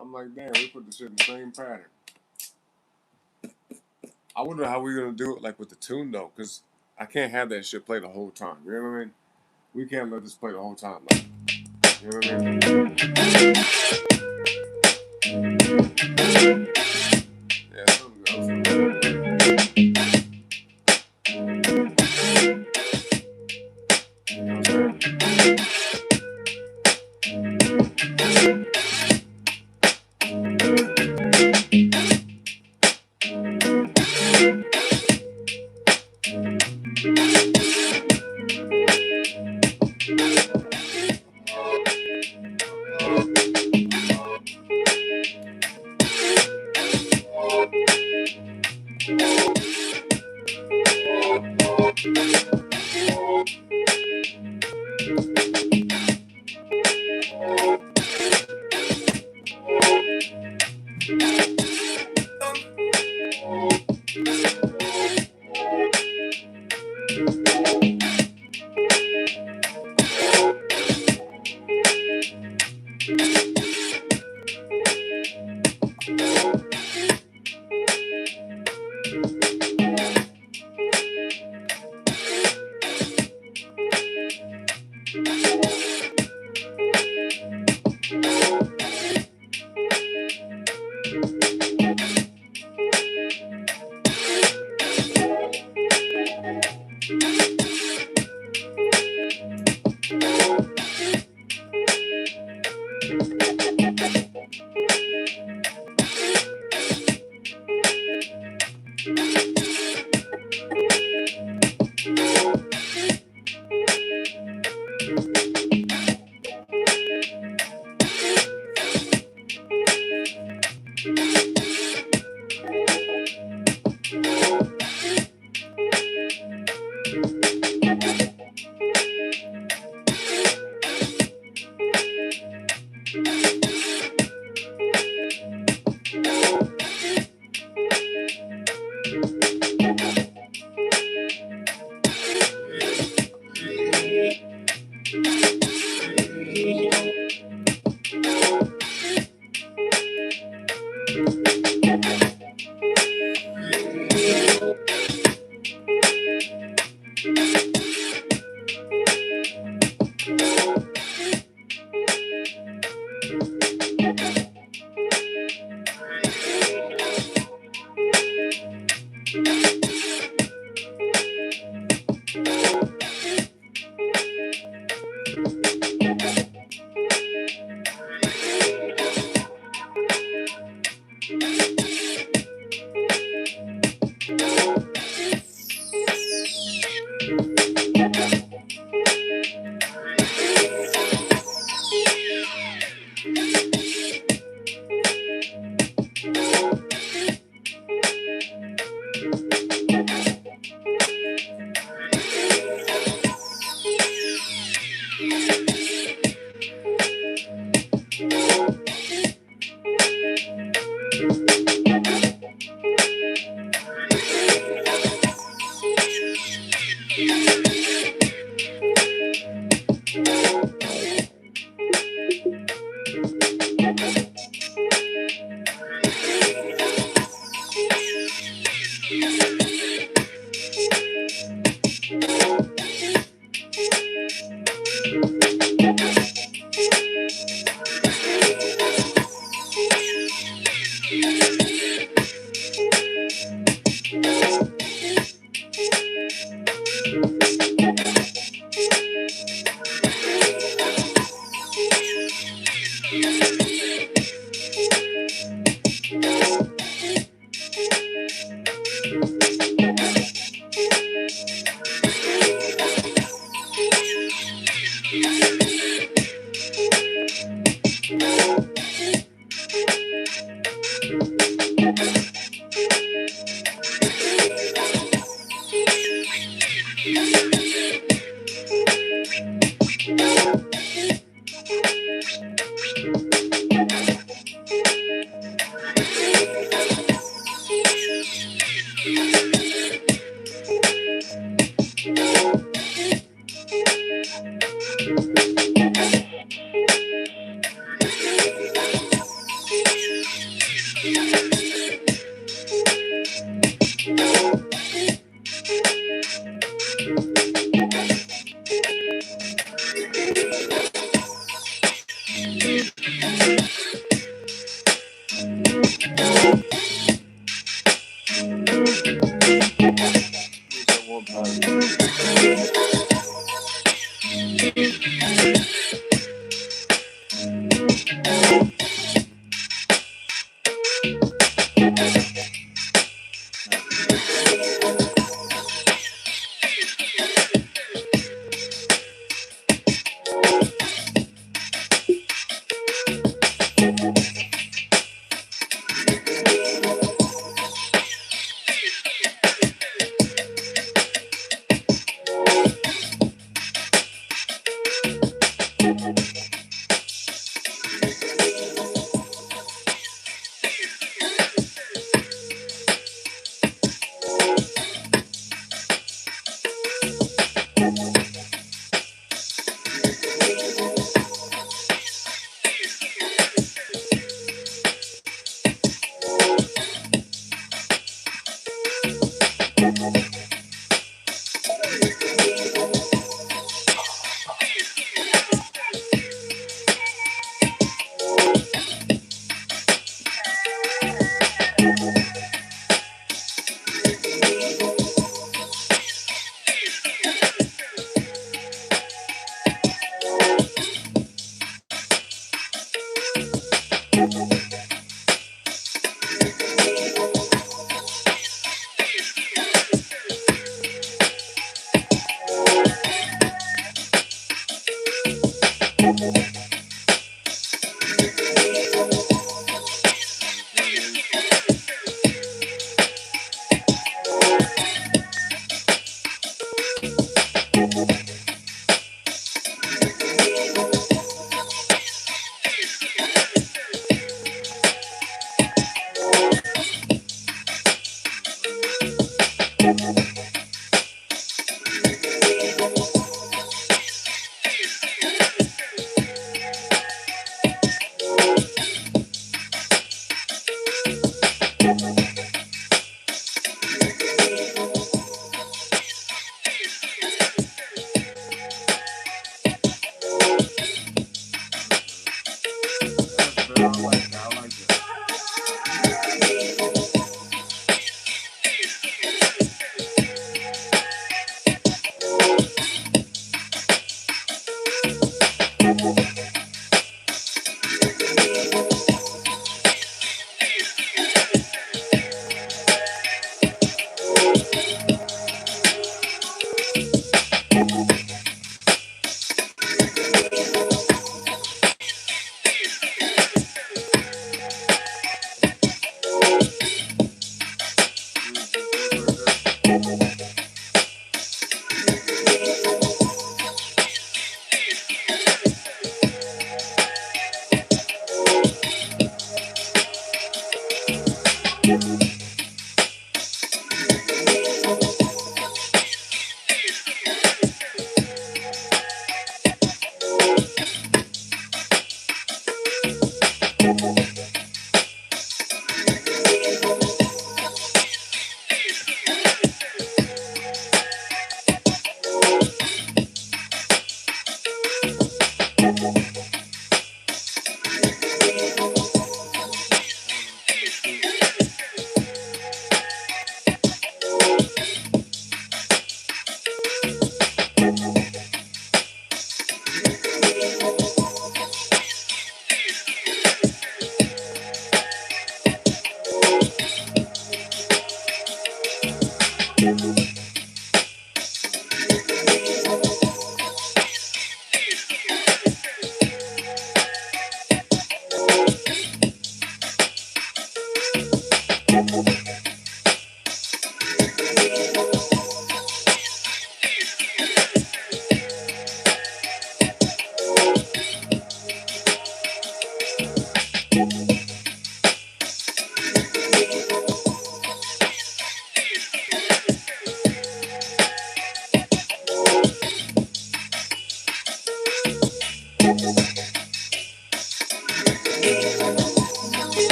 I'm like, damn, we put the shit in the same pattern. I wonder how we're gonna do it, like with the tune though, because I can't have that shit play the whole time. You know what I mean? We can't let this play the whole time. Like, you know what I mean? Yeah, something else. You know what I'm saying?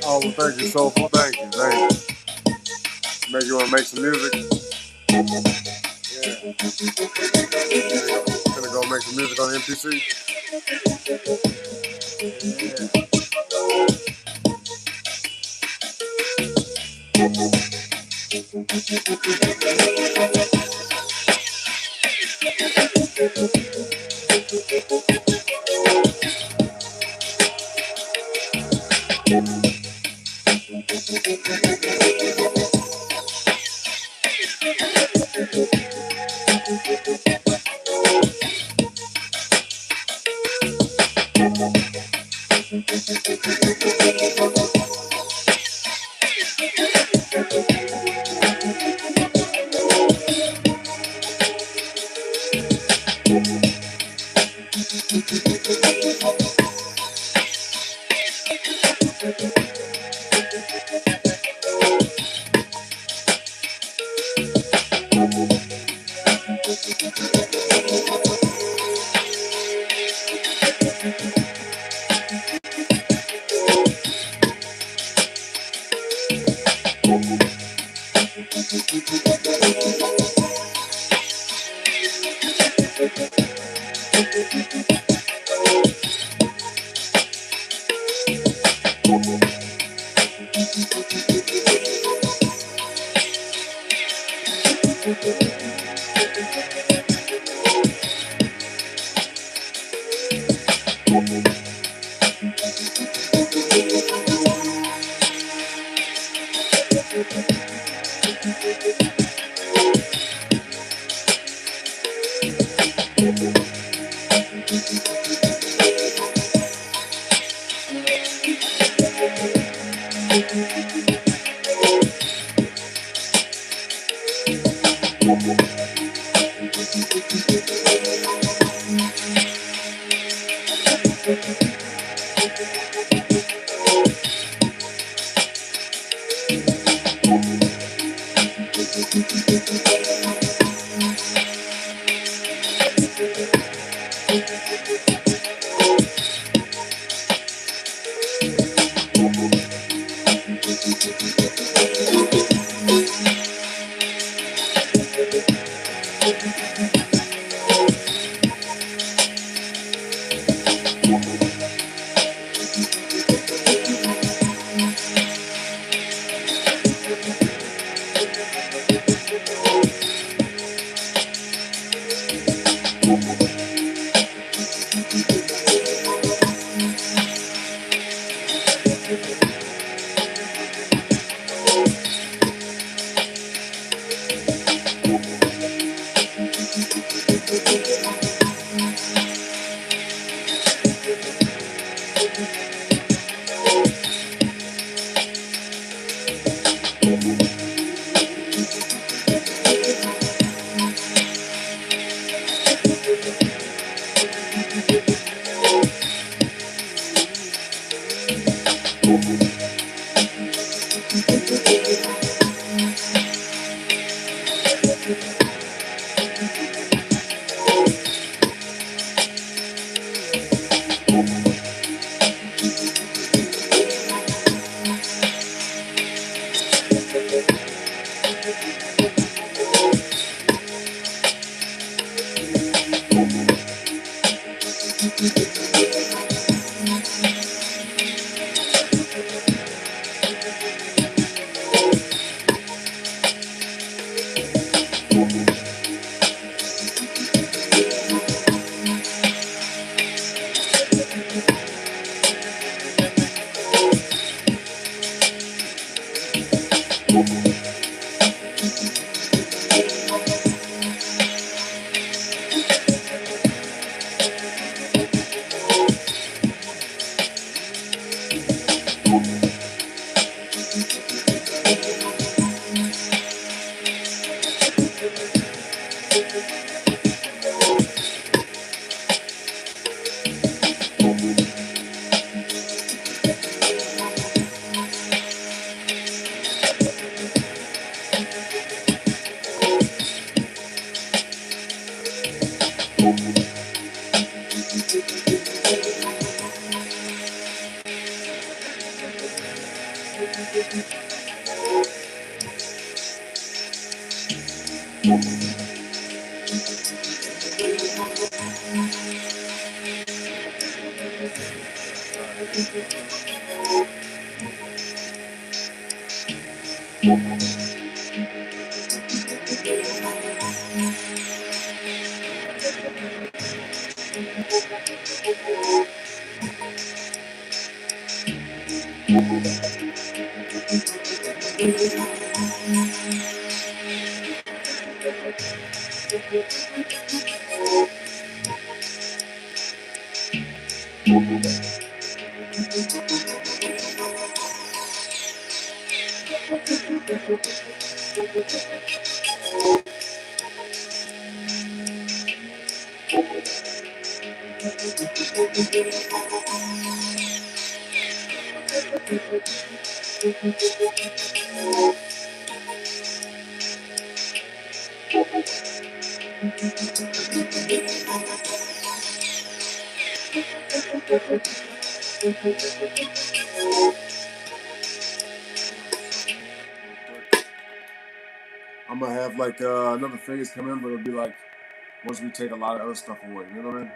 Oh, well, thank you, Soulful. Thank you. Thank you. Make you want to make some music? Yeah. Gonna go make some music on the MPC? I'm gonna have like another phase come in, but it'll be like once we take a lot of other stuff away. You know what I mean?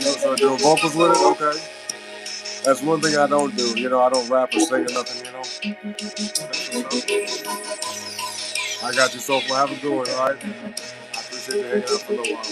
So doing vocals with it, okay. That's one thing I don't do. You know, I don't rap or sing or nothing. You know. I got you, Soulful. Have a good one, all right? I appreciate you hanging out for a little while.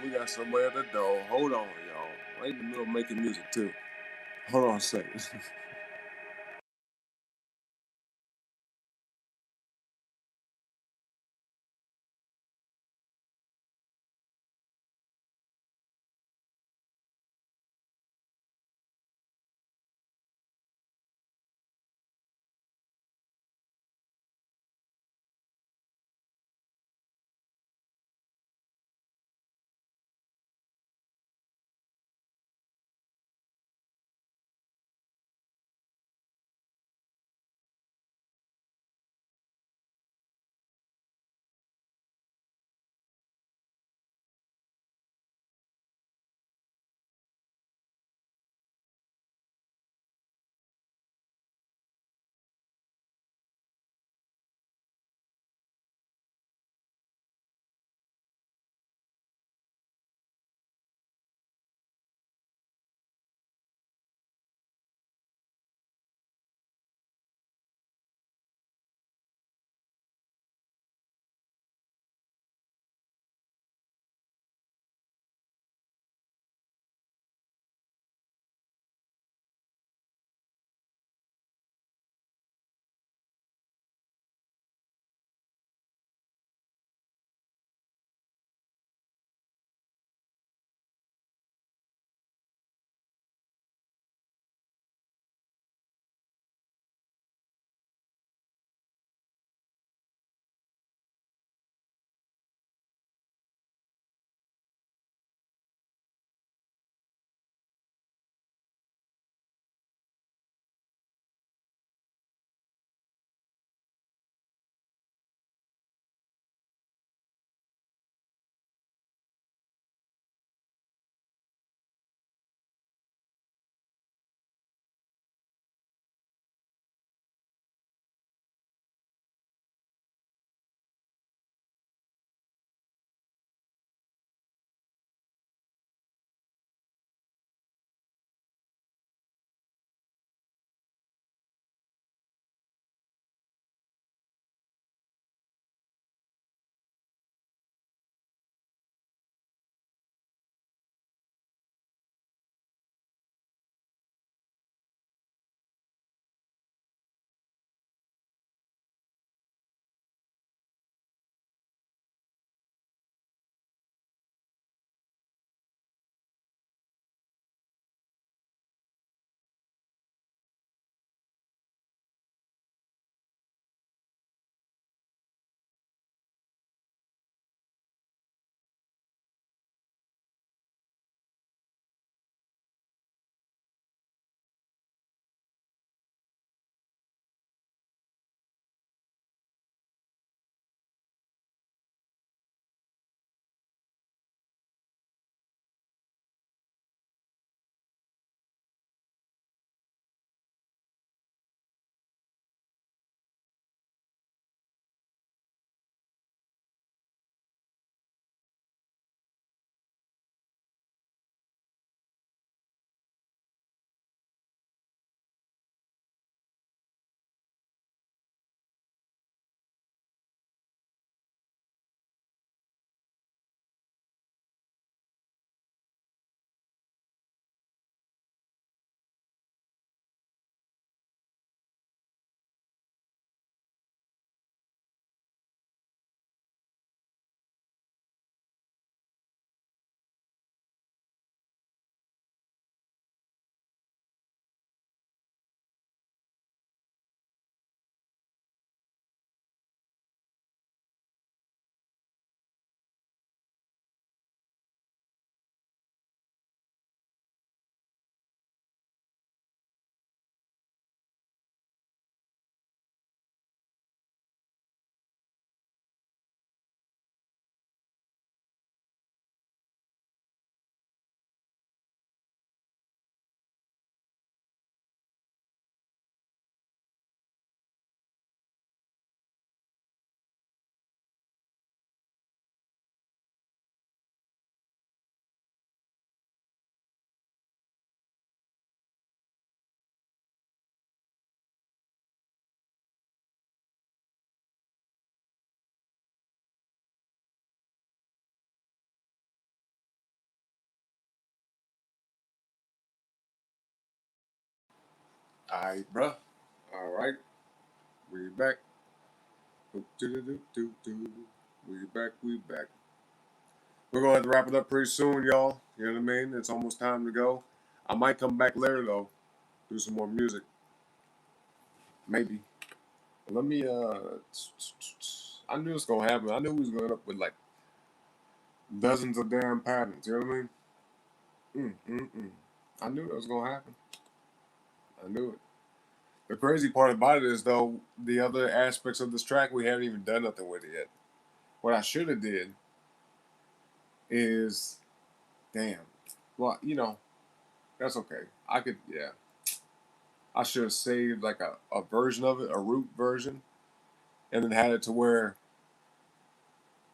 We got somebody at the door. Hold on, y'all. I'm in the middle of making music too. Hold on a second. Alright, bruh. Alright. We back. We back. We back. We're going to have to wrap it up pretty soon, y'all. You know what I mean? It's almost time to go. I might come back later, though. Do some more music. Maybe. Let me, I knew it was going to happen. I knew we was going up with, like, dozens of damn patterns. You know what I mean? I knew that was going to happen. I knew it. The crazy part about it is, though, the other aspects of this track, we haven't even done nothing with it yet. What I should have did is, damn. Well, you know, that's okay. I could, yeah. I should have saved like a version of it, a root version, and then had it to where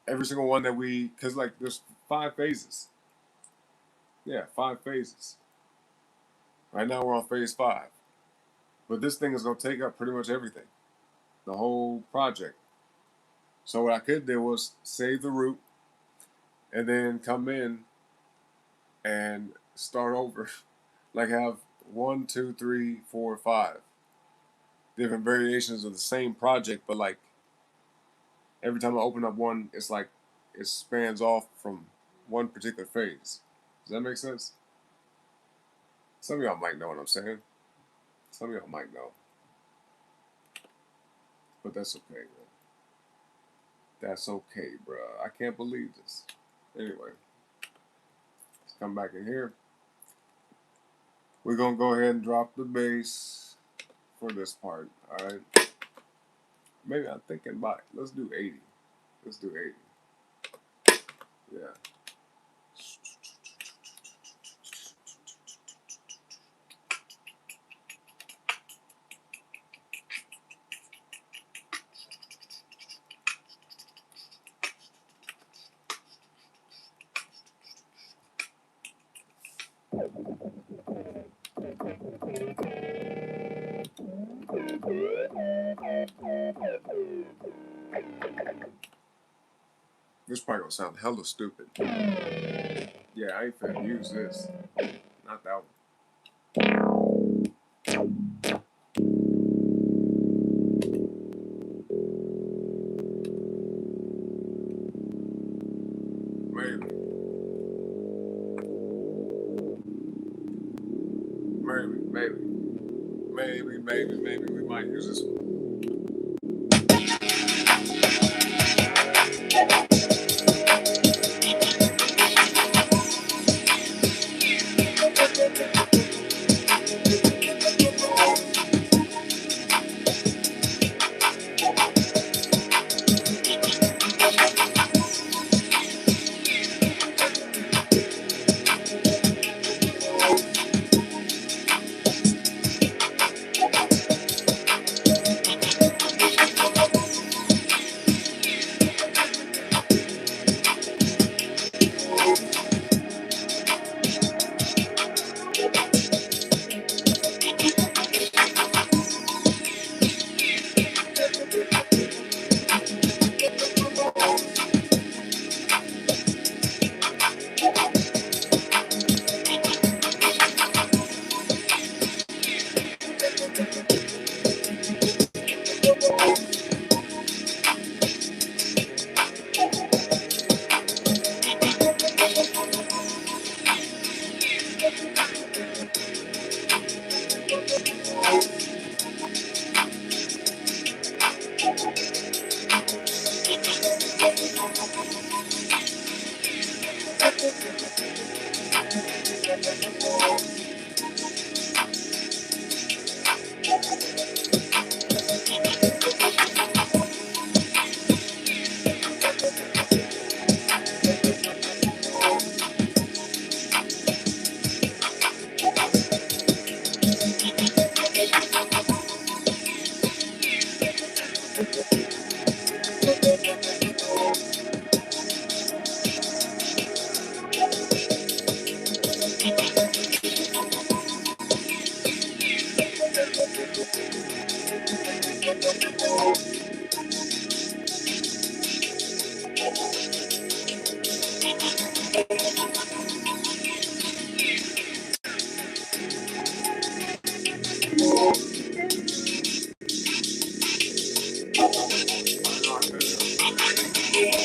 every single one that we, because like there's 5 phases. Yeah, 5 phases. Right now we're on phase 5. But this thing is going to take up pretty much everything, the whole project. So what I could do was save the root and then come in and start over. Like have 1, 2, 3, 4, 5 different variations of the same project, but like every time I open up one, it's like it spans off from one particular phase. Does that make sense? Some of y'all might know what I'm saying. Some of y'all might know. But that's okay, man. That's okay, bro. I can't believe this. Anyway, let's come back in here. We're going to go ahead and drop the bass for this part, all right? Maybe I'm thinking about it. Let's do 80. Let's do 80. Yeah. This probably gonna sound hella stupid. Yeah, I ain't finna use this. Not that one. Maybe we might use this one. Oh, no, I can't hear him.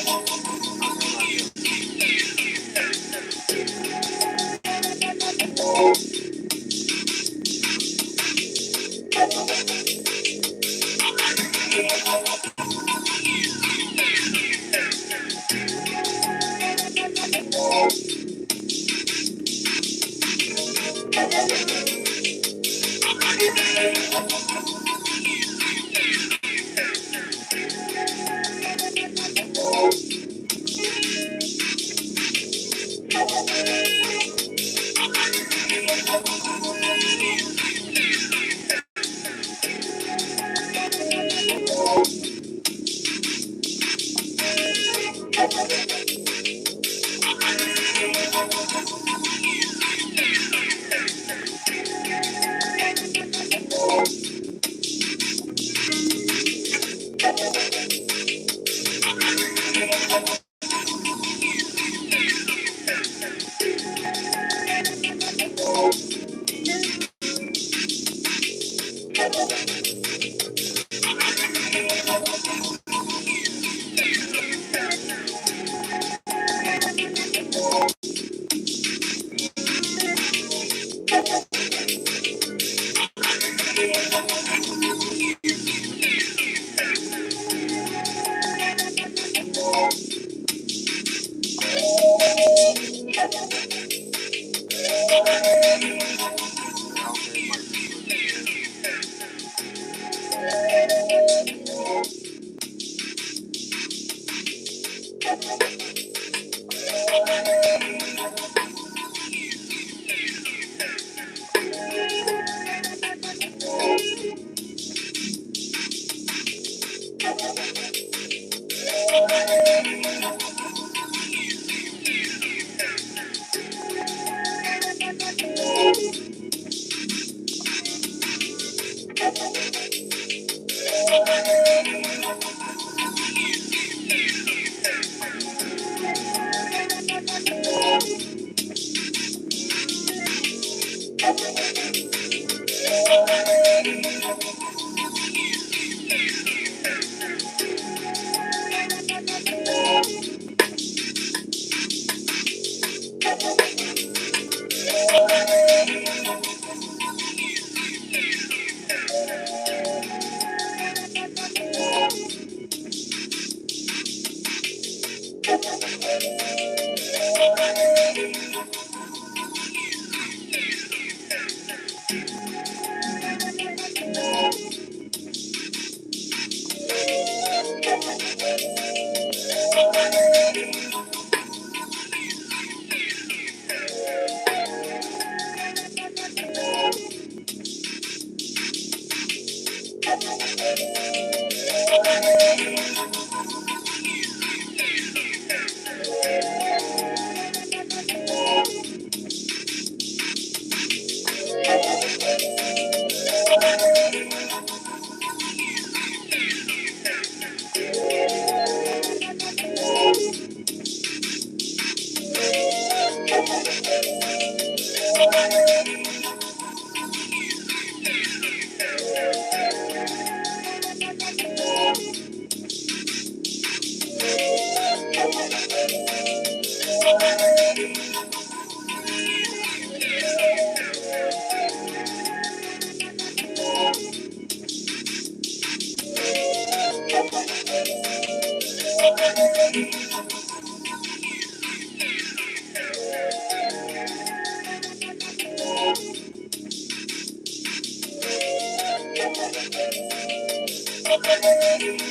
I cannot hear him.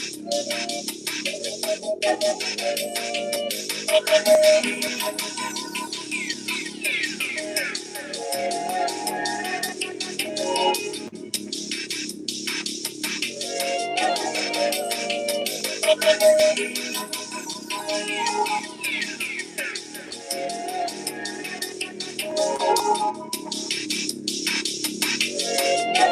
Yeah, okay, it might be switching again.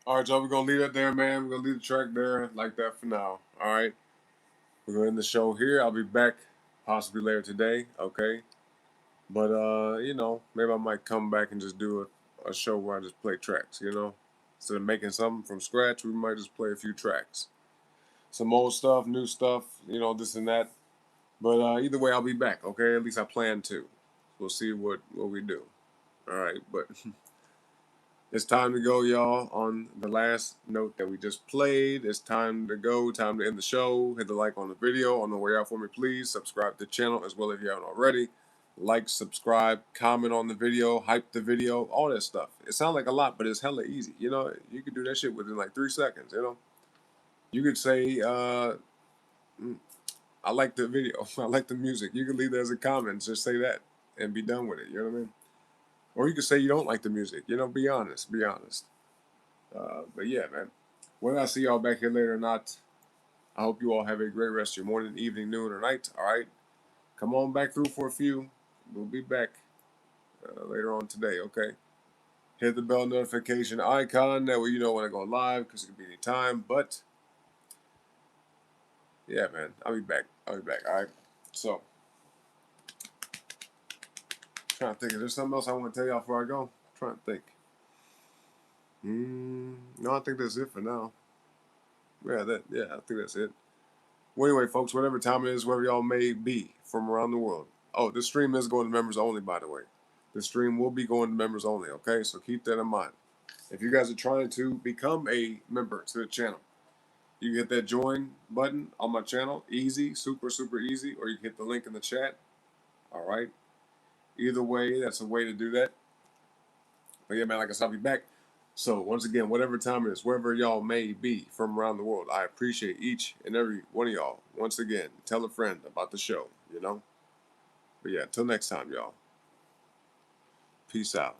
All right, y'all, we're going to leave it there, man. We're going to leave the track there like that for now. All right. We're going to end the show here. I'll be back possibly later today, okay? But, maybe I might come back and just do a show where I just play tracks, Instead of making something from scratch, we might just play a few tracks. Some old stuff, new stuff, this and that. But either way, I'll be back, okay? At least I plan to. We'll see what we do. All right, but it's time to go, y'all. On the last note that we just played, it's time to go. Time to end the show. Hit the like on the video. On the way out for me, please. Subscribe to the channel as well if you haven't already. Like, subscribe, comment on the video, hype the video, all that stuff. It sounds like a lot, but it's hella easy. You could do that shit within like 3 seconds, You could say, I like the video. I like the music. You could leave that as a comment. Just say that and be done with it. You know what I mean? Or you could say you don't like the music. Be honest. Be honest. But yeah, man. Whether I see y'all back here later or not, I hope you all have a great rest of your morning, evening, noon, or night. All right. Come on back through for a few. We'll be back later on today, okay? Hit the bell notification icon. That way you know when I go live, because it can be any time. But, yeah, man, I'll be back. All right? So, trying to think. Is there something else I want to tell y'all before I go? Trying to think. No, I think that's it for now. Yeah, I think that's it. Well, anyway, folks, whatever time it is, wherever y'all may be from around the world. Oh, this stream is going to members only, by the way. The stream will be going to members only, okay? So keep that in mind. If you guys are trying to become a member to the channel, you can hit that join button on my channel. Easy, super, super easy. Or you can hit the link in the chat. All right? Either way, that's a way to do that. But yeah, man, like I said, I'll be back. So once again, whatever time it is, wherever y'all may be from around the world, I appreciate each and every one of y'all. Once again, tell a friend about the show, you know? But yeah, until next time, y'all. Peace out.